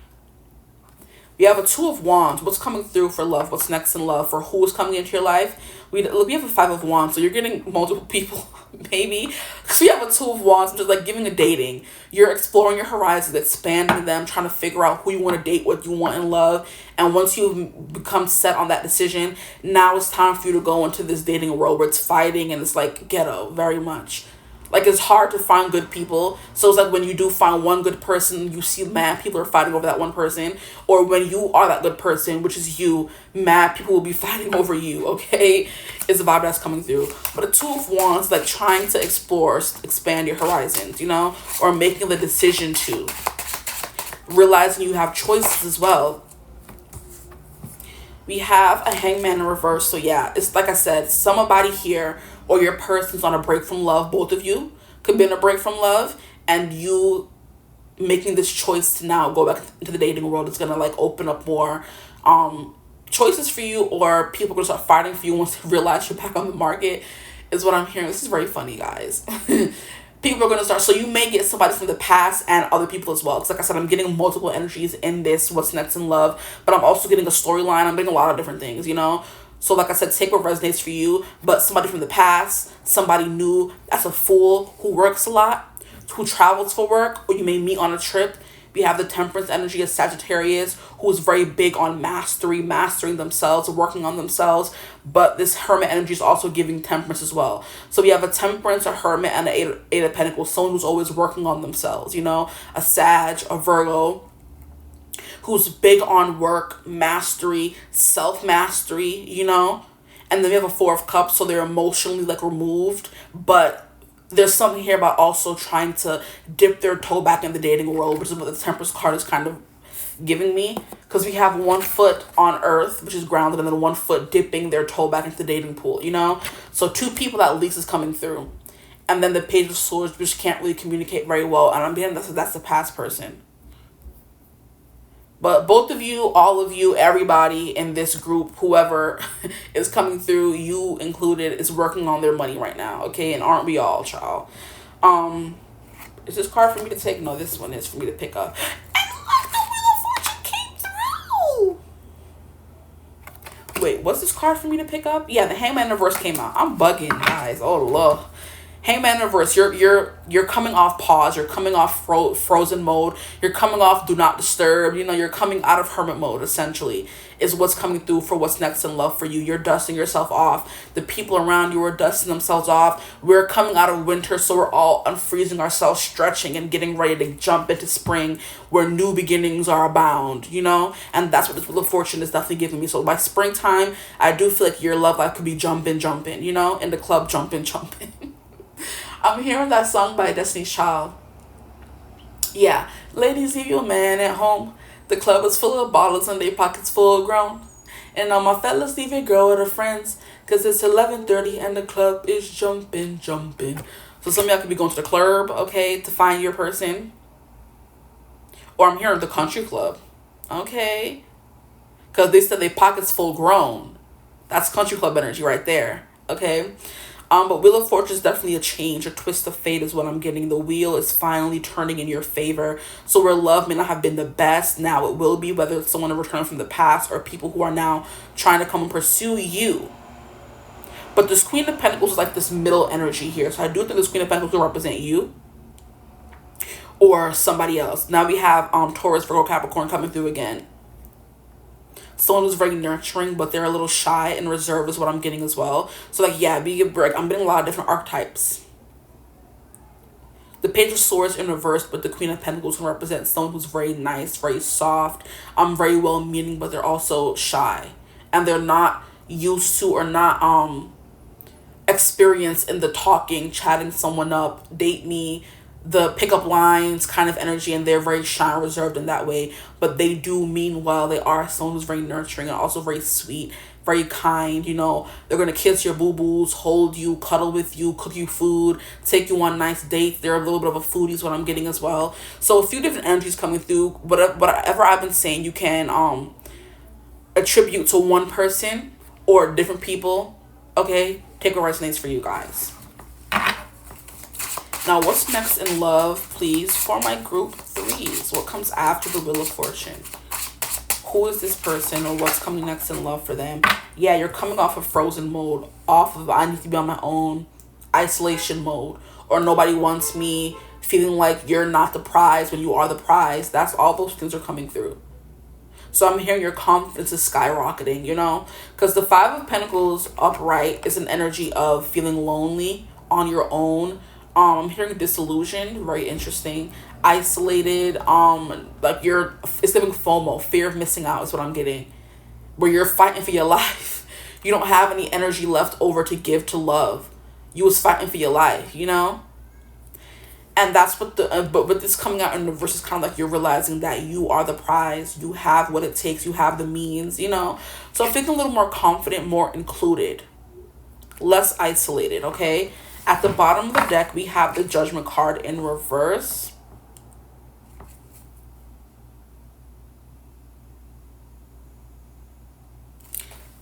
We have a Two of Wands. What's coming through for love? What's next in love? For who is coming into your life? We have a Five of Wands. So you're getting multiple people, maybe. Because we have a Two of Wands, which is like giving a dating. You're exploring your horizons, expanding them, trying to figure out who you want to date, what you want in love. And once you've become set on that decision, now it's time for you to go into this dating world where it's fighting and it's like ghetto, very much. Like, it's hard to find good people. So it's like when you do find one good person, you see mad people are fighting over that one person. Or when you are that good person, which is you, mad people will be fighting over you, okay? Is the vibe that's coming through. But a Two of Wands, like trying to explore, expand your horizons, you know? Or making the decision to. Realizing you have choices as well. We have a Hangman in reverse. So yeah, it's like I said, somebody here or your person's on a break from love. Both of you could be in a break from love, and you making this choice to now go back into the dating world is gonna like open up more choices for you, or people are gonna start fighting for you once they realize you're back on the market, is what I'm hearing. This is very funny, guys. People are going to start, so you may get somebody from the past and other people as well. Because like I said, I'm getting multiple energies in this What's Next in Love, but I'm also getting a storyline. I'm getting a lot of different things, you know? So like I said, take what resonates for you, but somebody from the past, somebody new, that's a Fool who works a lot, who travels for work, or you may meet on a trip. We have the Temperance energy of Sagittarius, who is very big on mastering themselves, working on themselves. But this Hermit energy is also giving Temperance as well. So we have a Temperance, a Hermit, and an Eight of Pentacles. Someone who's always working on themselves, you know? A Sag, a Virgo, who's big on work, mastery, self-mastery, you know? And then we have a Four of Cups, so they're emotionally, like, removed, but there's something here about also trying to dip their toe back in the dating world, which is what the Temperance card is kind of giving me. Because we have one foot on earth, which is grounded, and then one foot dipping their toe back into the dating pool, you know? So two people at least is coming through. And then the Page of Swords, which can't really communicate very well. And I'm being that's the past person. But both of you, all of you, everybody in this group, whoever is coming through, you included, is working on their money right now, okay? And aren't we all, child? Is this card for me to take? No, this one is for me to pick up. And look, the Wheel of Fortune came through! Wait, what's this card for me to pick up? Yeah, the Hangman in reverse came out. I'm bugging, guys. Oh, Lord. Hangman in reverse, you're coming off pause, you're coming off frozen mode, you're coming off do not disturb, you know, you're coming out of hermit mode, essentially, is what's coming through for what's next in love for you. You're dusting yourself off. The people around you are dusting themselves off. We're coming out of winter, so we're all unfreezing ourselves, stretching, and getting ready to jump into spring, where new beginnings are abound, you know? And that's what this Wheel of Fortune is definitely giving me. So by springtime, I do feel like your love life could be jumping, you know? In the club, jumping. I'm hearing that song by Destiny's Child. Yeah. Ladies, leave your man at home. The club is full of bottles and their pockets full grown. And all my fellas, leave your girl with her friends. Because it's 11:30 and the club is jumping. So some of y'all could be going to the club, okay, to find your person. Or I'm hearing the country club. Okay. Because they said their pockets full grown. That's country club energy right there. Okay. But Wheel of Fortune is definitely a change, a twist of fate is what I'm getting. The wheel is finally turning in your favor. So where love may not have been the best, now it will be, whether it's someone returning from the past or people who are now trying to come and pursue you. But this Queen of Pentacles is like this middle energy here. So I do think this Queen of Pentacles will represent you or somebody else. Now we have Taurus, Virgo, Capricorn coming through again. Someone who's very nurturing, but they're a little shy and reserved is what I'm getting as well. So, like, yeah, be a break. I'm getting a lot of different archetypes. The Page of Swords in reverse, but the Queen of Pentacles can represent someone who's very nice, very soft, very well-meaning, but they're also shy. And they're not used to or not experienced in the talking, chatting someone up, date me, the pickup lines kind of energy, and they're very shy and reserved in that way, but they do mean well. They are someone who's very nurturing and also very sweet, very kind, you know. They're going to kiss your boo-boos, hold you, cuddle with you, cook you food, take you on nice dates. They're a little bit of a foodie is what I'm getting as well. So a few different energies coming through. Whatever I've been saying, you can attribute to one person or different people, okay? Take what resonates for you guys. Now, what's next in love, please, for my group 3s? What comes after the Wheel of Fortune? who is this person or what's coming next in love for them? Yeah, you're coming off of frozen mode, off of I need to be on my own, isolation mode, or nobody wants me, feeling like you're not the prize when you are the prize. That's all those things are coming through. So I'm hearing your confidence is skyrocketing, you know, because the Five of Pentacles upright is an energy of feeling lonely on your own. I'm hearing disillusioned, very interesting, isolated, like it's giving FOMO, fear of missing out is what I'm getting, where you're fighting for your life. You don't have any energy left over to give to love. You was fighting for your life, you know? And that's what but with this coming out in the reverse is kind of like you're realizing that you are the prize. You have what it takes. You have the means, you know? So I'm feeling a little more confident, more included, less isolated, okay? At the bottom of the deck, we have the Judgment card in reverse.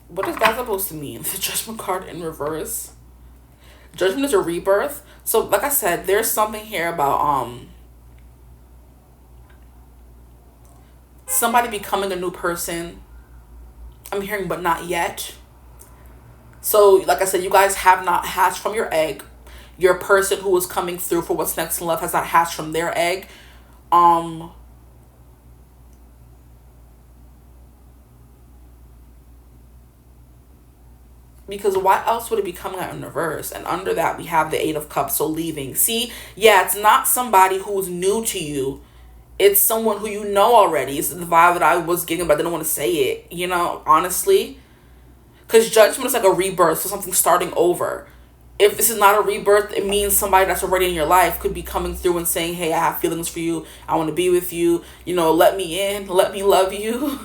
What is that supposed to mean? The Judgment card in reverse? Judgment is a rebirth. So like I said, there's something here about somebody becoming a new person. I'm hearing but not yet. So like I said, you guys have not hatched from your egg. Your person who is coming through for what's next in love has not hatched from their egg. Because why else would it be coming out in reverse? And under that, we have the Eight of Cups, so leaving. See, yeah, it's not somebody who's new to you. It's someone who you know already. It's the vibe that I was getting, but I didn't want to say it, you know, honestly. Because Judgment is like a rebirth, so something starting over. If this is not a rebirth, it means somebody that's already in your life could be coming through and saying, hey, I have feelings for you. I want to be with you. You know, let me in. Let me love you.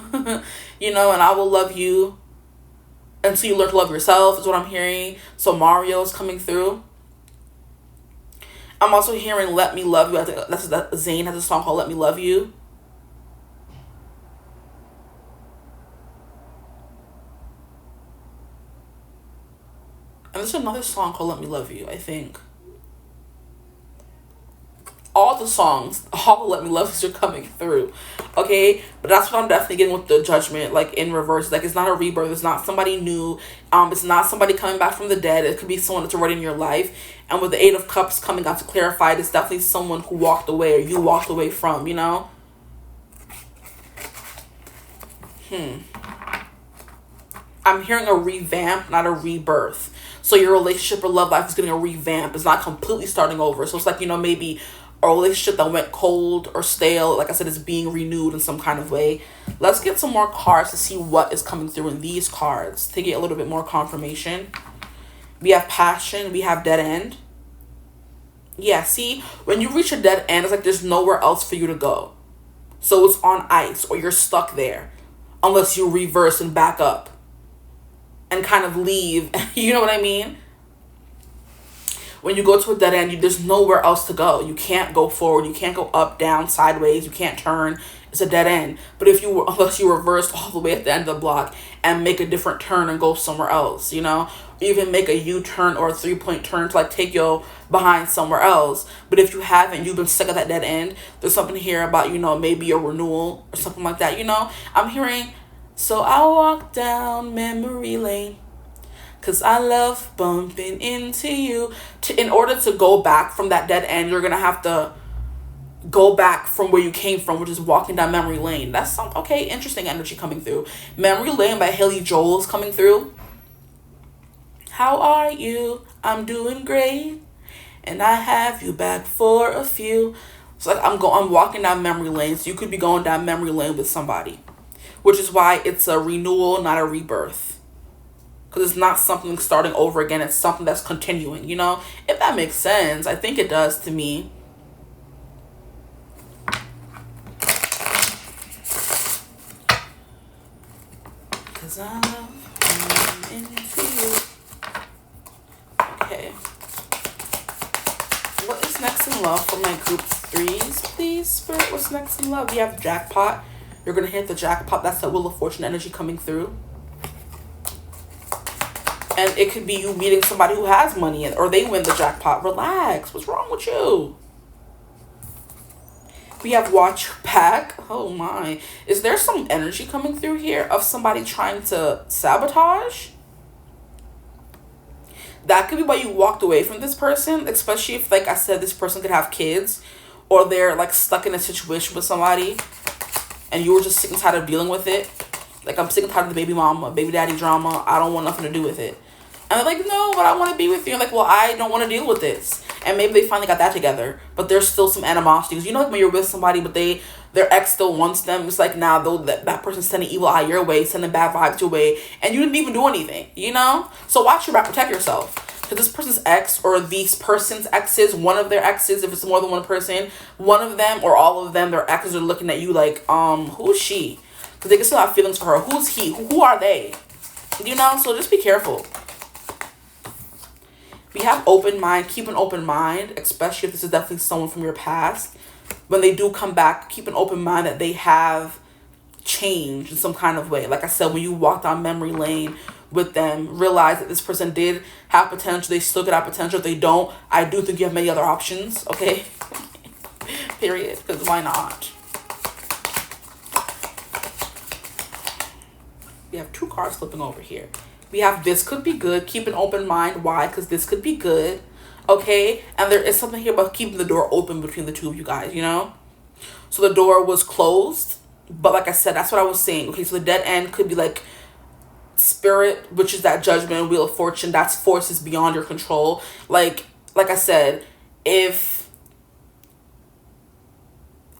You know, and I will love you until you learn to love yourself is what I'm hearing. So Mario is coming through. I'm also hearing Let Me Love You. I think that Zayn has a song called Let Me Love You. And there's another song called Let Me Love You, I think. All the songs, all the Let Me Love Yous are coming through. Okay? But that's what I'm definitely getting with the Judgment, like in reverse. Like it's not a rebirth. It's not somebody new. It's not somebody coming back from the dead. It could be someone that's already in your life. And with the Eight of Cups coming out to clarify, it's definitely someone who walked away or you walked away from, you know? I'm hearing a revamp, not a rebirth. So your relationship or love life is getting a revamp. It's not completely starting over. So it's like, you know, maybe a relationship that went cold or stale, like I said, is being renewed in some kind of way. Let's get some more cards to see what is coming through in these cards to get a little bit more confirmation. We have passion. We have dead end. Yeah, see, when you reach a dead end, it's like there's nowhere else for you to go. So it's on ice or you're stuck there unless you reverse and back up and kind of leave. You know what I mean? When you go to a dead end, there's nowhere else to go. You can't go forward. You can't go up, down, sideways. You can't turn. It's a dead end. But unless you reversed all the way at the end of the block and make a different turn and go somewhere else, you know, even make a U-turn or a 3-point turn to like take your behind somewhere else. But if you haven't, you've been stuck at that dead end. There's something here about, you know, maybe a renewal or something like that. You know, I'm hearing, so I walk down memory lane. Because I love bumping into you. In order to go back from that dead end, you're going to have to go back from where you came from, which is walking down memory lane. That's some, okay, interesting energy coming through. Memory Lane by Haley Joel is coming through. How are you? I'm doing great. And I have you back for a few. It's like I'm walking down memory lane. So you could be going down memory lane with somebody. Which is why it's a renewal, not a rebirth. Because it's not something starting over again. It's something that's continuing, you know? If that makes sense. I think it does to me. Because I love running into you. Okay. What is next in love for my group 3s, please, Spirit? What's next in love? We have jackpot. You're going to hit the jackpot. That's the Wheel of Fortune energy coming through. And it could be you meeting somebody who has money or they win the jackpot. Relax. What's wrong with you? We have watch back. Oh my. Is there some energy coming through here of somebody trying to sabotage? That could be why you walked away from this person, especially if, like I said, this person could have kids, or they're like stuck in a situation with somebody and you were just sick and tired of dealing with it. Like, I'm sick and tired of the baby mama, baby daddy drama. I don't want nothing to do with it. And they're like, no, but I want to be with you. I'm like, well, I don't want to deal with this. And maybe they finally got that together, but there's still some animosity. Because you know, like when you're with somebody, but their ex still wants them. It's like, nah, though, that person's sending evil eye your way, sending bad vibes your way, and you didn't even do anything, you know? So watch your back, protect yourself. Because this person's ex, or these person's exes, one of their exes, if it's more than one person, one of them or all of them, their exes are looking at you like, who is she? Because they can still have feelings for her. Who's he? Who are they? You know? So just be careful. We have open mind. Keep an open mind, especially if this is definitely someone from your past. When they do come back, keep an open mind that they have changed in some kind of way. Like I said, when you walk down memory lane with them, realize that this person did have potential. They still could have potential. If they don't, I do think you have many other options. Okay? Period. Because why not? We have 2 cards flipping over here. We have this could be good. Keep an open mind. Why? Because this could be good. Okay? And there is something here about keeping the door open between the two of you guys, you know? So the door was closed. But like I said, that's what I was saying. Okay, so the dead end could be like spirit, which is that judgment, wheel of fortune. That's forces beyond your control. Like I said, if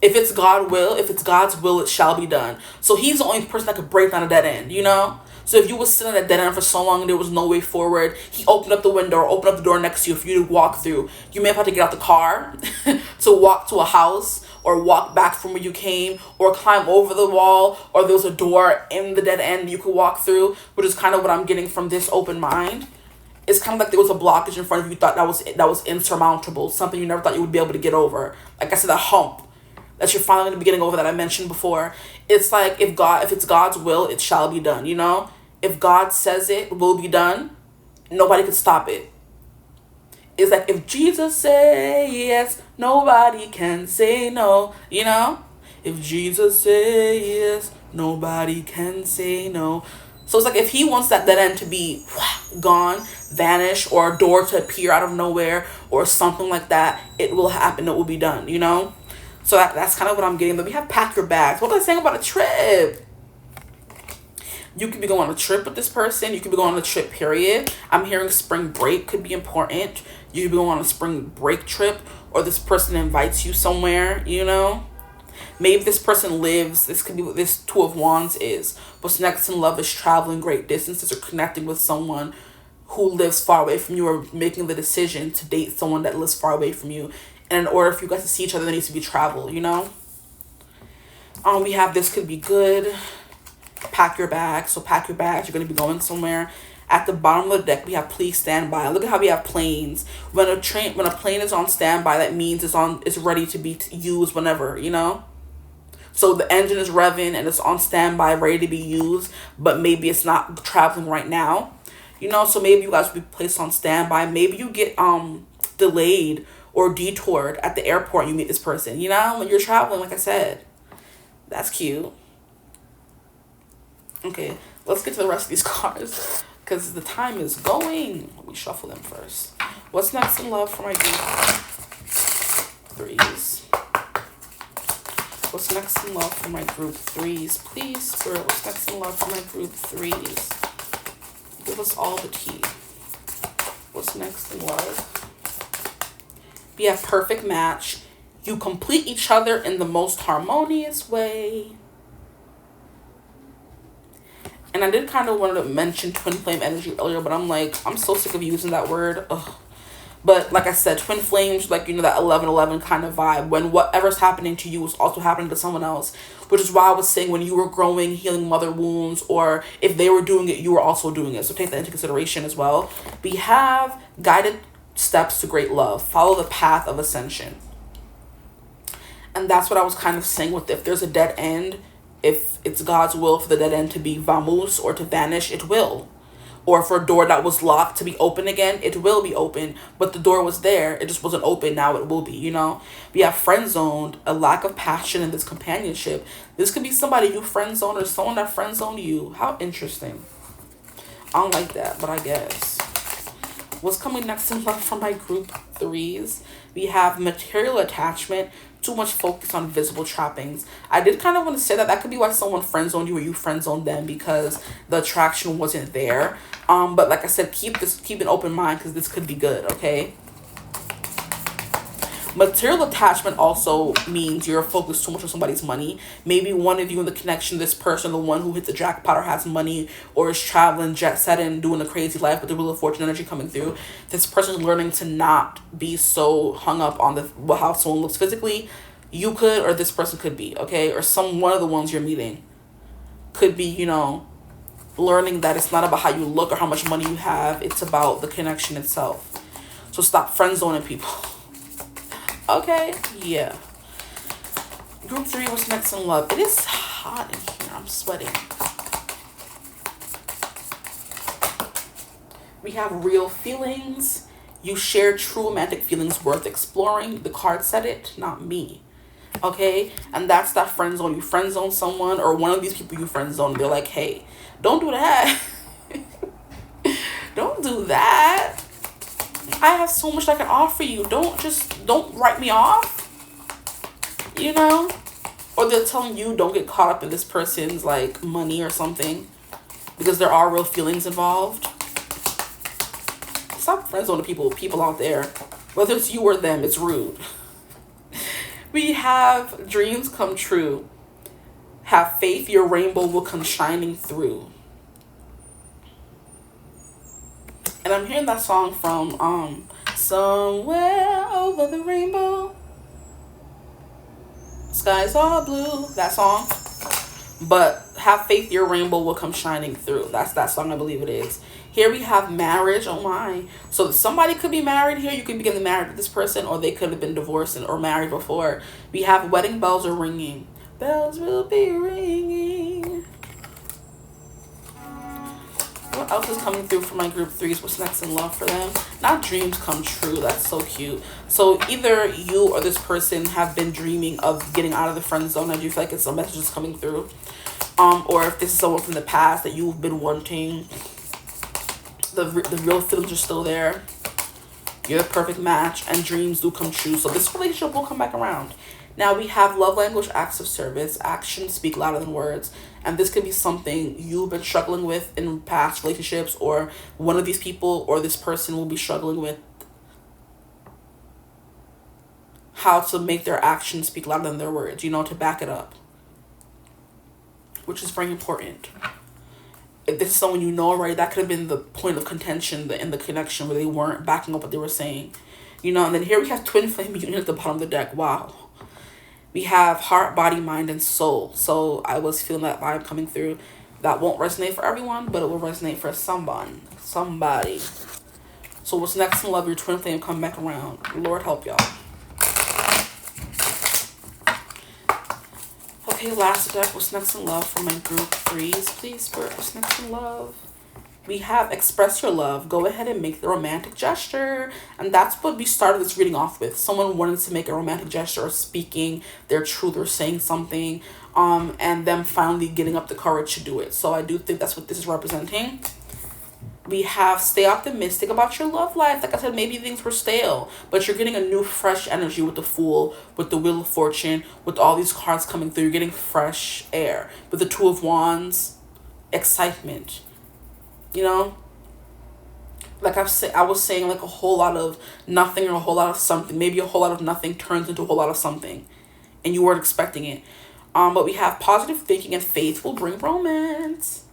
it's God's will, it shall be done. So he's the only person that could break down a dead end, you know? So if you were sitting at a dead end for so long and there was no way forward, he opened up the window or opened up the door next to you for you to walk through. You may have had to get out the car to walk to a house, or walk back from where you came, or climb over the wall, or there was a door in the dead end you could walk through, which is kind of what I'm getting from this open mind. It's kind of like there was a blockage in front of you thought that was insurmountable, something you never thought you would be able to get over. Like I said, a hump that you're finally going to be getting over that I mentioned before. It's like if it's God's will, it shall be done, you know? If God says it will be done, nobody can stop it. It's like if Jesus say yes, nobody can say no, you know? If Jesus say yes, nobody can say no. So it's like if he wants that dead end to be gone, vanish, or a door to appear out of nowhere, or something like that, it will happen, it will be done, you know? So that's kind of what I'm getting. But we have pack your bags. What was I saying about a trip? You could be going on a trip with this person. You could be going on a trip, period. I'm hearing spring break could be important. You could be going on a spring break trip, or this person invites you somewhere, you know? Maybe this person lives, this could be what this 2 of Wands is. What's next in love is traveling great distances or connecting with someone who lives far away from you, or making the decision to date someone that lives far away from you. And in order for you guys to see each other, there needs to be travel, you know? We have this could be good. Pack your bags. So pack your bags. You're going to be going somewhere. At the bottom of the deck, we have please stand by. Look at how we have planes. When a plane is on standby, that means it's ready to be used whenever, you know? So the engine is revving and it's on standby, ready to be used, but maybe it's not traveling right now. You know, so maybe you guys will be placed on standby. Maybe you get delayed or detoured at the airport and you meet this person, you know, when you're traveling, like I said. That's cute. Okay, let's get to the rest of these cards, because the time is going. Let me shuffle them first. What's next in love for my group threes? What's next in love for my group threes? Please, Spirit, what's next in love for my group threes? Give us all the tea. What's next in love? We have perfect match. You complete each other in the most harmonious way. And I did kind of want to mention twin flame energy earlier, but I'm like, I'm so sick of using that word. Ugh. But like I said, twin flames, like, you know, that 11-11 kind of vibe, when whatever's happening to you is also happening to someone else, which is why I was saying when you were growing, healing mother wounds, or if they were doing it, you were also doing it. So take that into consideration as well. We have guided steps to great love. Follow the path of ascension. And that's what I was kind of saying with if there's a dead end, if it's God's will for the dead end to be vamoose or to vanish, it will. Or for a door that was locked to be open again, it will be open. But the door was there, it just wasn't open. Now it will be, you know. We have friend zoned, a lack of passion in this companionship. This could be somebody you friend zoned or someone that friend zoned you. How interesting. I don't like that, but I guess. What's coming next in love from my group threes? We have material attachment, too much focus on visible trappings. I did kind of want to say that that could be why someone friend zoned you or you friend zoned them, because the attraction wasn't there. But like I said, keep an open mind, because this could be good, okay? Material attachment also means you're focused too much on somebody's money. Maybe one of you in the connection, this person, the one who hit the jackpot or has money or is traveling, jet setting, doing a crazy life with the Wheel of Fortune energy coming through. This person's learning to not be so hung up on how someone looks physically. You could, or this person could be, okay? Or one of the ones you're meeting could be, you know, learning that it's not about how you look or how much money you have. It's about the connection itself. So stop friend zoning people. Okay, yeah. Group 3, what's next in love? It is hot in here. I'm sweating. We have real feelings. You share true romantic feelings worth exploring. The card said it, not me. Okay? And that's that friend zone. You friend zone someone, or one of these people you friend zone, they're like, hey, don't do that. Don't do that. I have so much I can offer you. Don't write me off. You know? Or they're telling you don't get caught up in this person's like money or something, because there are real feelings involved. Stop friend zoning people out there. Whether it's you or them, it's rude. We have dreams come true. Have faith, your rainbow will come shining through. And I'm hearing that song from Somewhere Over the Rainbow, Skies Are Blue, that song. But have faith, your rainbow will come shining through. That's that song, I believe it is. Here we have marriage. Oh my. So somebody could be married here. You could be getting married to this person, or they could have been divorced or married before. We have wedding bells are ringing. Bells will be ringing. What else is coming through for my group threes? What's next in love for them? Not dreams come true. That's so cute. So either you or this person have been dreaming of getting out of the friend zone. I do feel like it's a message that's coming through. Or if this is someone from the past that you've been wanting, the real feelings are still there. You're the perfect match, and dreams do come true. So this relationship will come back around. Now we have love language, acts of service. Actions speak louder than words. And this could be something you've been struggling with in past relationships, or one of these people or this person will be struggling with how to make their actions speak louder than their words, you know, to back it up, which is very important. If this is someone you know already, that could have been the point of contention in the connection, where they weren't backing up what they were saying, you know. And then here we have twin flame union at the bottom of the deck. Wow. We have heart, body, mind, and soul. So I was feeling that vibe coming through. That won't resonate for everyone, but it will resonate for someone. Somebody. So what's next in love? Your twin flame come back around. Lord help y'all. Okay, last deck. What's next in love for my group threes? Please, Spirit, what's next in love? We have express your love. Go ahead and make the romantic gesture. And that's what we started this reading off with. Someone wanted to make a romantic gesture, or speaking their truth, or saying something. And them finally getting up the courage to do it. So I do think that's what this is representing. We have stay optimistic about your love life. Like I said, maybe things were stale, but you're getting a new fresh energy with the Fool, with the Wheel of Fortune, with all these cards coming through. You're getting fresh air. With the Two of Wands, excitement. You know, like I was saying, like a whole lot of nothing or a whole lot of something. Maybe a whole lot of nothing turns into a whole lot of something, and you weren't expecting it. But we have positive thinking and faith will bring romance.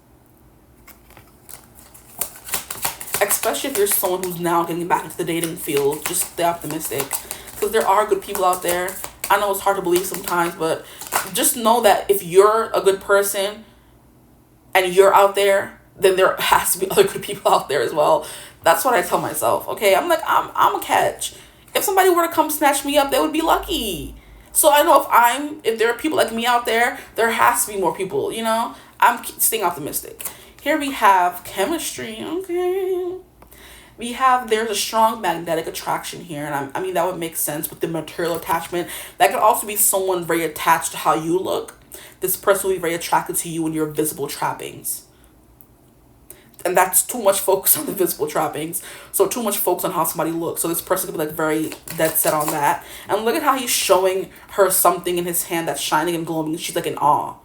Especially if you're someone who's now getting back into the dating field, just stay optimistic, because there are good people out there. I know it's hard to believe sometimes, but just know that if you're a good person and you're out there, then there has to be other good people out there as well. That's what I tell myself, okay? I'm like, I'm a catch. If somebody were to come snatch me up, they would be lucky. So I know if there are people like me out there, there has to be more people, you know? I'm staying optimistic. Here we have chemistry. Okay. We have, there's a strong magnetic attraction here. And I mean, that would make sense with the material attachment. That could also be someone very attached to how you look. This person will be very attracted to you in your visible trappings. And that's too much focus on the visible trappings. So too much focus on how somebody looks. So this person could be like very dead set on that. And look at how he's showing her something in his hand that's shining and glowing. She's like in awe.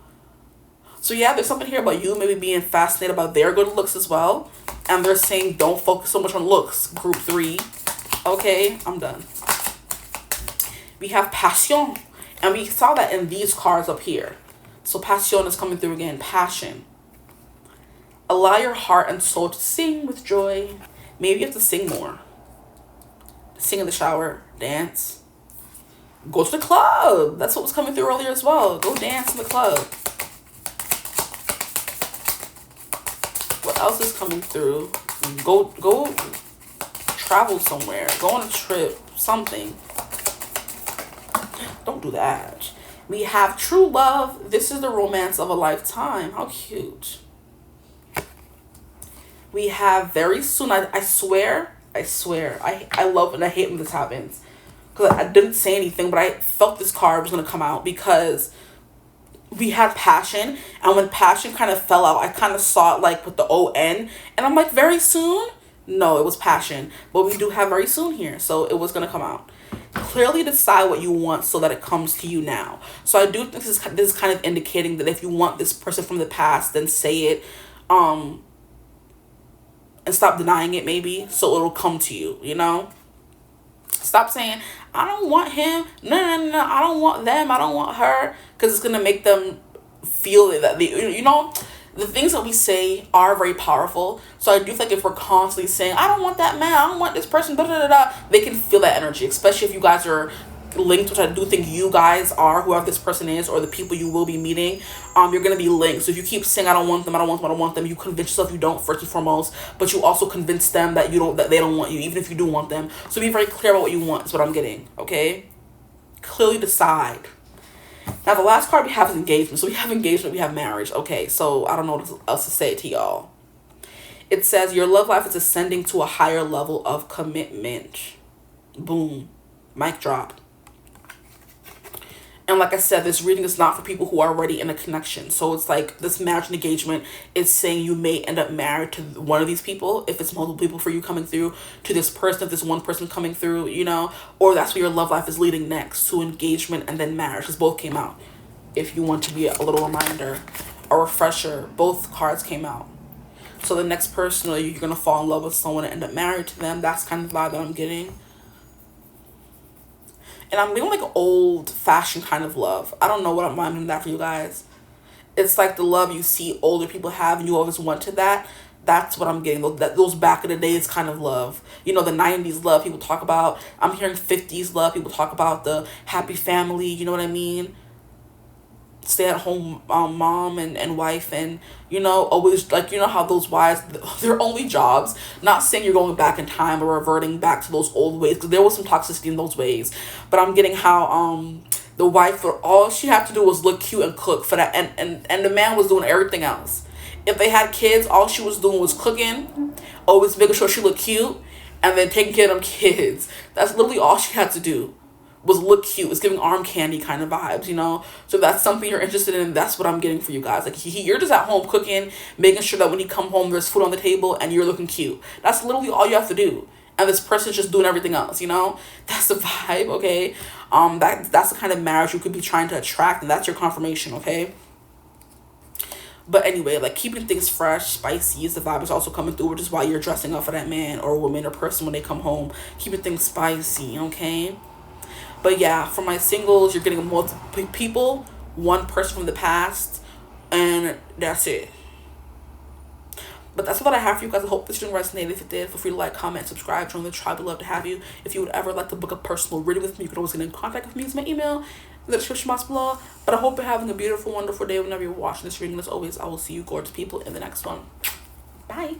So yeah, there's something here about you maybe being fascinated about their good looks as well. And they're saying don't focus so much on looks. Group 3. Okay, I'm done. We have passion. And we saw that in these cards up here. So passion is coming through again. Passion. Allow your heart and soul to sing with joy. Maybe you have to sing more. Sing in the shower. Dance. Go to the club. That's what was coming through earlier as well. Go dance in the club. What else is coming through? Go travel somewhere. Go on a trip. Something. Don't do that. We have true love. This is the romance of a lifetime. How cute. We have very soon. I swear. I love and I hate when this happens. Because I didn't say anything, but I felt this card was going to come out because we had passion. And when passion kind of fell out, I kind of saw it like with the O-N. And I'm like, very soon? No, it was passion. But we do have very soon here. So it was going to come out. Clearly decide what you want so that it comes to you now. So I do think this is kind of indicating that if you want this person from the past, then say it. And stop denying it maybe so it'll come to you, you know? Stop saying, I don't want him. No, I don't want them. I don't want her. Because it's going to make them feel that they, you know, the things that we say are very powerful. So I do think if we're constantly saying, I don't want that man, I don't want this person, they can feel that energy, especially if you guys are linked, which I do think you guys are, whoever this person is, or the people you will be meeting. You're going to be linked. So if you keep saying, I don't want them, I don't want them, I don't want them, you convince yourself you don't first and foremost, but you also convince them that that they don't want you, even if you do want them. So be very clear about what you want is what I'm getting, okay? Clearly decide. Now, the last card we have is engagement. So we have engagement, we have marriage. Okay, so I don't know what else to say to y'all. It says, your love life is ascending to a higher level of commitment. Boom. Mic drop. And like I said, this reading is not for people who are already in a connection. So it's like this marriage and engagement is saying you may end up married to one of these people. If it's multiple people for you coming through, to this person, if there's one person coming through, you know. Or that's where your love life is leading next, to engagement and then marriage. Because both came out. If you want to be a little reminder, a refresher, both cards came out. So the next person, you're going to fall in love with someone and end up married to them. That's kind of the vibe that I'm getting. And I'm getting like old-fashioned kind of love. I don't know what I'm minding that for you guys. It's like the love you see older people have and you always wanted that. That's what I'm getting. Those back in the days kind of love. You know, the 90s love people talk about. I'm hearing 50s love. People talk about the happy family. You know what I mean? Stay-at-home mom and wife, and you know, always like, you know how those wives, their only jobs, not saying you're going back in time or reverting back to those old ways, because there was some toxicity in those ways, but I'm getting how the wife, all she had to do was look cute and cook for that, and the man was doing everything else. If they had kids, all she was doing was cooking, always making sure she looked cute, and then taking care of them kids. That's literally all she had to do, was look cute. It's giving arm candy kind of vibes, you know? So if that's something you're interested in, that's what I'm getting for you guys. Like, you're just at home cooking, making sure that when you come home, there's food on the table and you're looking cute. That's literally all you have to do. And this person's just doing everything else, you know? That's the vibe, okay? That's the kind of marriage you could be trying to attract, and that's your confirmation, okay? But anyway, like, keeping things fresh, spicy is the vibe. Is also coming through, which is why you're dressing up for that man or woman or person when they come home. Keeping things spicy, okay? But yeah, for my singles, you're getting multiple people, one person from the past, and that's it. But that's what I have for you guys. I hope this didn't resonate. If it did, feel free to like, comment, subscribe, join the tribe. We'd love to have you. If you would ever like to book a personal reading with me, you can always get in contact with me. Use my email in the description box below. But I hope you're having a beautiful, wonderful day whenever you're watching this reading. As always, I will see you gorgeous people in the next one. Bye.